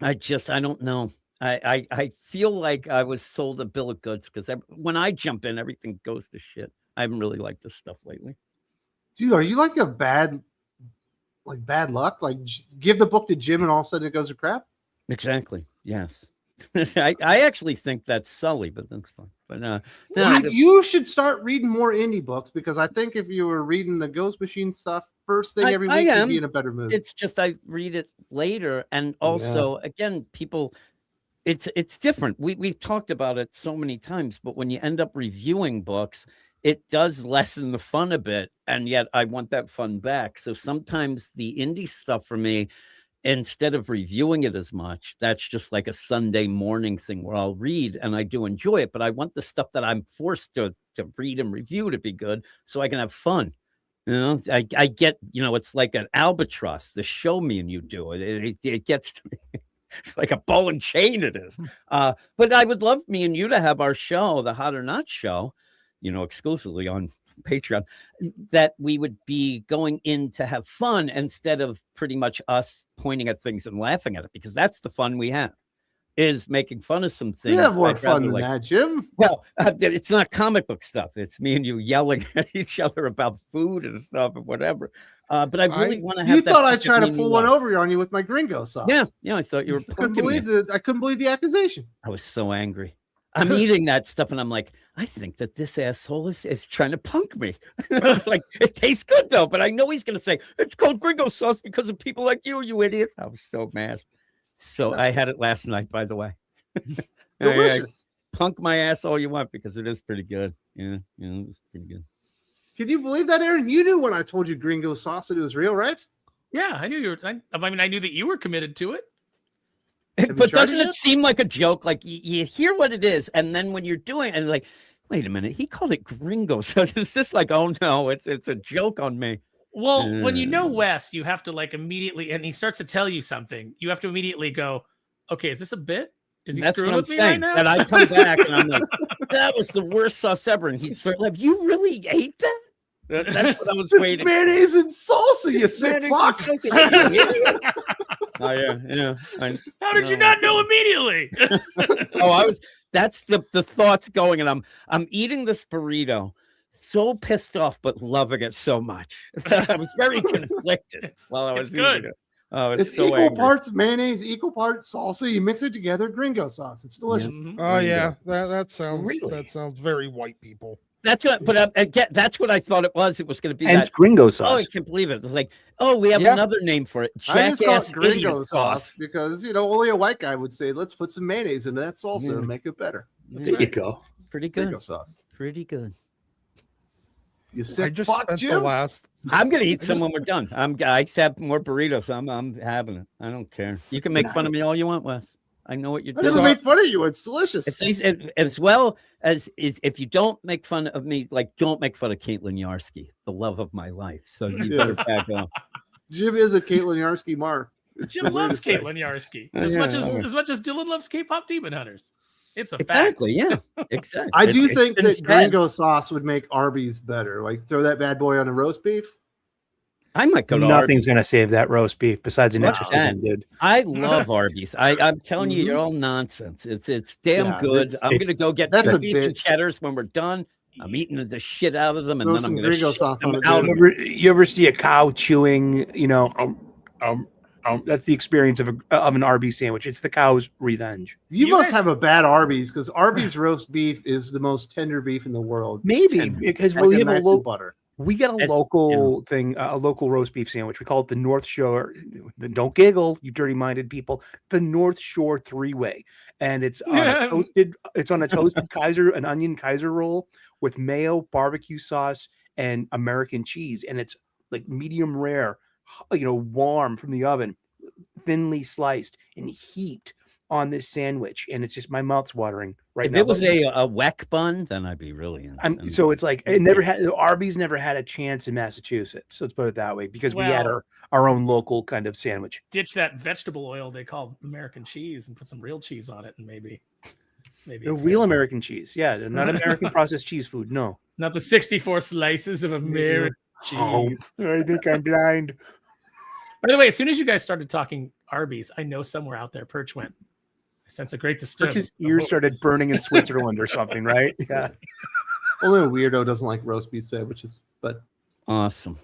don't know. I feel like I was sold a bill of goods because when I jump in, everything goes to shit. I haven't really liked this stuff lately. Dude, are you like a bad luck? Like give the book to Jim and all of a sudden it goes to crap? Exactly. Yes. I actually think that's Sully, but that's fine. But no, you should start reading more indie books because I think if you were reading the Ghost Machine stuff first thing every week, you'd be in a better mood. It's just I read it later, and also again, people, it's different. We've talked about it so many times, but when you end up reviewing books, it does lessen the fun a bit, and yet I want that fun back. So sometimes the indie stuff for me, instead of reviewing it as much, that's just like a Sunday morning thing where I'll read and I do enjoy it, but I want the stuff that I'm forced to read and review to be good so I can have fun. I get, it's like an albatross, the show me and you do it. It gets to me. It's like a ball and chain it is. But I would love me and you to have our show, the Hot or Not show, exclusively on Patreon, that we would be going in to have fun instead of pretty much us pointing at things and laughing at it, because that's the fun we have, is making fun of some things. You have more fun than that, Jim. Well, it's not comic book stuff. It's me and you yelling at each other about food and stuff and whatever. But I really want to have. You thought I'd try to pull one over on you with my gringo sauce. Yeah. I thought you were. I couldn't believe the accusation. I was so angry. I'm eating that stuff and I'm like, I think that this asshole is trying to punk me. Like, it tastes good though, but I know he's going to say it's called gringo sauce because of people like you idiot. I was so mad. So I had it last night, by the way. Delicious. Punk my ass all you want because it is pretty good. Yeah, it was pretty good. Can you believe that, Aaron? You knew when I told you gringo sauce that it was real, right? Yeah, I knew you were. I knew that you were committed to it. But doesn't it seem like a joke? Like you hear what it is, and then when you're doing it, and like, wait a minute, he called it gringo. So it's just like, oh no, it's a joke on me. Well, when you know Wes, you have to like immediately, and he starts to tell you something, you have to immediately go, okay, is this a bit? Is he screwing with me right now? And I come back and I'm like, that was the worst sauce ever. And he's like, you really ate that? That's what I was waiting. Mayonnaise and salsa, you sick fuck. Oh yeah. How did you not know immediately? That's the thoughts going, and I'm eating this burrito, so pissed off, but loving it so much. I was very conflicted while I was eating it. Oh, it's so equal angry. parts mayonnaise, equal parts salsa. You mix it together, gringo sauce. It's delicious. Yeah. Oh yeah, that sounds very white people. That's what, but again, that's what I thought it was. It was going to be that gringo sauce. Oh, I can't believe it. It's like, we have another name for it. I just call it gringo sauce because only a white guy would say, "Let's put some mayonnaise into that salsa and make it better." There you go. Pretty good. Gringo sauce. Pretty good. You said I just spent the last I'm gonna eat some when we're done. I have more burritos. I'm having it. I don't care. You can make fun of me all you want, Wes. I know what you're I doing. never made fun of you. It's delicious. As well as if you don't make fun of me, like don't make fun of Caitlin Yarsky, the love of my life. So you better back off. Jim is a Caitlin Yarsky mark. Jim loves Caitlin Yarsky as much as Dylan loves K-pop Demon Hunters. It's a exactly, yeah, exactly. I do think that Gringo sauce would make Arby's better. Like throw that bad boy on a roast beef. I might go to Nothing's going to save that roast beef besides an exorcism, dude. I love Arby's. I'm telling you, you're all nonsense. It's damn good. I'm going to go get beef and cheddars when we're done. I'm eating the shit out of them, and then I'm going to shit sauce them on out. You ever see a cow chewing? That's the experience of an Arby's sandwich. It's the cow's revenge. You must have a bad Arby's because Arby's roast beef is the most tender beef in the world. Maybe because we have a low butter. We got a local thing, a local roast beef sandwich. We call it the North Shore. Don't giggle, you dirty-minded people. The North Shore 3-way, and it's on a toasted. It's on a toasted an onion Kaiser roll with mayo, barbecue sauce, and American cheese, and it's like medium rare, warm from the oven, thinly sliced and heaped on this sandwich, and it's just my mouth's watering right now. If it was a weck bun, then I'd be really in. So it's like Arby's never had a chance in Massachusetts. So let's put it that way, because we had our own local kind of sandwich. Ditch that vegetable oil they call American cheese and put some real cheese on it, and maybe real American cheese. Yeah, not American processed cheese food. No, not the 64 slices of American cheese. I think I'm blind. By the way, as soon as you guys started talking Arby's, I know somewhere out there Perch went. I sense a great disturbance. Perch's ears started burning in Switzerland or something, right? Yeah. Only a weirdo doesn't like roast beef sandwiches, but awesome.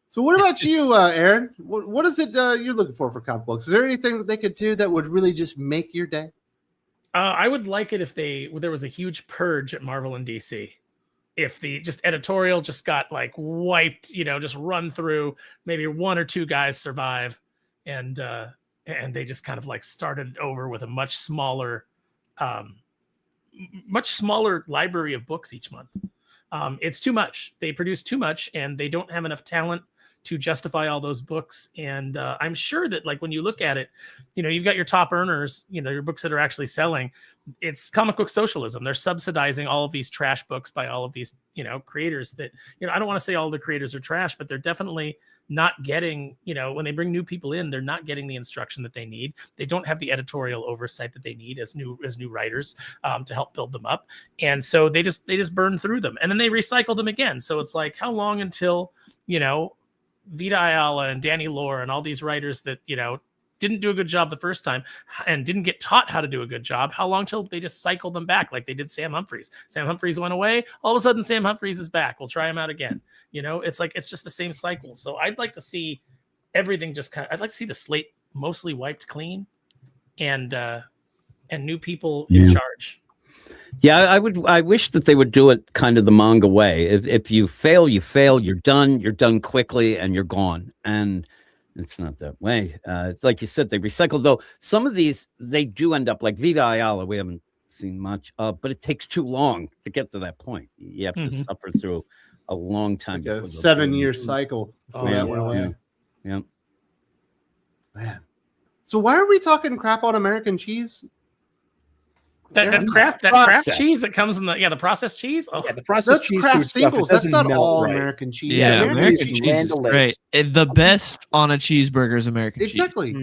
So what about you, Aaron? What is it you're looking for comic books? Is there anything that they could do that would really just make your day? I would like it if there was a huge purge at Marvel and DC. If the just editorial just got like wiped, just run through, maybe one or two guys survive, and they just kind of like started over with a much smaller library of books each month. It's too much. They produce too much, and they don't have enough talent to justify all those books. And I'm sure that like when you look at it, you've got your top earners, your books that are actually selling. It's comic book socialism. They're subsidizing all of these trash books by all of these, creators that, I don't want to say all the creators are trash, but they're definitely not getting, when they bring new people in, they're not getting the instruction that they need. They don't have the editorial oversight that they need as new writers to help build them up. And so they just burn through them, and then they recycle them again. So it's like, how long until, Vita Ayala and Danny Lore and all these writers that, didn't do a good job the first time and didn't get taught how to do a good job, how long till they just cycle them back like they did Sam Humphries? Sam Humphries went away. All of a sudden, Sam Humphries is back. We'll try him out again. It's like, it's just the same cycle. So I'd like to see everything I'd like to see the slate mostly wiped clean and new people in charge. Yeah, I wish that they would do it kind of the manga way. If you fail, you fail. You're done quickly, and you're gone. And it's not that way. Like you said, they recycle. Though some of these, they do end up like Vita Ayala. We haven't seen much, but it takes too long to get to that point. You have to suffer through a long time. Like a 7-year cycle. Oh, yeah. Man. So why are we talking crap on American cheese? That craft cheese that comes in the processed cheese. Oh, yeah, the processed cheese. Craft singles. That's not all American cheese. Yeah, American cheese is great. The best on a cheeseburger is American cheese. Exactly.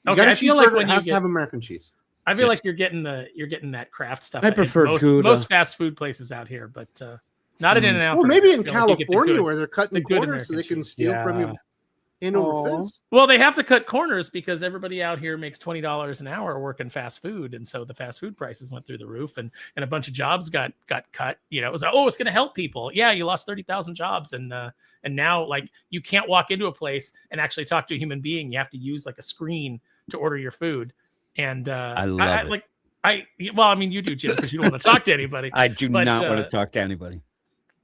Okay, I feel like when it has to have American cheese. I feel like you're getting that craft stuff. I prefer most fast food places out here, but not in In-N-Out. Well, maybe in California where they're cutting corners so they can steal from you. Well, they have to cut corners because everybody out here makes $20 an hour working fast food, and so the fast food prices went through the roof, and a bunch of jobs got cut. It was like, it's going to help people. Yeah, you lost 30,000 jobs, and now like you can't walk into a place and actually talk to a human being. You have to use like a screen to order your food, and I love it. You do, Jim, because you don't want to talk to anybody. I do not want to talk to anybody.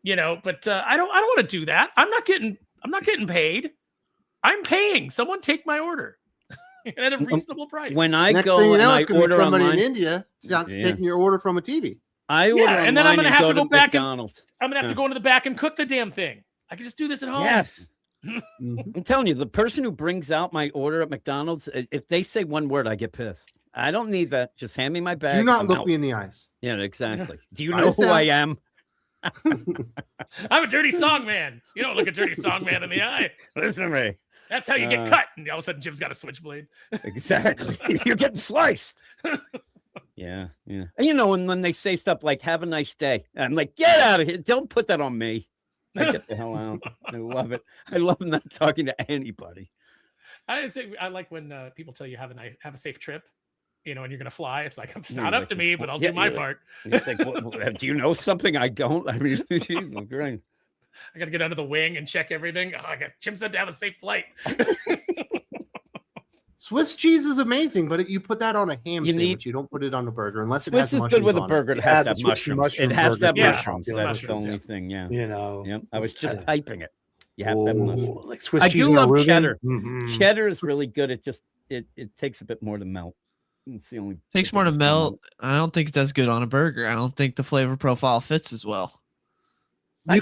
But I don't want to do that. I'm not getting paid. I'm paying. Someone take my order at a reasonable price. When I go and I order somebody online, in India taking your order from a TV. I order and then I'm going to have to go back. McDonald's. I'm gonna have to go into the back and cook the damn thing. I can just do this at home. Yes, Mhm. I'm telling you, the person who brings out my order at McDonald's, if they say one word, I get pissed. I don't need that. Just hand me my bag. Do not I'm look out. me in the eyes. Yeah, exactly. Do you I know who I understand. am? I'm a dirty song man. You don't look a dirty song man in the eye. Listen to me. That's how you get cut. And all of a sudden, Jim's got a switchblade. Exactly. You're getting sliced. Yeah. And when they say stuff like, have a nice day, I'm like, get out of here. Don't put that on me. I get the hell out. I love it. I love not talking to anybody. I like when people tell you have a safe trip. And you're gonna fly. It's like it's not up to me, but I'll do my part. It's like, do you know something I don't? I mean, Jesus, great. I gotta get under the wing and check everything. Jim said to have a safe flight. Swiss cheese is amazing, but you put that on a ham sandwich. You don't put it on a burger unless it has Swiss is mushrooms good with a on burger. It it. has Yeah, to the have Swiss mushrooms. mushroom It has to have burger. mushrooms. Yeah, That's mushrooms, the only yeah. thing. Yeah. Yep. I was just typing it. You have to have mushrooms. Like Swiss I cheese do and a love Reuben. cheddar. Mhm. Cheddar is really good. It takes a bit more to melt. It's the only Takes more to melt. I don't think it does good on a burger. I don't think the flavor profile fits as well. You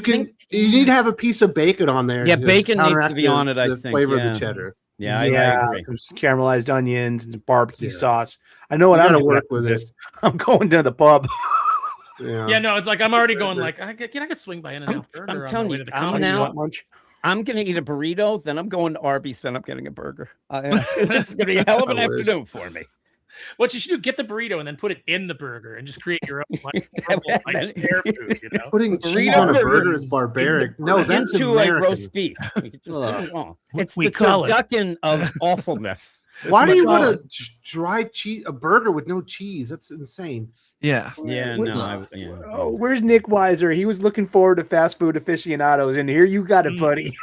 need to have a piece of bacon on there. Yeah, to bacon needs to counteract be on it. I the think flavor yeah. of the cheddar. Yeah, I agree. There's caramelized onions and barbecue Yeah. sauce. I know what You I'm gotta doing work after with this. it. I'm going to the pub. Yeah, no, it's like I'm already going like I could swing by In-N-Out Burger. I'm on telling the way you, to the I'm comedy now- shop. Lunch. I'm gonna eat a burrito, then I'm going to Arby's, then I'm getting a burger. It's gonna be a hell of an I wish. afternoon for me. What you should do, get the burrito and then put it in the burger and just create your own like, Then- air food, Putting cheese Burrito on a burger burger is barbaric. No, that's into like American. roast beef. We could just put it on. It's We the call it- turducken of awfulness. Why do you want want a dry cheese, a burger with no cheese? That's insane. Yeah. Yeah, no. Oh, where's Nick Weiser? He was looking forward to fast food aficionados, and here you got it, buddy.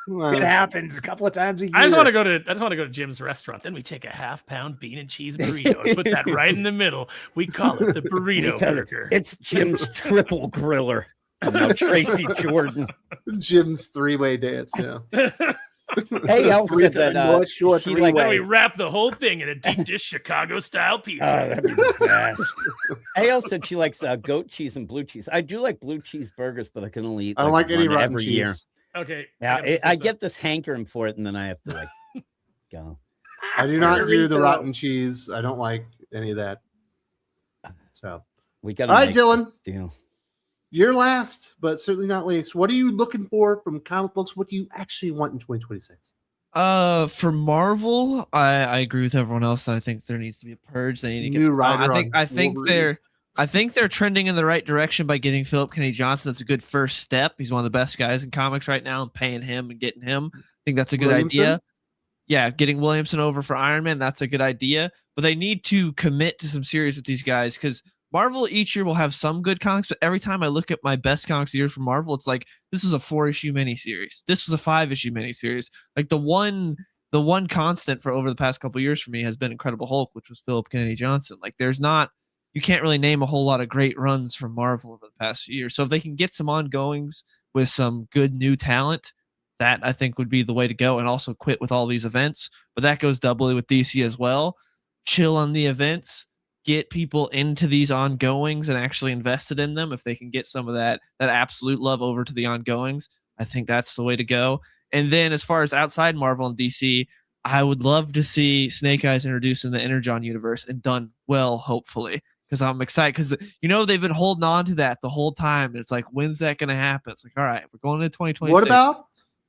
Well, It happens a couple of times a year. I just want to go to Jim's restaurant. Then we take a half-pound bean and cheese burrito and put that right in the middle. We call it the burrito burger. It's Jim's triple griller. No, Tracy Jordan. Jim's three-way dance. Yeah. AL said that North Shore she three-way. Then we wrap the whole thing in a deep dish Chicago-style pizza. that'd be the best. AL said she likes goat cheese and blue cheese. I do like blue cheese burgers, but I can only eat I don't like any one rotten every cheese. year. Okay. Yeah, I get this hankering for it, and then I have to like go. I do not do the Burrito. rotten cheese. I don't like any of that. So, We got all right, Dylan, deal. you're last, but certainly not least. What are you looking for from comic books? What do you actually want in 2026? For Marvel, I agree with everyone else. I think there needs to be a purge. They need to get New some- writer I think Wolverine. I think they're trending in the right direction by getting Philip Kennedy Johnson. That's a good first step. He's one of the best guys in comics right now, and paying him and getting him. I think that's a good Williamson? idea. Yeah, getting Williamson over for Iron Man, that's a good idea. But they need to commit to some series with these guys because Marvel each year will have some good comics, but every time I look at my best comics of the year from Marvel, it's like this was a 4-issue miniseries. This was a 5-issue miniseries. Like the one constant for over the past couple of years for me has been Incredible Hulk, which was Philip Kennedy Johnson. Like you can't really name a whole lot of great runs from Marvel over the past few years. So if they can get some ongoings with some good new talent, that I think would be the way to go, and also quit with all these events. But that goes doubly with DC as well. Chill on the events, get people into these ongoings and actually invested in them. If they can get some of that absolute love over to the ongoings, I think that's the way to go. And then as far as outside Marvel and DC, I would love to see Snake Eyes introduced in the Energon universe and done well, hopefully. Because I'm excited because they've been holding on to that the whole time. And it's like, when's that going to happen? It's like, all right, we're going into 2026. What about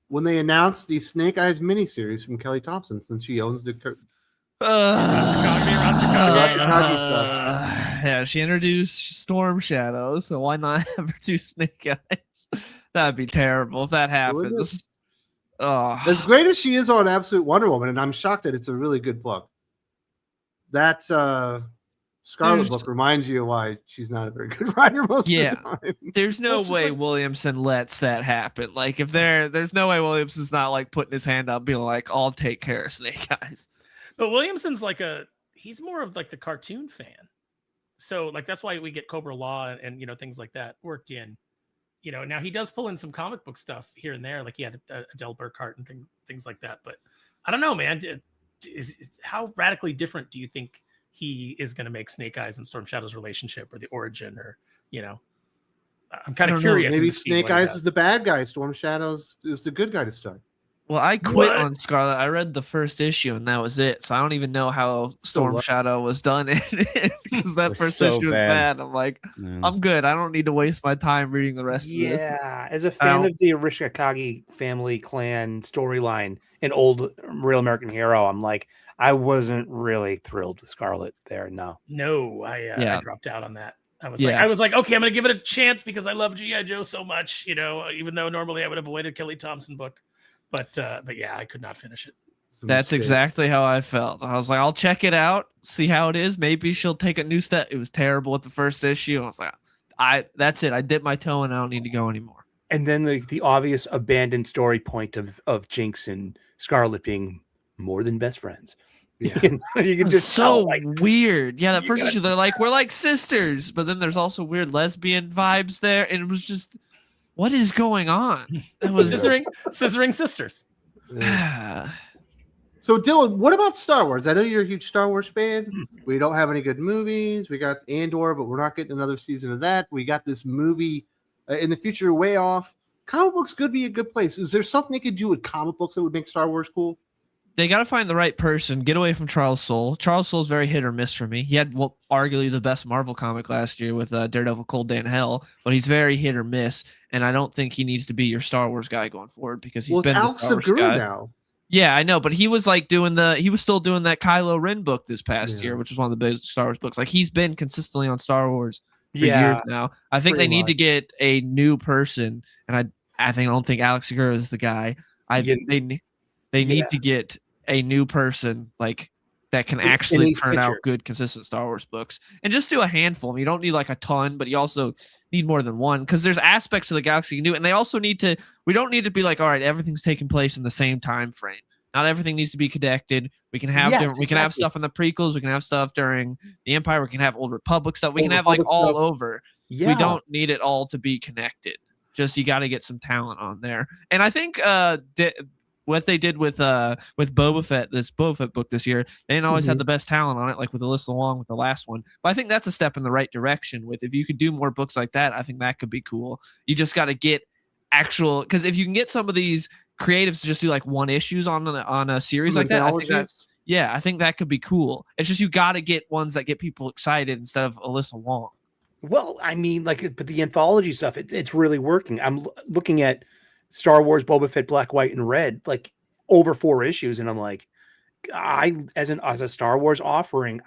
when they announced the Snake Eyes miniseries from Kelly Thompson, since she owns the Rashikagi stuff? Yeah, she introduced Storm Shadow, so why not have her do Snake Eyes? That'd be terrible if that happens. Oh, As great as she is on Absolute Wonder Woman, and I'm shocked that it's a really good book. That Scarlet book reminds you why she's not a very good writer most of the time. There's no Well, it's just way like- Williamson lets that happen. Like if there's no way Williamson's not like putting his hand up, being like, "I'll take care of Snake Eyes." But Williamson's he's more of like the cartoon fan. So like that's why we get Cobra Law and things like that worked in. Now he does pull in some comic book stuff here and there, like he had Adele Burkhart and things like that. But I don't know, man. How radically different do you think he is going to make Snake Eyes and Storm Shadow's relationship, or the origin, or I'm kind I of don't know, curious. Maybe to see Snake what he Eyes does. is the bad guy. Storm Shadows is the good guy to start. Well, I quit What? on Scarlet. I read the first issue and that was it. So I don't even know how Storm love- Shadow was done in it because that was first so issue was bad. bad. I'm like, Yeah. I'm good. I don't need to waste my time reading the rest of this. Yeah, as a fan Ow. of the Arishikage family clan storyline in old Real American Hero, I'm like, I wasn't really thrilled with Scarlet there. No. No, I Yeah. dropped out on that. I Yeah. was like, okay, I'm gonna give it a chance because I love G.I. Joe so much, you know, even though normally I would have avoided Kelly Thompson book. But yeah, I could not finish it. That's exactly how I felt. I was like, I'll check it out, see how it is. Maybe she'll take a new step. It was terrible with the first issue. I was like, that's it. I dipped my toe and I don't need to go anymore. And then the obvious abandoned story point of Jinx and Scarlet being more than best friends. Yeah. You can It's just so tell, like, weird. Yeah, that you first gotta- issue, they're like, we're like sisters, but then there's also weird lesbian vibes there, and it was just, what is going on? That was Scissoring sisters. So Dylan, what about Star Wars? I know you're a huge Star Wars fan. We don't have any good movies. We got Andor, but we're not getting another season of that. We got this movie in the future way off. Comic books could be a good place. Is there something they could do with comic books that would make Star Wars cool? They got to find the right person. Get away from Charles Soule. Charles Soule's very hit or miss for me. He had arguably the best Marvel comic last year with Daredevil Cold Day in Hell, but he's very hit or miss, and I don't think he needs to be your Star Wars guy going forward because he's Well, it's been the Alex Star Wars Segura guy. now. Yeah, I know, but he was like he was still doing that Kylo Ren book this past Yeah. year, which is one of the biggest Star Wars books. Like he's been consistently on Star Wars for Yeah, years now. I think they pretty need to much. get a new person, and I don't think Alex Segura is the guy. Yeah. They need to get a new person like that can In actually each turn out picture. good, consistent Star Wars books, and just do a handful. I mean, you don't need like a ton, but you also need more than one because there's aspects of the galaxy you can do, and they also need to. We don't need to be like, all right, everything's taking place in the same time frame. Not everything needs to be connected. We can have Yes, we can have exactly. stuff in the prequels. We can have stuff during the Empire. We can have Old Republic stuff. We Old can have like Republic all stuff. over. Yeah. We don't need it all to be connected. Just you got to get some talent on there. And I think what they did with Boba Fett, this Boba Fett book this year, they didn't always have the best talent on it, like with Alyssa Long with the last one. But I think that's a step in the right direction. With if you could do more books like that, I think that could be cool. You just got to get actual, because if you can get some of these creatives to just do like one issues on a series Some like that, I think anthologies? I think that could be cool. It's just you got to get ones that get people excited instead of Alyssa Long. Well, I mean, like, but the anthology stuff, it's really working. I'm looking at Star Wars, Boba Fett, Black, White, and Red, like over 4 issues, and I'm like, as a Star Wars offering,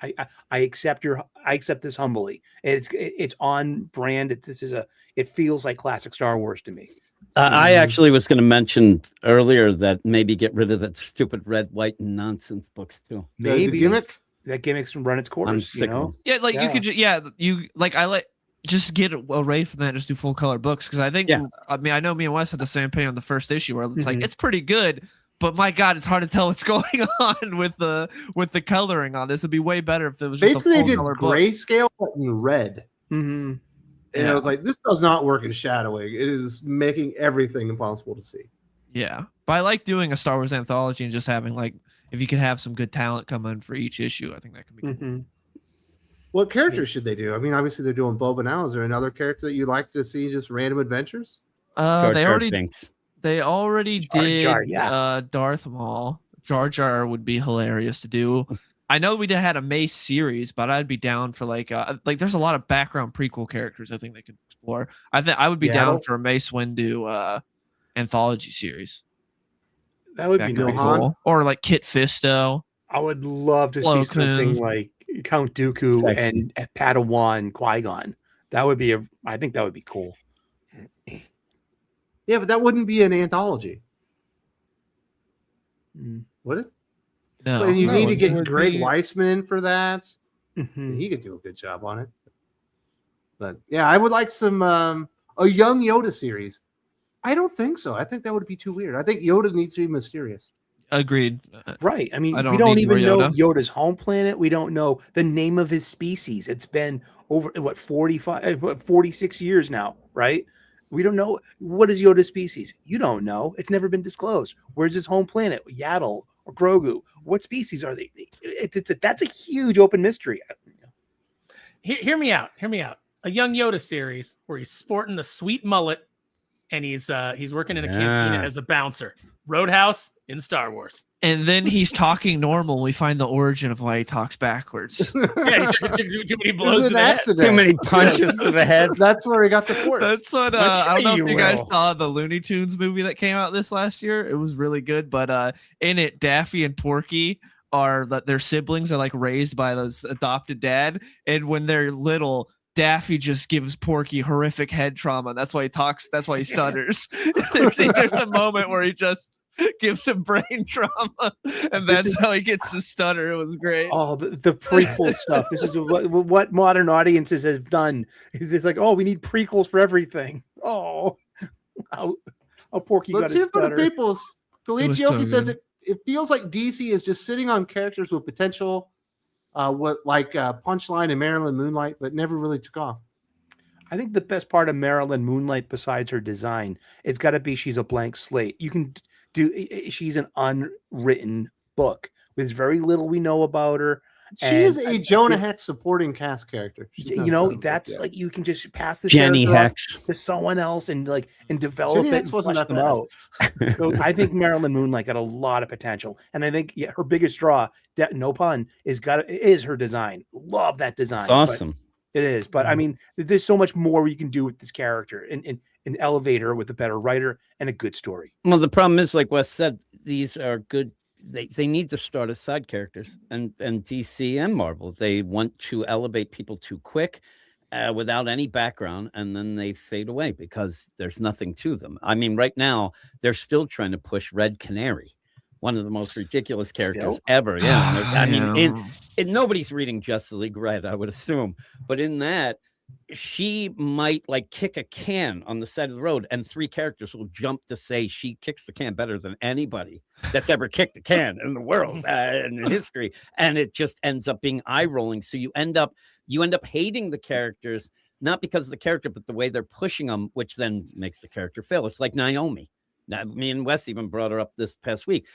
I accept this humbly. It's on brand. It feels like classic Star Wars to me. I actually was going to mention earlier that maybe get rid of that stupid red, white, and nonsense books too. The gimmick? That gimmick's run its course. I'm You sick of know, them. Yeah, like you could, just get away from that. Just do full color books because I think, Yeah. I mean, I know me and Wes had the same opinion on the first issue where it's like Mhm. it's pretty good, but my God, it's hard to tell what's going on with the coloring on this. It'd be way better if it was just Basically, a they full did color book. grayscale but in red. Mm-hmm. And I was like, this does not work in shadowing. It is making everything impossible to see. Yeah, but I like doing a Star Wars anthology and just having like if you could have some good talent come in for each issue, I think that could be cool. Mm-hmm. What characters should they do? I mean, obviously they're doing Boba now. Is there another character that you'd like to see just random adventures? Jar They Jar already Binks. They already Jar did Jar, yeah. Darth Maul. Jar Jar would be hilarious to do. I know we had a Mace series, but I'd be down for like there's a lot of background prequel characters I think they could explore. I think I would be down Yaddle? for a Mace Windu anthology series. That would That be could be nice. Han? cool. Or like Kit Fisto. I would love to see Plo something Koon. like Count Dooku Sexy. and Padawan Qui-Gon. That would be I think that would be cool. Yeah, but that wouldn't be an anthology, would it? No. And you No, need to it get would Greg be- Weissman in for that. Mhm. He could do a good job on it. But yeah, I would like some a young Yoda series. I don't think so. I think that would be too weird. I think Yoda needs to be mysterious. Agreed. Right. I mean, I we don't don't need even more know Yoda. Yoda's home planet. We don't know the name of his species. It's been over 46 years now, right? We don't know what is Yoda's species. You don't know. It's never been disclosed. Where's his home planet? Yaddle or Grogu? What species are they? That's a huge open mystery. Hear me out. Hear me out. a Young Yoda series where he's sporting the sweet mullet and he's working in a cantina as a bouncer. Roadhouse in Star Wars. And then he's talking normal. We find the origin of why he talks backwards. Yeah, he took too many blows to It was an the head. accident. Too many punches to the head. That's where he got the force. That's what I don't know if you guys saw the Looney Tunes movie that came out this last year. It was really good, but in it, Daffy and Porky are that their siblings are like raised by those adopted dad, and when they're little, Daffy just gives Porky horrific head trauma. That's why he talks. That's why he stutters. there's a moment where he just gives him brain trauma, and that's how he gets to stutter. It was great. Oh, the prequel stuff. This is what modern audiences have done. It's like, oh, we need prequels for everything. Oh, how Porky Let's got hear his from the stutter. peoples. so Galichioki says good. it feels like DC is just sitting on characters with potential, Punchline and Marilyn Moonlight, but never really took off. I think the best part of Marilyn Moonlight, besides her design, it's got to be she's a blank slate. You can she's an unwritten book. There's very little we know about her. She And is a Jonah Hex supporting cast character. She's not You know, something that's that. like you can just pass the Jenny character off Hex. to someone else and develop Jenny it Hex and wasn't flesh that them bad. out. So I think Marilyn Moonlight got a lot of potential, and I think her biggest draw, no pun, is her design. Love that design. It's but awesome. It is, but I mean, there's so much more you can do with this character and elevate her with a better writer and a good story. Well, the problem is, like Wes said, these are good. They need to start as side characters, and DC and Marvel, they want to elevate people too quick without any background, and then they fade away because there's nothing to them. I mean, right now they're still trying to push Red Canary, one of the most ridiculous characters ever. Yeah, I mean, nobody's reading Justice League Red, I would assume, but in that, she might like kick a can on the side of the road, and 3 characters will jump to say she kicks the can better than anybody that's ever kicked a can in the world in history, and it just ends up being eye rolling. So you end up hating the characters, not because of the character, but the way they're pushing them, which then makes the character fail. It's like Naomi. Now, me and Wes even brought her up this past week.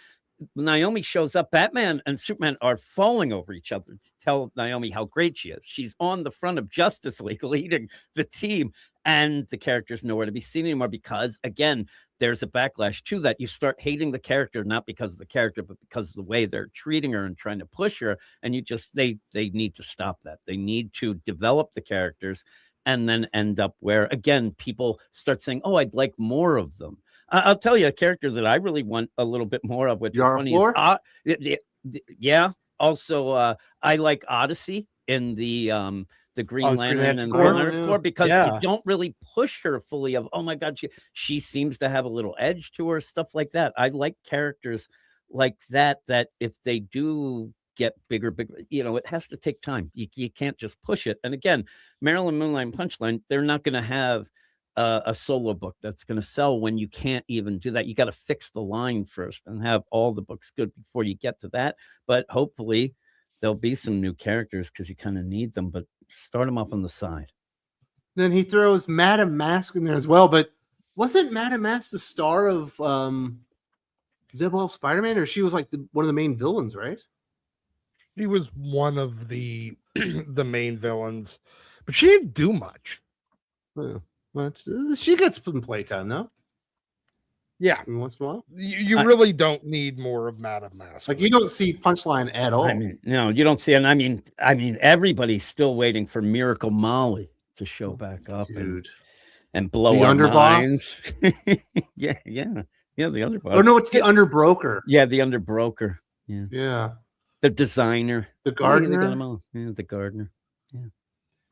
Naomi shows up, Batman and Superman are falling over each other to tell Naomi how great she is. She's on the front of Justice League leading the team, and the character's nowhere to be seen anymore because, again, there's a backlash to that. You start hating the character, not because of the character, but because of the way they're treating her and trying to push her, and they need to stop that. They need to develop the characters and then end up where, again, people start saying, oh, I'd like more of them. I'll tell you a character that I really want a little bit more of. Which Yara Flor? Yeah. Also, I like Odyssey in the Green Lantern and Corps. Green Lantern Corps because you don't really push her fully of, oh my God, she seems to have a little edge to her, stuff like that. I like characters like that if they do get bigger, it has to take time. You can't just push it. And again, Marilyn Moonlight and Punchline, they're not going to have a solo book that's going to sell when you can't even do that. You got to fix the line first and have all the books good before you get to that. But hopefully there'll be some new characters because you kind of need them, but start them off on the side. Then he throws Madame Mask in there as well. But wasn't Madame Mask the star of Zebel Spider-Man, or she was like one of the main villains, right? She was one of the main villains, but she didn't do much. Yeah. But she gets some playtime, no? Yeah, Once in a while. You really don't need more of Madame Mask. Like you don't see Punchline at all. I mean, no, you don't see it. And I mean, everybody's still waiting for Miracle Molly to show back up and blow the our underboss. minds. yeah, the underboss. Oh no, it's the underbroker. Yeah, the underbroker. Yeah. The designer. The gardener. Yeah, the gardener. Yeah.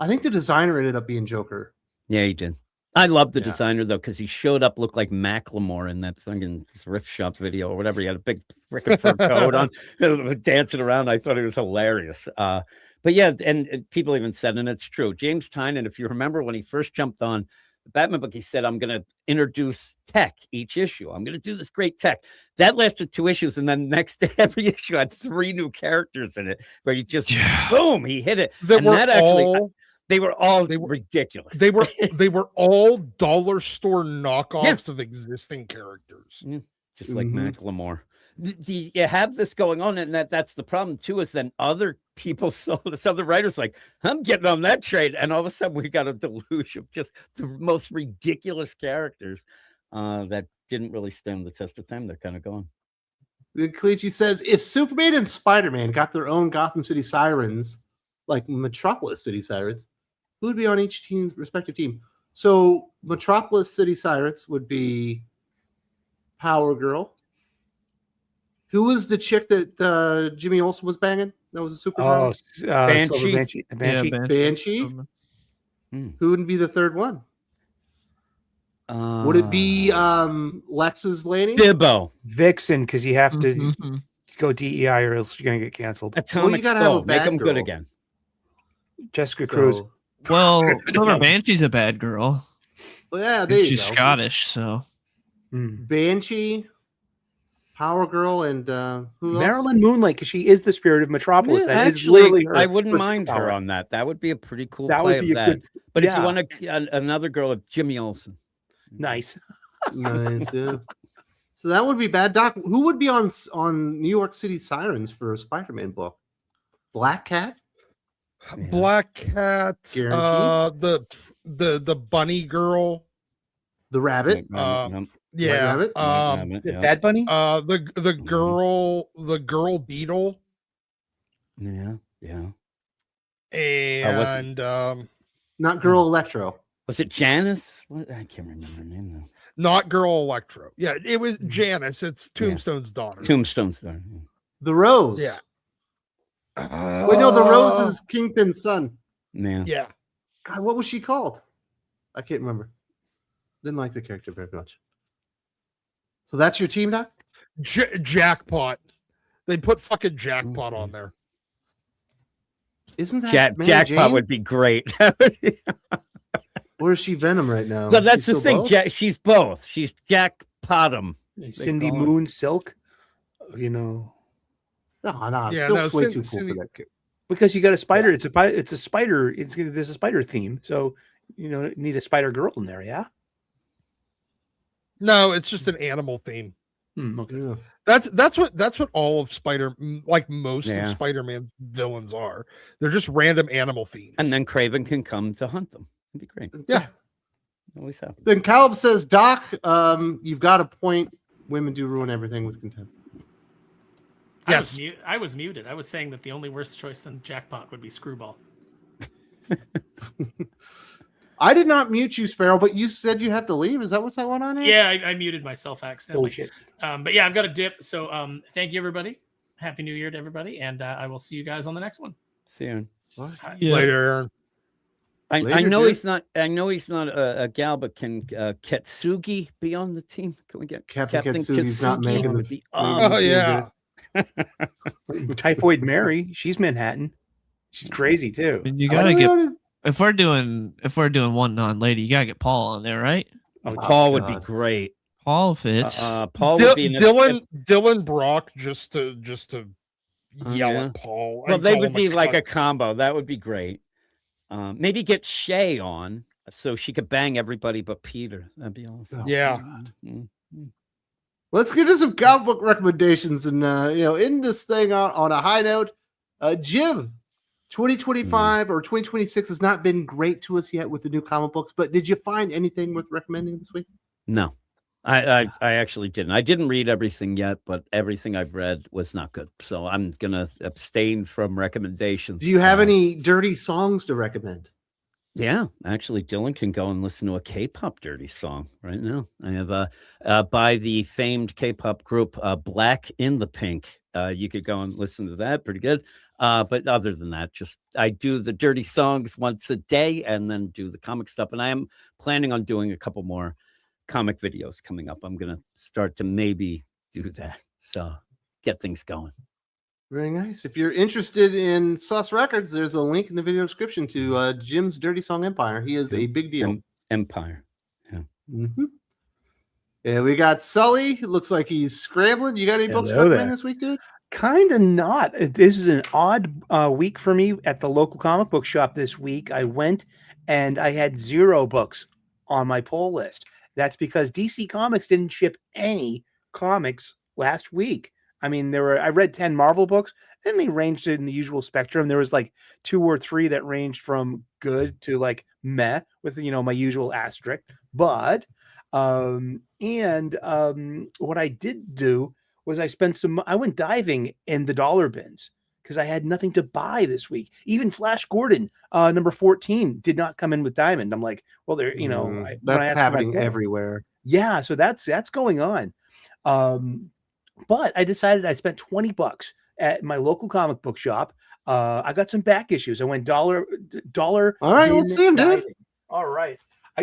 I think the designer ended up being Joker. Yeah, he did. I love the designer though, because he showed up looked like Macklemore in that fucking thrift shop video or whatever. He had a big freaking fur coat on, dancing around. I thought it was hilarious. But yeah, and people even said, and it's true. James Tynion, if you remember when he first jumped on the Batman book, he said, "I'm going to introduce tech each issue. I'm going to do this great tech." That lasted 2 issues, and then next every issue had 3 new characters in it, where he just boom, he hit it. They were all ridiculous. They were all dollar store knockoffs of existing characters. Just like Macklemore. you have this going on, and that's the problem too. Is then other people, so other writers like, I'm getting on that trade, and all of a sudden we got a deluge of just the most ridiculous characters that didn't really stand the test of time. They're kind of gone. Kalichi says, if Superman and Spider-Man got their own Gotham City Sirens, like Metropolis City Sirens, who would be on each team's respective team? So Metropolis City Sirens would be Power Girl. Who was the chick that Jimmy Olsen was banging? That was a superhero. Banshee. Banshee. Who would be the third one? Would it be Lex's lady? Bibbo. Vixen, because you have to go DEI or else you're going to get canceled. Atomic Skull. Make them good again. Jessica Cruz. Well, Silver Banshee's a bad girl. Well, yeah, there you She's go. Scottish, so. Banshee, Power Girl, and who else? Marilyn Moonlight, because she is the spirit of Metropolis. Yeah, that actually, is literally her. I wouldn't first mind power. her on that. That would be a pretty cool That play would be of a that. good. But if yeah. you want another girl of Jimmy Olsen. Nice. Nice, yeah. So that would be bad. Doc, who would be on New York City Sirens for a Spider-Man book? Black Cat? Yeah. Black Cat, Guaranteed? the bunny girl, The Rabbit? yeah, Rabbit? Bad Bunny? the girl beetle, Yeah. and Not Girl Electro. Was it Janice? What? I can't remember her name though. not Girl Electro. Yeah, it was Janice. It's Tombstone's daughter. Tombstone's there. The Rose. Yeah. Wait, no, the Rose is Kingpin's son. Yeah. Yeah. God, what was she called? I can't remember. Didn't like the character very much. So that's your team, Doc? Jackpot. They put fucking Jackpot on there. Isn't that Mary Jackpot Jane? would be great. Or is she Venom right now? No, that's She's the still thing. both? She's both. She's Jack Potom. Cindy Moon Silk. You know. No, Yeah, Silk's no, way Cindy- too cool Cindy- for that kid. Because you got a spider. It's a spider. There's a spider theme. So, you need a spider girl in there. Yeah. No, it's just an animal theme. Okay. Yeah. That's what all of most Yeah. of Spider-Man's villains are. They're just random animal themes. And then Craven can come to hunt them. It'd be great. Yeah. Always happens. Then Caleb says, Doc, you've got a point. Women do ruin everything with contempt. Yes. I was muted. I was saying that the only worse choice than Jackpot would be Screwball. I did not mute you, Sparrow, but you said you have to leave. Is that what's going on here? Yeah, I muted myself accidentally. Holy shit. But yeah, I've got a dip. So thank you, everybody. Happy New Year to everybody. And I will see you guys on the next one. See you. Yeah. Later. I Later, know Jim. he's not. I know he's not a gal, but can Ketsugi be on the team? Can we get Captain Ketsugi's not making the- Would be Oh awesome. yeah. Typhoid Mary. She's Manhattan. She's crazy too. I mean, you gotta get if we're doing one non-lady, you gotta get Paul on there, right? Oh, Paul would be God. great. Paul fits. Paul would be Dylan Brock just to Oh, yell yeah. at Paul. Well, and they call would him be like a cunt. combo. That would be great. Maybe get Shay on so she could bang everybody but Peter. That'd be awesome. Yeah. Mm. Let's get to some comic book recommendations and end this thing on a high note. Jim, 2025 or 2026 has not been great to us yet with the new comic books, but did you find anything worth recommending this week? No, I actually didn't. I didn't read everything yet, but everything I've read was not good. So I'm gonna abstain from recommendations. Do you have any dirty songs to recommend? Yeah, actually, Dylan can go and listen to a K-pop dirty song right now. I have by the famed K-pop group Black in the Pink. You could go and listen to that. Pretty good. But other than that, just I do the dirty songs once a day and then do the comic stuff. And I am planning on doing a couple more comic videos coming up. I'm going to start to maybe do that. So get things going. Very nice. If you're interested in Sauce Records, there's a link in the video description to Jim's Dirty Song Empire. He is a big deal. Empire. Yeah. Mm-hmm. Yeah, we got Sully. It looks like he's scrambling. You got any books to Hello recommend there. this week, dude? Kind of not. This is an odd week for me at the local comic book shop this week. I went and I had 0 books on my pull list. That's because DC Comics didn't ship any comics last week. I mean, I read 10 Marvel books, and they ranged in the usual spectrum. There was like 2 or 3 that ranged from good to like meh, with my usual asterisk. But what I did do was I went diving in the dollar bins because I had nothing to buy this week. Even Flash Gordon, number 14, did not come in with Diamond. I'm like, well, there, that's happening everywhere. Yeah, so that's going on. But I decided I spent $20 at my local comic book shop. I got some back issues. I went dollar. All right, let's see them, dude. All right.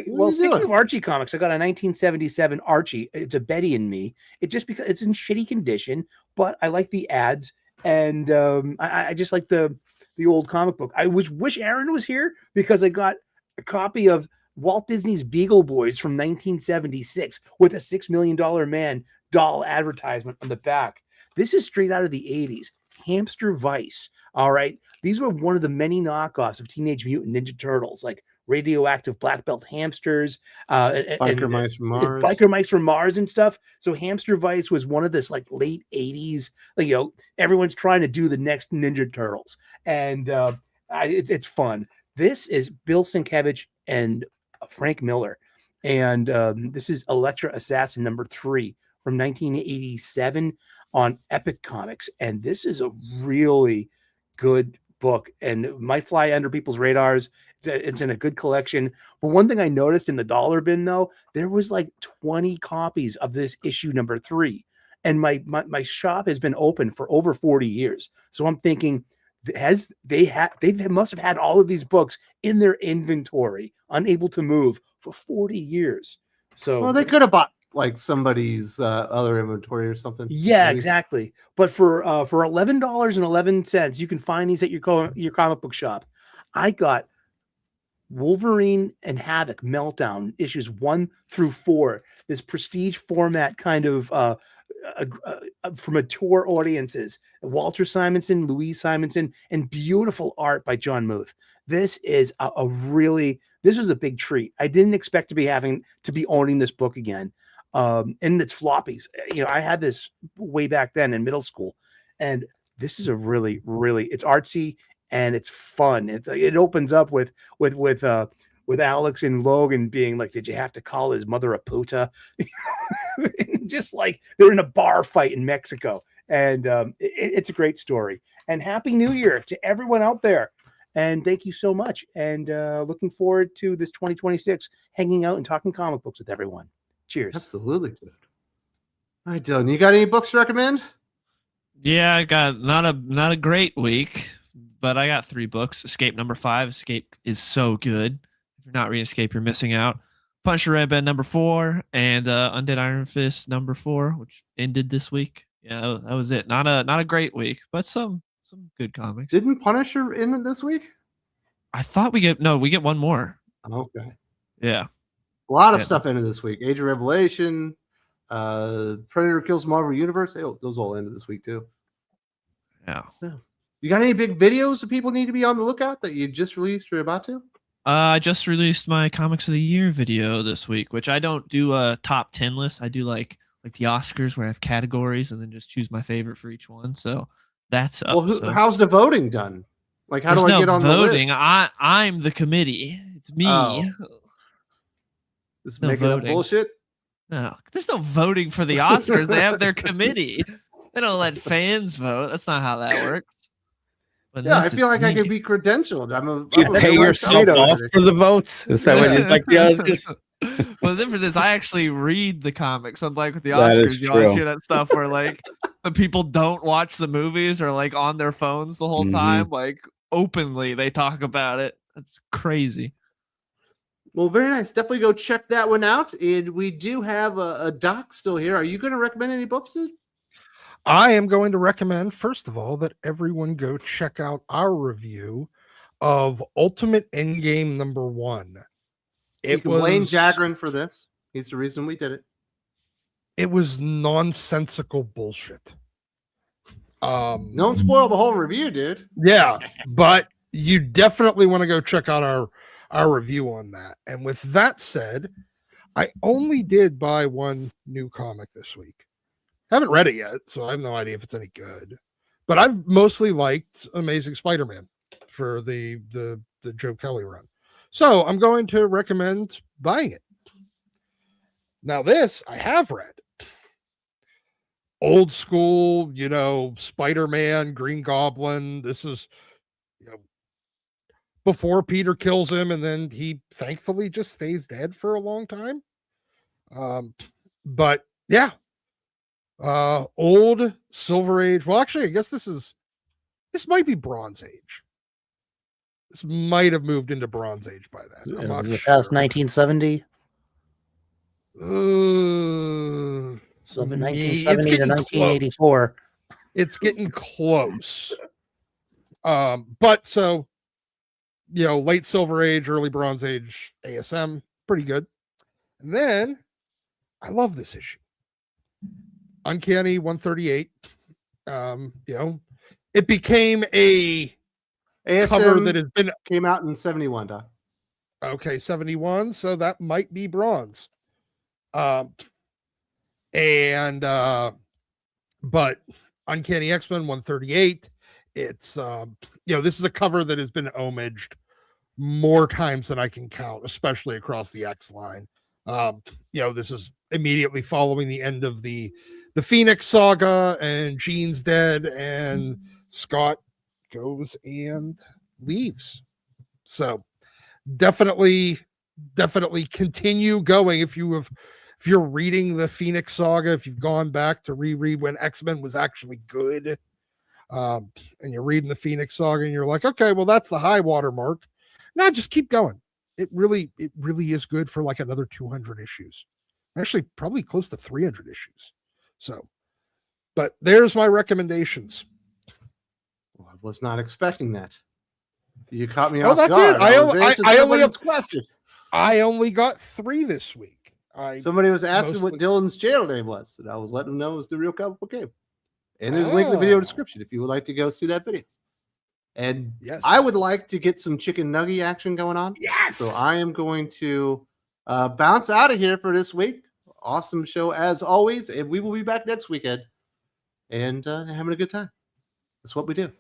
What Speaking of Archie comics, I got a 1977 Archie. It's a Betty and Me. It just because it's in shitty condition, but I like the ads, and I just like the old comic book. I wish Aaron was here because I got a copy of Walt Disney's Beagle Boys from 1976 with a $6 Million Man doll advertisement on the back. This is straight out of the 80s. Hamster Vice. All right. These were one of the many knockoffs of Teenage Mutant Ninja Turtles, like radioactive black belt hamsters, Biker Mice from Mars. Biker Mice from Mars and stuff. So Hamster Vice was one of this like late 80s, everyone's trying to do the next Ninja Turtles. And it's fun. This is Bill Sienkiewicz and Frank Miller. And this is Elektra Assassin number 3 from 1987 on Epic Comics. And this is a really good book and might fly under people's radars. It's in a good collection. But one thing I noticed in the dollar bin, though, there was like 20 copies of this issue number 3. And my shop has been open for over 40 years. So I'm thinking, they must have had all of these books in their inventory, unable to move for 40 years. So well, they could have bought like somebody's other inventory or something. Yeah, maybe. Exactly. But for $11.11, you can find these at your comic book shop. I got Wolverine and Havoc Meltdown issues 1 through 4. This prestige format kind of for mature audiences. Walter Simonson, Louise Simonson, and beautiful art by John Muth. This is this was a big treat. I didn't expect to be owning this book again. And it's floppies. I had this way back then in middle school, and this is a really, really, it's artsy and it's fun. It opens up with Alex and Logan being like, did you have to call his mother a puta? Just like they're in a bar fight in Mexico. And it's a great story. And Happy New Year to everyone out there. And thank you so much. And looking forward to this 2026, hanging out and talking comic books with everyone. Cheers. Absolutely, dude. All right, Dylan, you got any books to recommend? Yeah, I got not a great week, but I got 3 books. Escape number 5. Escape is so good. If you're not reading Escape, you're missing out. Punisher Red Band number 4 and Undead Iron Fist number 4, which ended this week. Yeah, that was it. Not a great week, but some good comics. Didn't Punisher end this week? I thought we get one more. Okay. Yeah. A lot of stuff ended this week. Age of Revelation, Predator Kills Marvel Universe. Those all ended this week too. Yeah. You got any big videos that people need to be on the lookout that you just released or about to? I just released my Comics of the Year video this week, which I don't do a top 10 list. I do like the Oscars where I have categories and then just choose my favorite for each one. So that's up. Well, how's the voting done? Like, how do I get on voting? the list? I'm the committee. It's me. Oh. This making up bullshit? No, there's no voting for the Oscars. They have their committee. They don't let fans vote. That's not how that works. But yeah, I feel like I could be credentialed. You pay yourself off for the votes. Is that what you like the Oscars? Well, the difference is I actually read the comics. Unlike with the Oscars, you always hear that stuff where like the people don't watch the movies or like on their phones the whole time. Like openly, they talk about it. That's crazy. Well, very nice. Definitely go check that one out. And we do have a doc still here. Are you going to recommend any books, dude? I am going to recommend, first of all, that everyone go check out our review of Ultimate Endgame number 1. You can blame Jagrin for this. He's the reason we did it. It was nonsensical bullshit. Don't spoil the whole review, dude. Yeah, but you definitely want to go check out our review on that. And with that said, I only did buy one new comic this week. Haven't read it yet, so I have no idea if it's any good. But I've mostly liked Amazing Spider-Man for the Joe Kelly run. So I'm going to recommend buying it. Now, this I have read. Old school, Spider-Man, Green Goblin. This is, before Peter kills him, and then he thankfully just stays dead for a long time. But yeah, old Silver Age. Well, actually, I guess this might be Bronze Age. This might have moved into Bronze Age by then. I'm not Was it sure. past 1970? So It's 1970 to getting 1984. It's getting close. But so, late Silver Age, early Bronze Age ASM, pretty good. And then I love this issue. Uncanny 138. It became a ASM cover that has been came out in 71, Doc. okay, 71. So that might be bronze. But Uncanny X-Men 138. It's this is a cover that has been homaged more times than I can count, especially across the X line. This is immediately following the end of the Phoenix saga, and Jean's dead, and Scott goes and leaves. So definitely continue going if you're reading the Phoenix saga, if you've gone back to reread when X-Men was actually good, and you're reading the Phoenix saga and you're like, okay, well, that's the high water mark. No, just keep going. It really is good for like another 200 issues. Actually, probably close to 300 issues. So, but there's my recommendations. Well, I was not expecting that. You caught me Oh, off that's guard. it. I only have have question. I only got 3 this week. Somebody was asking what mostly- Dylan's channel name was, and I was letting them know it was the Real Comic Book Game. And there's a link in the video description if you would like to go see that video. And Yes, I would like to get some chicken nugget action going on. yes. So I am going to bounce out of here for this week. Awesome show as always, and we will be back next weekend and having a good time. That's what we do.